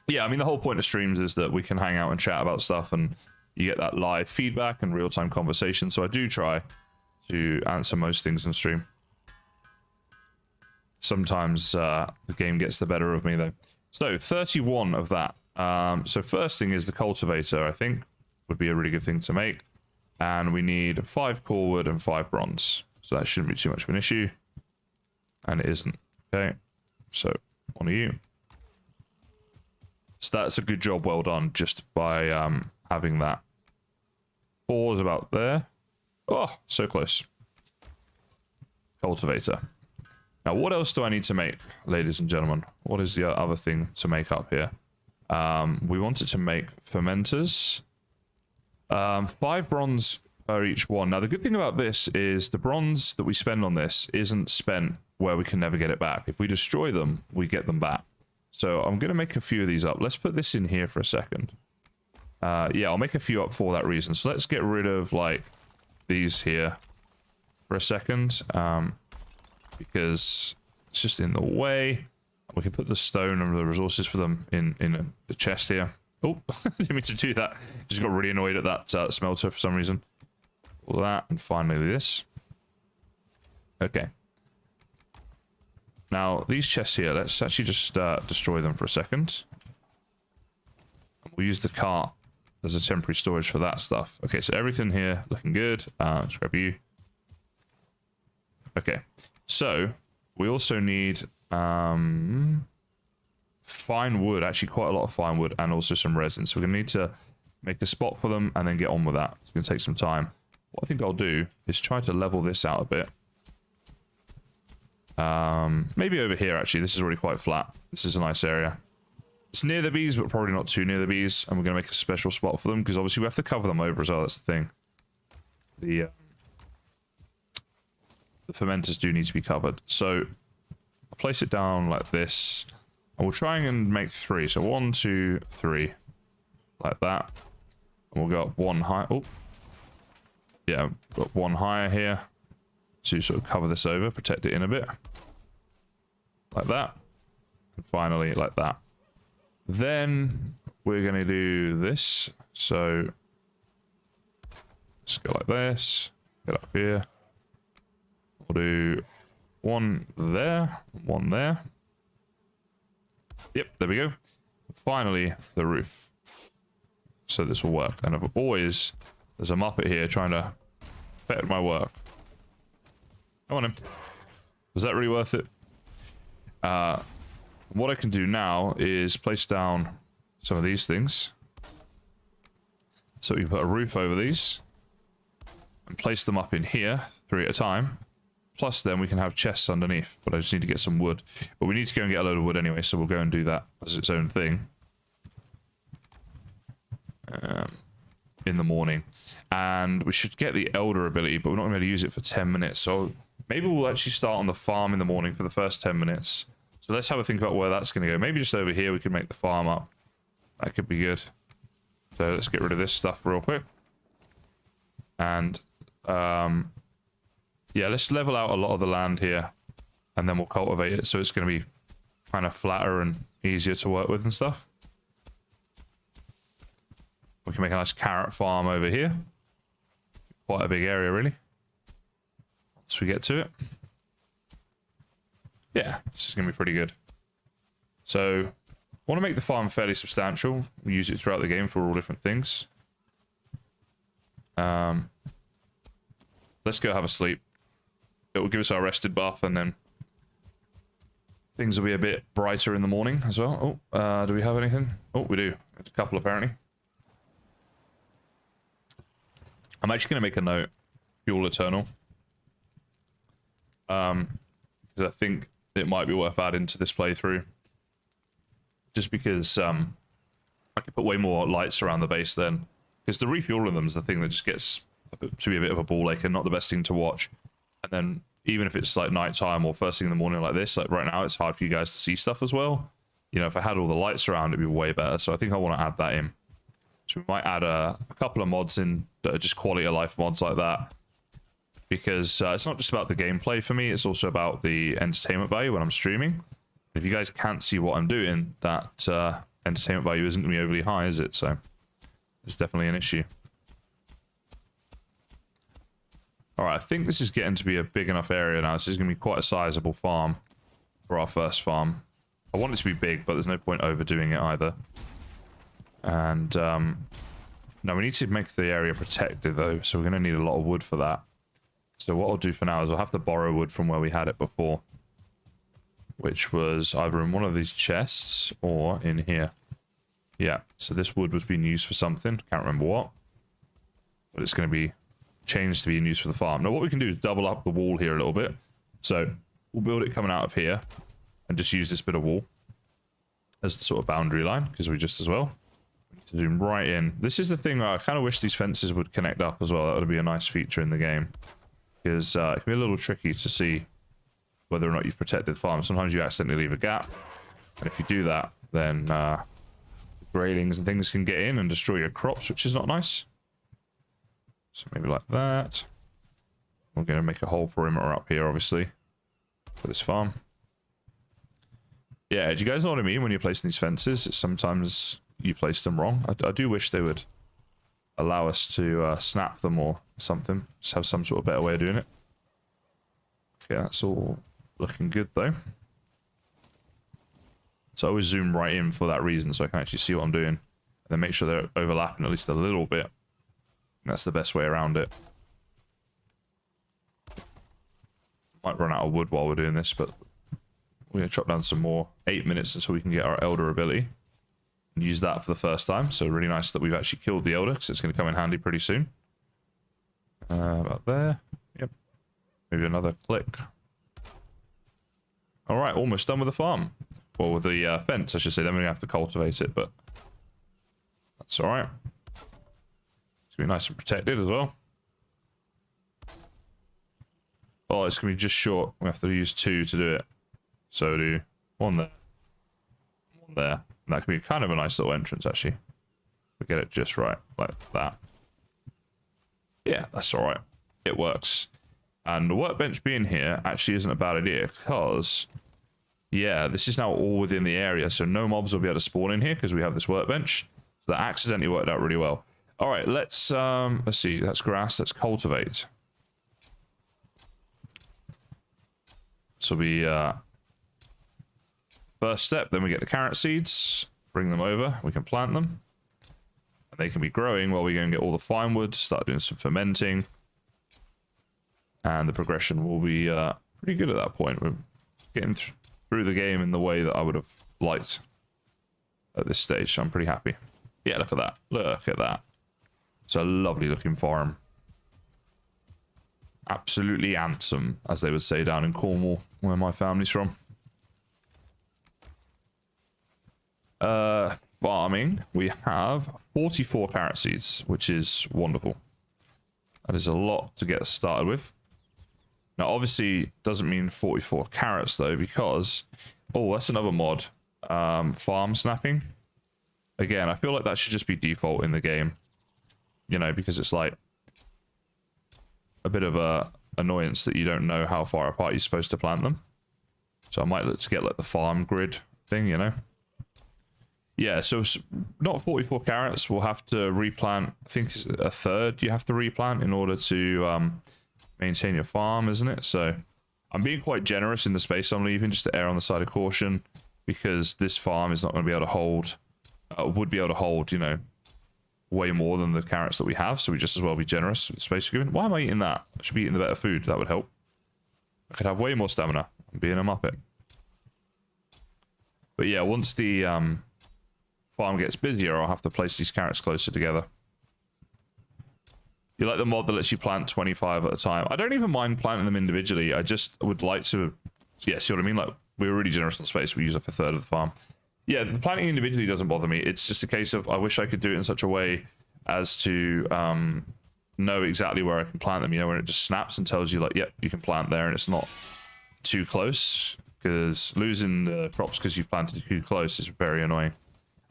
Yeah, I mean, the whole point of streams is that we can hang out and chat about stuff, and you get that live feedback and real-time conversation, so I do try to answer most things in stream. Sometimes the game gets the better of me, though. So, 31 of that. So first thing is the cultivator, I think, would be a really good thing to make. And we need 5 core wood and 5 bronze. So that shouldn't be too much of an issue. And it isn't. Okay, so on to you. So that's a good job, well done, just by having that. 4 is about there. Oh, so close. Cultivator. Now, what else do I need to make, ladies and gentlemen? What is the other thing to make up here? We wanted to make fermenters. 5 bronze per each one. Now, the good thing about this is the bronze that we spend on this isn't spent where we can never get it back. If we destroy them, we get them back. So I'm going to make a few of these up. Let's put this in here for a second. Yeah, I'll make a few up for that reason. So let's get rid of, like, these here for a second. Because it's just in the way. We can put the stone and the resources for them in the chest here. Oh, I didn't mean to do that. Just got really annoyed at that smelter for some reason. All that, and finally this. Okay. Now, these chests here, let's actually just destroy them for a second. We'll use the cart as a temporary storage for that stuff. Okay, so everything here looking good. Let's grab you. Okay, so we also need fine wood, actually quite a lot of fine wood, and also some resin. So we're going to need to make a spot for them and then get on with that. It's going to take some time. What I think I'll do is try to level this out a bit. Maybe over here, actually. This is already quite flat. This is a nice area. It's near the bees, but probably not too near the bees. And we're going to make a special spot for them, because obviously we have to cover them over as well. That's the thing. The fermenters do need to be covered. So I'll place it down like this. And we'll try and make 3. So 1, 2, 3. Like that. And we'll go up 1 high. Oh. Yeah, got 1 higher here. To sort of cover this over, protect it in a bit. Like that. And finally, like that. Then we're going to do this. So let's go like this. Get up here. We'll do 1 there. 1 there. Yep, there we go. Finally, the roof. So this will work. And I've always... There's a Muppet here trying to affect my work. Come on in. Was that really worth it? What I can do now is place down some of these things. So we put a roof over these. And place them up in here, 3 at a time. Plus then we can have chests underneath. But I just need to get some wood. But we need to go and get a load of wood anyway, so we'll go and do that as its own thing. In the morning. And we should get the Elder ability, but we're not going to use it for 10 minutes. So maybe we'll actually start on the farm in the morning for the first 10 minutes. So let's have a think about where that's going to go. Maybe just over here we can make the farm up. That could be good. So let's get rid of this stuff real quick. And yeah, let's level out a lot of the land here. And then we'll cultivate it so it's going to be kind of flatter and easier to work with and stuff. We can make a nice carrot farm over here. Quite a big area, really. Once we get to it. Yeah, this is going to be pretty good. So, I want to make the farm fairly substantial. We use it throughout the game for all different things. Let's go have a sleep. It will give us our rested buff, and then things will be a bit brighter in the morning as well. Oh, do we have anything? Oh, we do. There's a couple, apparently. I'm actually going to make a note. Fuel Eternal. Because I think it might be worth adding to this playthrough. Just because I can put way more lights around the base then. Because the refueling them is the thing that just gets to be a bit of a ball ache and not the best thing to watch. And then even if it's like nighttime or first thing in the morning like this, like right now it's hard for you guys to see stuff as well. You know, if I had all the lights around, it'd be way better. So I think I want to add that in. So we might add a couple of mods in that are just quality of life mods like that. Because it's not just about the gameplay for me, it's also about the entertainment value when I'm streaming. If you guys can't see what I'm doing, that entertainment value isn't going to be overly high, is it? So it's definitely an issue. Alright, I think this is getting to be a big enough area now. This is going to be quite a sizable farm for our first farm. I want it to be big, but there's no point overdoing it either. And now we need to make the area protected though, so we're going to need a lot of wood for that. So what I'll do for now is I'll have to borrow wood from where we had it before, which was either in one of these chests or in here. Yeah, so this wood was being used for something, can't remember what, but it's going to be changed to being used for the farm. Now what we can do is double up the wall here a little bit. So we'll build it coming out of here and just use this bit of wall as the sort of boundary line, because we just as well to zoom right in. This is the thing where I kind of wish these fences would connect up as well. That would be a nice feature in the game, because it can be a little tricky to see whether or not you've protected the farm. Sometimes you accidentally leave a gap, and if you do that, then railings and things can get in and destroy your crops, which is not nice. So maybe like that. We're going to make a whole perimeter up here, obviously, for this farm. Yeah, do you guys know what I mean when you're placing these fences? Sometimes you place them wrong. I do wish they would allow us to snap them or something. Just have some sort of better way of doing it. Okay, that's all looking good though. So I always zoom right in for that reason, so I can actually see what I'm doing. And then make sure they're overlapping at least a little bit. And that's the best way around it. Might run out of wood while we're doing this, but We're going to chop down some more. 8 minutes until we can get our Elder ability. And use that for the first time. So really nice that we've actually killed the Elder, because it's going to come in handy pretty soon. About there. Yep. Maybe another click. Alright, almost done with the farm. Or with the fence, I should say. Then we're going to have to cultivate it, but that's alright. It's going to be nice and protected as well. Oh, it's going to be just short. We have to use 2 to do it. So do 1 there. 1 there. And that can be kind of a nice little entrance, actually. We get it just right, like that. Yeah, that's alright. It works. And the workbench being here actually isn't a bad idea, because, yeah, this is now all within the area, so no mobs will be able to spawn in here because we have this workbench. So that accidentally worked out really well. Alright, let's see, that's grass, let's cultivate. This will be first step. Then we get the carrot seeds, bring them over, we can plant them. And they can be growing while we go and get all the fine wood, start doing some fermenting. And the progression will be pretty good at that point. We're getting through the game in the way that I would have liked at this stage, so I'm pretty happy. Yeah, look at that. Look at that. It's a lovely looking farm. Absolutely handsome, as they would say down in Cornwall, where my family's from. Farming, we have 44 carrot seeds, which is wonderful. That is a lot to get us started with. Now, obviously, doesn't mean 44 carrots, though, because... Oh, that's another mod. Farm snapping. Again, I feel like that should just be default in the game. You know, because it's like... a bit of a annoyance that you don't know how far apart you're supposed to plant them. So I might look to get like the farm grid thing, you know. Yeah, so not 44 carrots. We'll have to replant, I think it's a third you have to replant in order to maintain your farm, isn't it? So I'm being quite generous in the space I'm leaving, just to err on the side of caution, because this farm is not going to be able to hold, would be able to hold, you know, way more than the carrots that we have, so we just as well be generous with the space we're given. Why am I eating that? I should be eating the better food. That would help. I could have way more stamina. I'm being a muppet. But yeah, once the farm gets busier, I'll have to place these carrots closer together. You like the mod that lets you plant 25 at a time? I don't even mind planting them individually. I just would like to... Yeah, see what I mean? Like, we're really generous on space. We use up a third of the farm. Yeah, the planting individually doesn't bother me. It's just a case of I wish I could do it in such a way as to know exactly where I can plant them. You know, when it just snaps and tells you, like, yep, you can plant there, and it's not too close. Because losing the crops because you've planted too close is very annoying.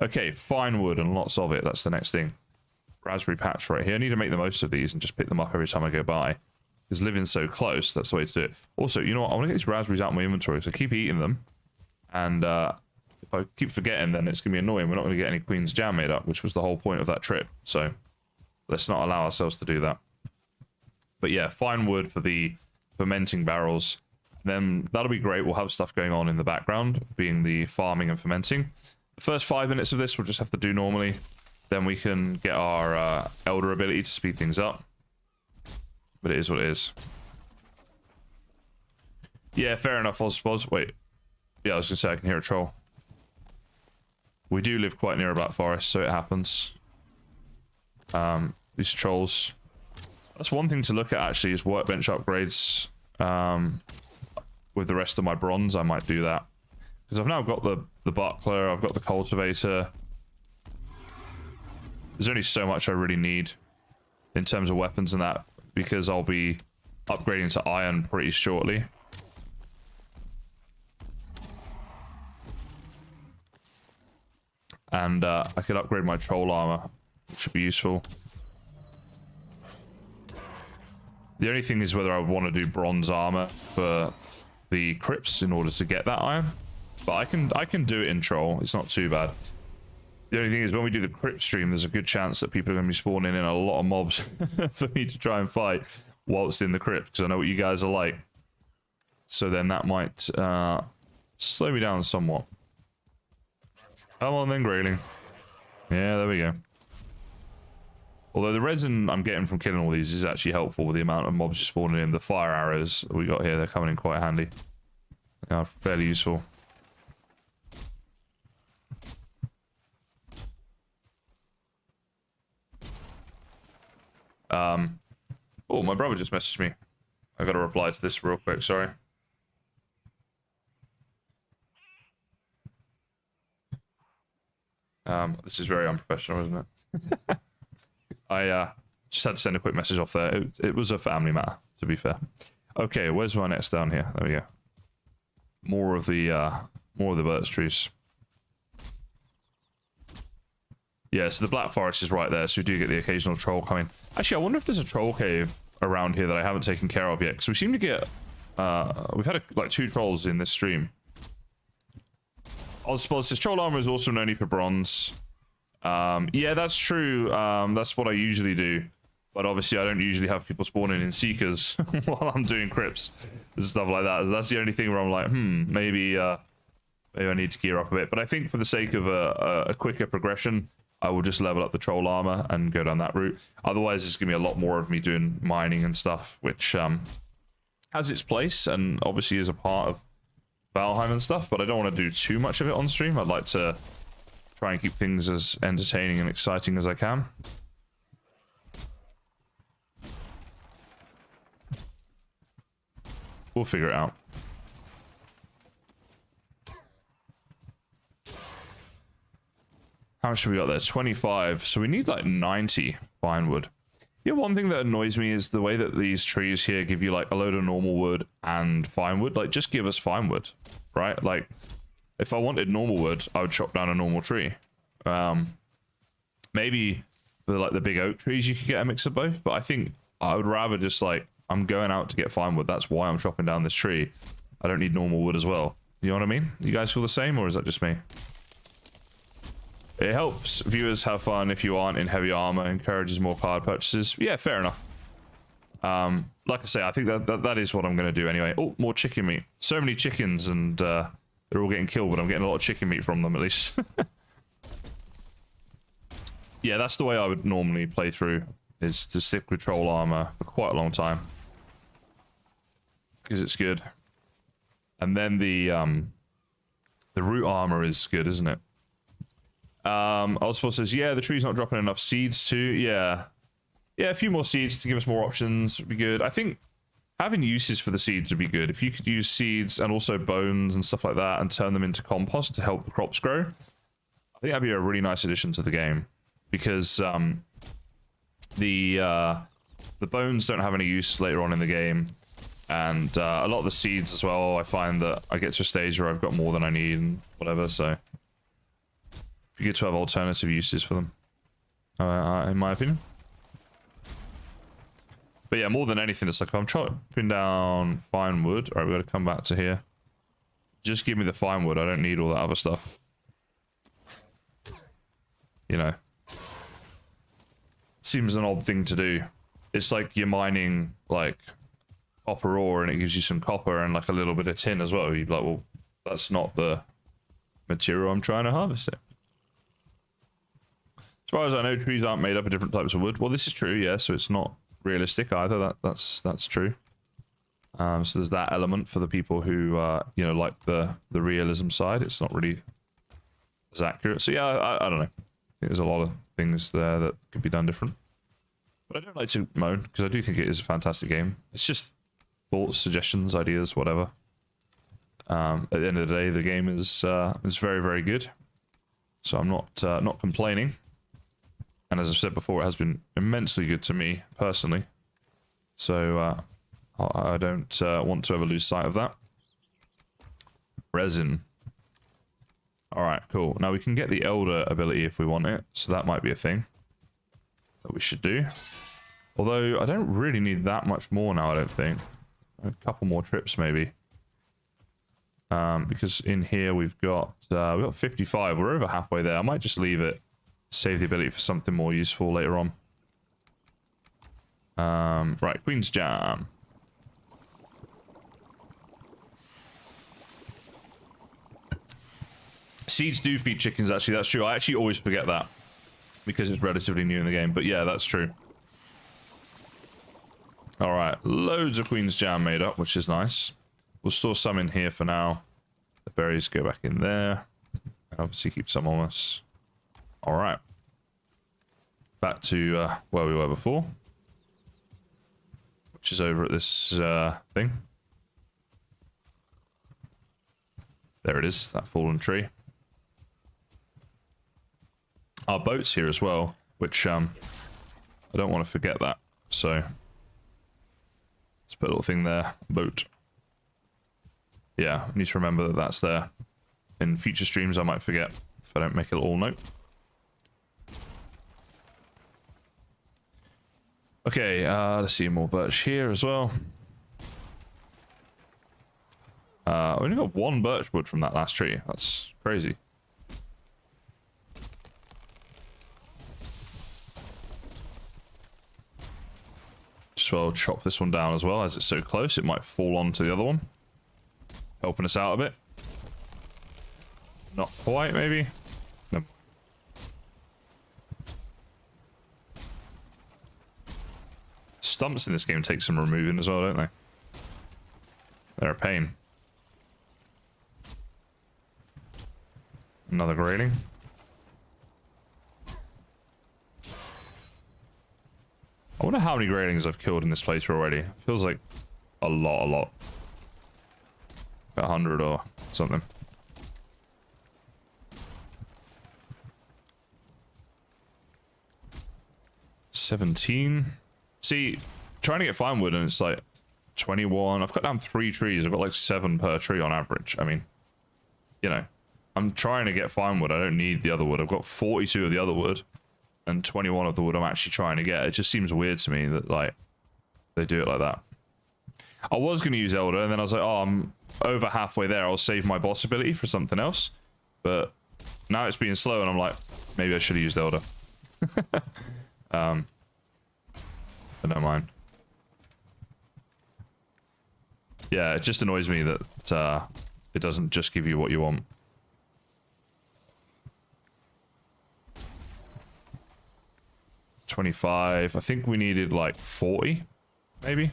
Okay, fine wood and lots of it. That's the next thing. Raspberry patch right here. I need to make the most of these and just pick them up every time I go by. Because living so close, that's the way to do it. Also, you know what? I want to get these raspberries out of my inventory, so I keep eating them. And if I keep forgetting, then it's going to be annoying. We're not going to get any Queen's Jam made up, which was the whole point of that trip. So let's not allow ourselves to do that. But yeah, fine wood for the fermenting barrels. Then that'll be great. We'll have stuff going on in the background, being the farming and fermenting. The first 5 minutes of this we'll just have to do normally. Then we can get our Elder ability to speed things up. But it is what it is. Yeah, fair enough, Ospos. Wait. Yeah, I was going to say I can hear a troll. We do live quite near a Black Forest, so it happens. These trolls. That's one thing to look at, actually, is workbench upgrades. With the rest of my bronze, I might do that. Because I've now got the buckler, I've got the cultivator. There's only so much I really need in terms of weapons and that, because I'll be upgrading to iron pretty shortly. And I could upgrade my troll armor, which should be useful. The only thing is whether I would want to do bronze armor for the crypts in order to get that iron. But I can do it in troll. It's not too bad. The only thing is when we do the crypt stream, there's a good chance that people are going to be spawning in a lot of mobs for me to try and fight whilst in the crypt, because I know what you guys are like. So then that might slow me down somewhat. Come on then, Grayling. Yeah, there we go. Although the resin I'm getting from killing all these is actually helpful with the amount of mobs just spawning in. The fire arrows that we got here, they're coming in quite handy. They are fairly useful. Oh, my brother just messaged me. I got to reply to this real quick, sorry. This is very unprofessional, isn't it? I just had to send a quick message off there. It was a family matter, to be fair. Okay, where's my next down here? There we go. More of the birch trees. Yeah, so the Black Forest is right there, so we do get the occasional troll coming. Actually, I wonder if there's a troll cave around here that I haven't taken care of yet, because we seem to get... we've had like 2 trolls in this stream. I suppose this troll armor is also only for bronze. Yeah, that's true. That's what I usually do. But obviously, I don't usually have people spawning in Seekers while I'm doing crypts and stuff like that. That's the only thing where I'm like, maybe I need to gear up a bit. But I think for the sake of a quicker progression, I will just level up the troll armor and go down that route. Otherwise, it's going to be a lot more of me doing mining and stuff, which has its place and obviously is a part of Valheim and stuff. But I don't want to do too much of it on stream. I'd like to try and keep things as entertaining and exciting as I can. We'll figure it out. How much have we got there? 25. So we need like 90 fine wood. Yeah, one thing that annoys me is the way that these trees here give you like a load of normal wood and fine wood. Like, just give us fine wood, right? Like, if I wanted normal wood, I would chop down a normal tree. Maybe for the big oak trees, you could get a mix of both. But I think I would rather just like, I'm going out to get fine wood. That's why I'm chopping down this tree. I don't need normal wood as well. You know what I mean? You guys feel the same, or is that just me? It helps viewers have fun if you aren't in heavy armor, encourages more card purchases. Yeah, fair enough. Like I say, I think that is what I'm going to do anyway. Oh, more chicken meat. So many chickens, and they're all getting killed, but I'm getting a lot of chicken meat from them at least. Yeah, that's the way I would normally play through, is to stick with troll armor for quite a long time. Because it's good. And then the root armor is good, isn't it? Oswald says, yeah, the tree's not dropping enough seeds too. Yeah, a few more seeds to give us more options would be good. I think having uses for the seeds would be good. If you could use seeds and also bones and stuff like that and turn them into compost to help the crops grow, I think that'd be a really nice addition to the game. Because the bones don't have any use later on in the game, and a lot of the seeds as well, I find that I get to a stage where I've got more than I need and whatever, so you get to have alternative uses for them, in my opinion. But yeah, more than anything, it's like if I'm chopping down fine wood. All right, we've got to come back to here. Just give me the fine wood. I don't need all that other stuff. You know. Seems an odd thing to do. It's like you're mining like copper ore and it gives you some copper and like a little bit of tin as well. You're like, well, that's not the material I'm trying to harvest it. As far as I know, trees aren't made up of different types of wood. Well, this is true, yeah, so it's not realistic either. That's true. So there's that element for the people who you know, like the realism side. It's not really as accurate. So yeah, I don't know. I think there's a lot of things there that could be done different. But I don't like to moan, because I do think it is a fantastic game. It's just thoughts, suggestions, ideas, whatever. At the end of the day, the game is very, very good. So I'm not complaining. And as I've said before, it has been immensely good to me, personally. So I don't want to ever lose sight of that. Resin. Alright, cool. Now we can get the Elder ability if we want it. So that might be a thing that we should do. Although I don't really need that much more now, I don't think. A couple more trips maybe. Because in here we've got 55. We're over halfway there. I might just leave it. Save the ability for something more useful later on. Right, Queen's Jam. Seeds do feed chickens, actually. That's true. I actually always forget that because it's relatively new in the game. But yeah, that's true. All right, loads of Queen's Jam made up, which is nice. We'll store some in here for now. The berries go back in there. And obviously keep some on us. All right. Back to where we were before. Which is over at this thing. There it is, that fallen tree. Our boat's here as well, which I don't want to forget that. So let's put a little thing there. Boat. Yeah, I need to remember that that's there. In future streams, I might forget if I don't make a little note. Okay, let's see, more birch here as well. I only got one birch wood from that last tree. That's crazy. Just well chop this one down as well, as it's so close. It might fall onto the other one. Helping us out a bit. Not quite, maybe. No. Stumps in this game take some removing as well, don't they? They're a pain. Another grading. I wonder how many gradings I've killed in this playthrough already. It feels like a lot. 100 or something. 17. See, trying to get fine wood and it's like 21. I've cut down 3 trees. I've got like 7 per tree on average. I mean, you know, I'm trying to get fine wood. I don't need the other wood. I've got 42 of the other wood and 21 of the wood I'm actually trying to get. It just seems weird to me that like they do it like that. I was going to use Elder and then I was like, oh, I'm over halfway there. I'll save my boss ability for something else. But now it's being slow and I'm like, maybe I should have used Elder. But never mind. Yeah, it just annoys me that it doesn't just give you what you want. $25. I think we needed like 40, maybe.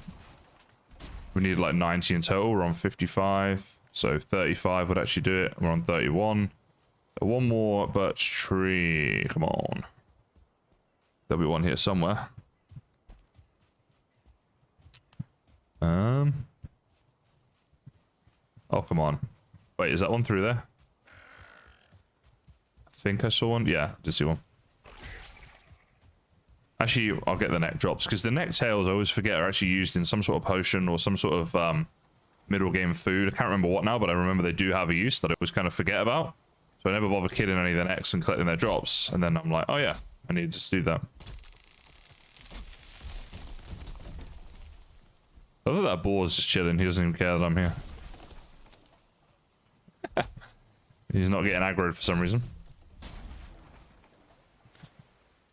We needed like 90 in total. We're on 55, so 35 would actually do it. We're on 31. One more birch tree. Come on. There'll be one here somewhere. Oh, come on. Wait, is that one through there? I think I saw one. Yeah, did see one. Actually, I'll get the neck drops, because the neck tails, I always forget, are actually used in some sort of potion or some sort of middle game food. I can't remember what now, but I remember they do have a use that I always kind of forget about. So I never bother killing any of the necks and collecting their drops. And then I'm like, oh yeah, I need to do that. I love that boar's just chilling. He doesn't even care that I'm here. He's not getting aggroed for some reason.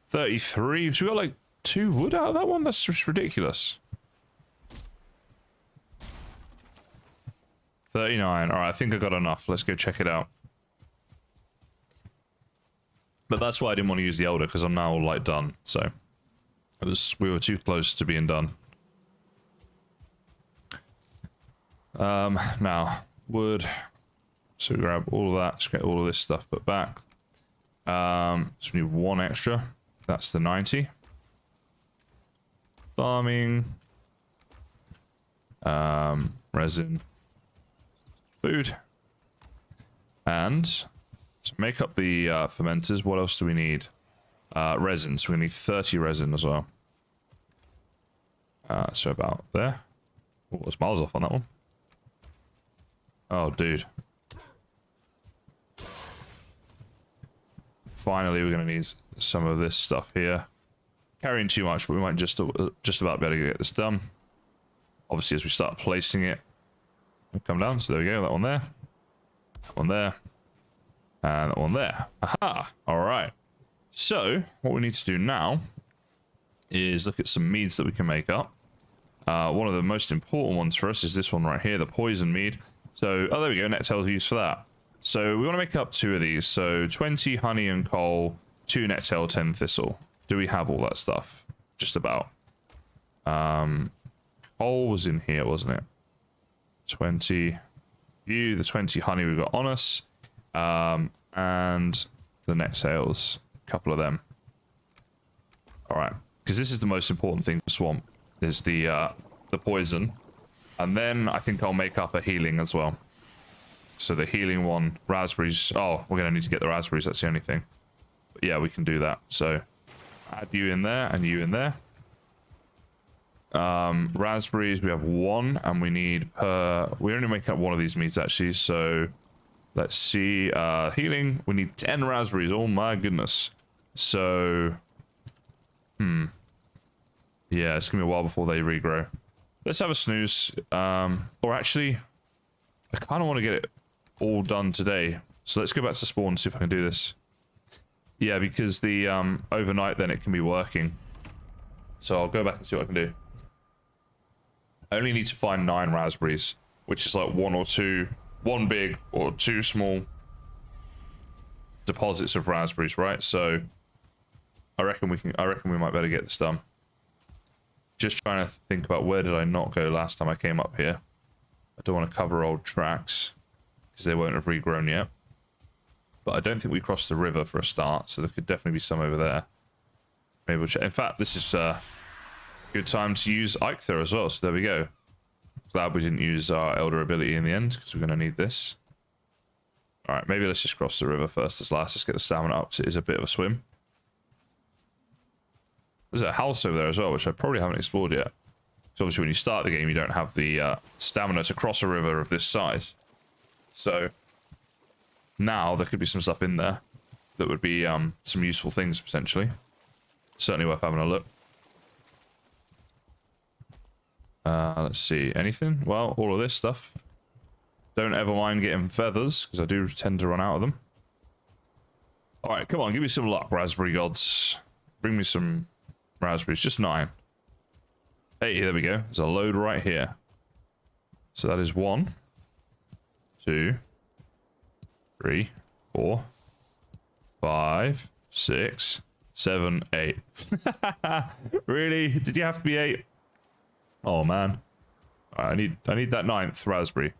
33. So we got like 2 wood out of that one? That's just ridiculous. 39. Alright, I think I got enough. Let's go check it out. But that's why I didn't want to use the Elder, because I'm now like done. So we were too close to being done. Now, wood. So grab all of that. Let's get all of this stuff put back. So we need 1 extra. That's the 90. Farming. Resin. Food. And to make up the fermenters, what else do we need? Resin. So we need 30 resin as well. So about there. Oh, there's miles off on that one. Oh, dude. Finally, we're going to need some of this stuff here. Carrying too much, but we might just about be able to get this done. Obviously, as we start placing it, it'll come down. So there we go. That one there. That one there. And that one there. Aha! All right. So, what we need to do now is look at some meads that we can make up. One of the most important ones for us is this one right here, the poison mead. So, oh, there we go. Necktails are used for that. So, we want to make up 2 of these. So, 20 honey and coal, 2 necktail, 10 thistle. Do we have all that stuff? Just about. Coal was in here, wasn't it? 20 view, the 20 honey we've got on us, and the net sales, a couple of them. All right, because this is the most important thing for swamp, is the poison, and then I think I'll make up a healing as well. So the healing one, raspberries. Oh, we're gonna need to get the raspberries. That's the only thing. But yeah, we can do that. So add you in there and you in there. Raspberries, we have 1, and we need we only make up 1 of these meats actually, so let's see. Healing, we need 10 raspberries. Oh my goodness. So yeah, it's gonna be a while before they regrow. Let's have a snooze. Or actually, I kind of want to get it all done today, so let's go back to spawn and see if I can do this. Yeah, because the overnight then it can be working, so I'll go back and see what I can do. I only need to find 9 raspberries, which is like 1 or 2, 1 big or 2 small deposits of raspberries, right? So I reckon we might better get this done. Just trying to think about where did I not go last time I came up here. I don't want to cover old tracks because they won't have regrown yet. But I don't think we crossed the river for a start, so there could definitely be some over there. Maybe we'll check. In fact, this is good time to use Eikther as well, so there we go. Glad we didn't use our Elder ability in the end, because we're going to need this. Alright, maybe let's just cross the river first as last. Let's get the stamina up, because it is a bit of a swim. There's a house over there as well, which I probably haven't explored yet. So obviously when you start the game, you don't have the stamina to cross a river of this size. So now there could be some stuff in there that would be some useful things, potentially. Certainly worth having a look. Let's see, anything? Well, all of this stuff. Don't ever mind getting feathers, because I do tend to run out of them. Alright, come on, give me some luck, raspberry gods. Bring me some raspberries, just 9. Hey, there we go. There's a load right here. So that is 1, 2, 3, 4, 5, 6, 7, 8. Really? Did you have to be 8? Oh man. I need that 9th raspberry.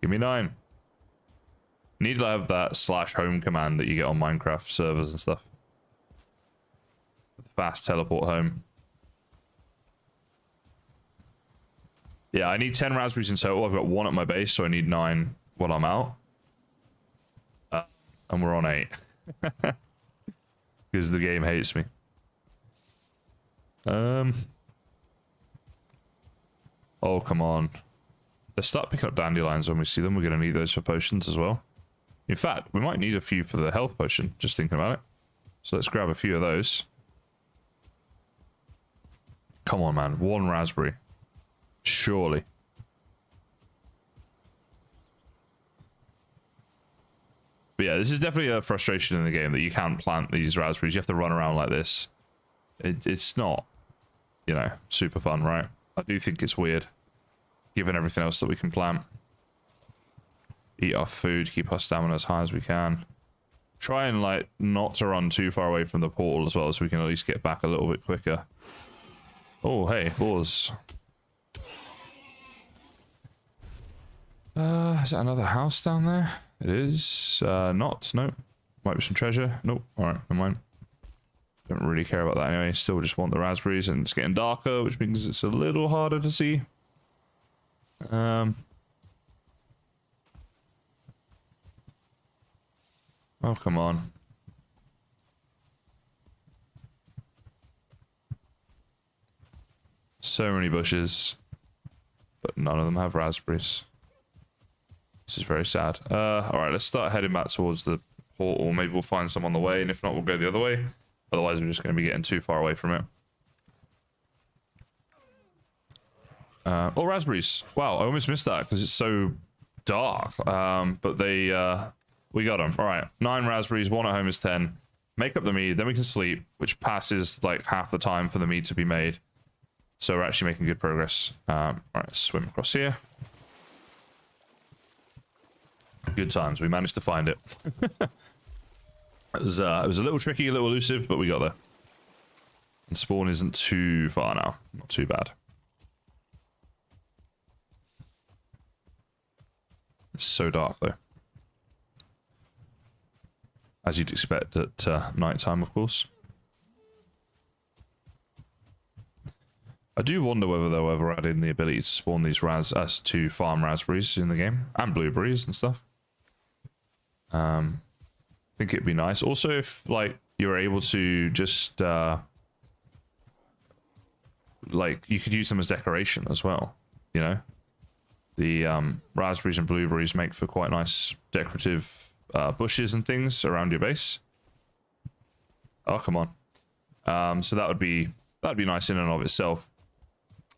Give me 9. Need to have that /home command that you get on Minecraft servers and stuff. Fast teleport home. Yeah, I need 10 raspberries in total. I've got 1 at my base, so I need 9 when I'm out. And we're on 8. Because the game hates me. Oh, come on. Let's start picking up dandelions when we see them. We're going to need those for potions as well. In fact, we might need a few for the health potion, just thinking about it. So let's grab a few of those. Come on, man. 1 raspberry. Surely. But yeah, this is definitely a frustration in the game that you can't plant these raspberries. You have to run around like this. It's not, you know, super fun, right? I do think it's weird, given everything else that we can plant. Eat our food, keep our stamina as high as we can. Try and, like, not to run too far away from the portal as well, so we can at least get back a little bit quicker. Oh, hey, boars. Is that another house down there? It is. Not. Nope. Might be some treasure. Nope. Alright, never mind. Don't really care about that anyway. Still just want the raspberries, and it's getting darker, which means it's a little harder to see. Oh, come on. So many bushes, but none of them have raspberries. This is very sad. Alright, let's start heading back towards the portal. Maybe we'll find some on the way, and if not, we'll go the other way. Otherwise, we're just going to be getting too far away from it. Oh, raspberries. Wow, I almost missed that because it's so dark. But they, we got them. Alright, 9 raspberries, 1 at home is 10. Make up the mead, then we can sleep, which passes like half the time for the mead to be made. So we're actually making good progress. Alright, let's swim across here. Good times. We managed to find it. It was a little tricky, a little elusive, but we got there. And spawn isn't too far now. Not too bad. It's so dark though, as you'd expect at night time, of course. I do wonder whether they'll ever add in the ability to spawn these to farm raspberries in the game, and blueberries and stuff. I think it'd be nice. Also, if like you're able to just like you could use them as decoration as well. You know, the raspberries and blueberries make for quite nice decorative bushes and things around your base. Oh, come on. So that'd be nice in and of itself.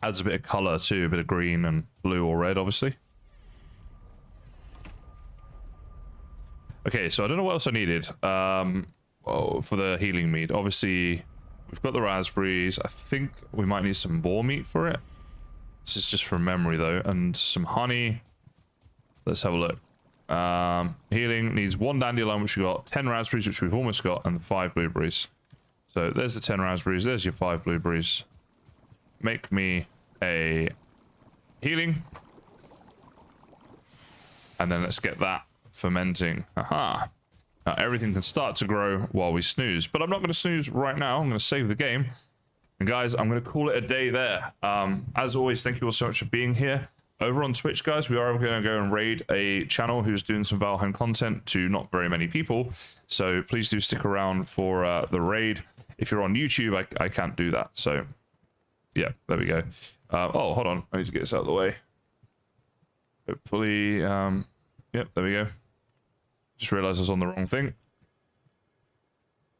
Adds a bit of color too, a bit of green and blue or red, obviously. Okay, so I don't know what else I needed for the healing meat. Obviously, we've got the raspberries. I think we might need some boar meat for it. This is just from memory, though. And some honey. Let's have a look. Healing needs 1 dandelion, which we got. 10 raspberries, which we've almost got. And 5 blueberries. So there's the 10 raspberries. There's your 5 blueberries. Make me a healing. And then let's get that fermenting. Aha. Now everything can start to grow while we snooze. But I'm not going to snooze right now. I'm going to save the game. And guys, I'm going to call it a day there. As always, thank you all so much for being here. Over on Twitch, guys, we are going to go and raid a channel who's doing some Valheim content to not very many people. So please do stick around for the raid. If you're on YouTube, I can't do that. So yeah, there we go. Oh, hold on. I need to get this out of the way. Hopefully, yep, there we go. Just realized I was on the wrong thing.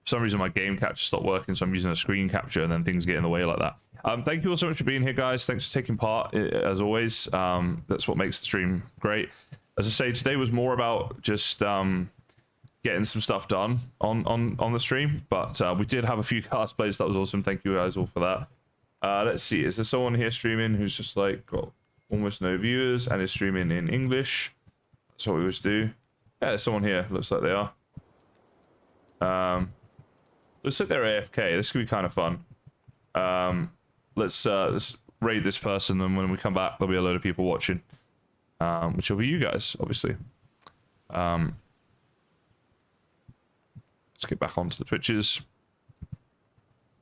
For some reason, my game capture stopped working, so I'm using a screen capture, and then things get in the way like that. Thank you all so much for being here, guys. Thanks for taking part, as always. That's what makes the stream great. As I say, today was more about just getting some stuff done on the stream, but we did have a few cast plays. That was awesome. Thank you guys all for that. Let's see. Is there someone here streaming who's just like got almost no viewers and is streaming in English? That's what we always do. Yeah, there's someone here. Looks like they are. Looks like they're AFK. This could be kind of fun. Let's raid this person, and when we come back, there'll be a load of people watching, which will be you guys, obviously. Let's get back onto the Twitches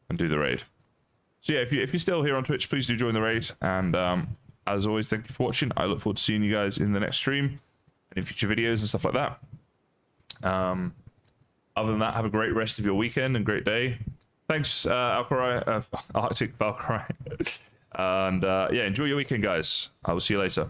and do the raid. So yeah, if you're still here on Twitch, please do join the raid. And as always, thank you for watching. I look forward to seeing you guys in the next stream and in future videos and stuff like that. Other than that, have a great rest of your weekend and great day. Thanks, Arctic Valkyrie. And yeah, enjoy your weekend, guys. I will see you later.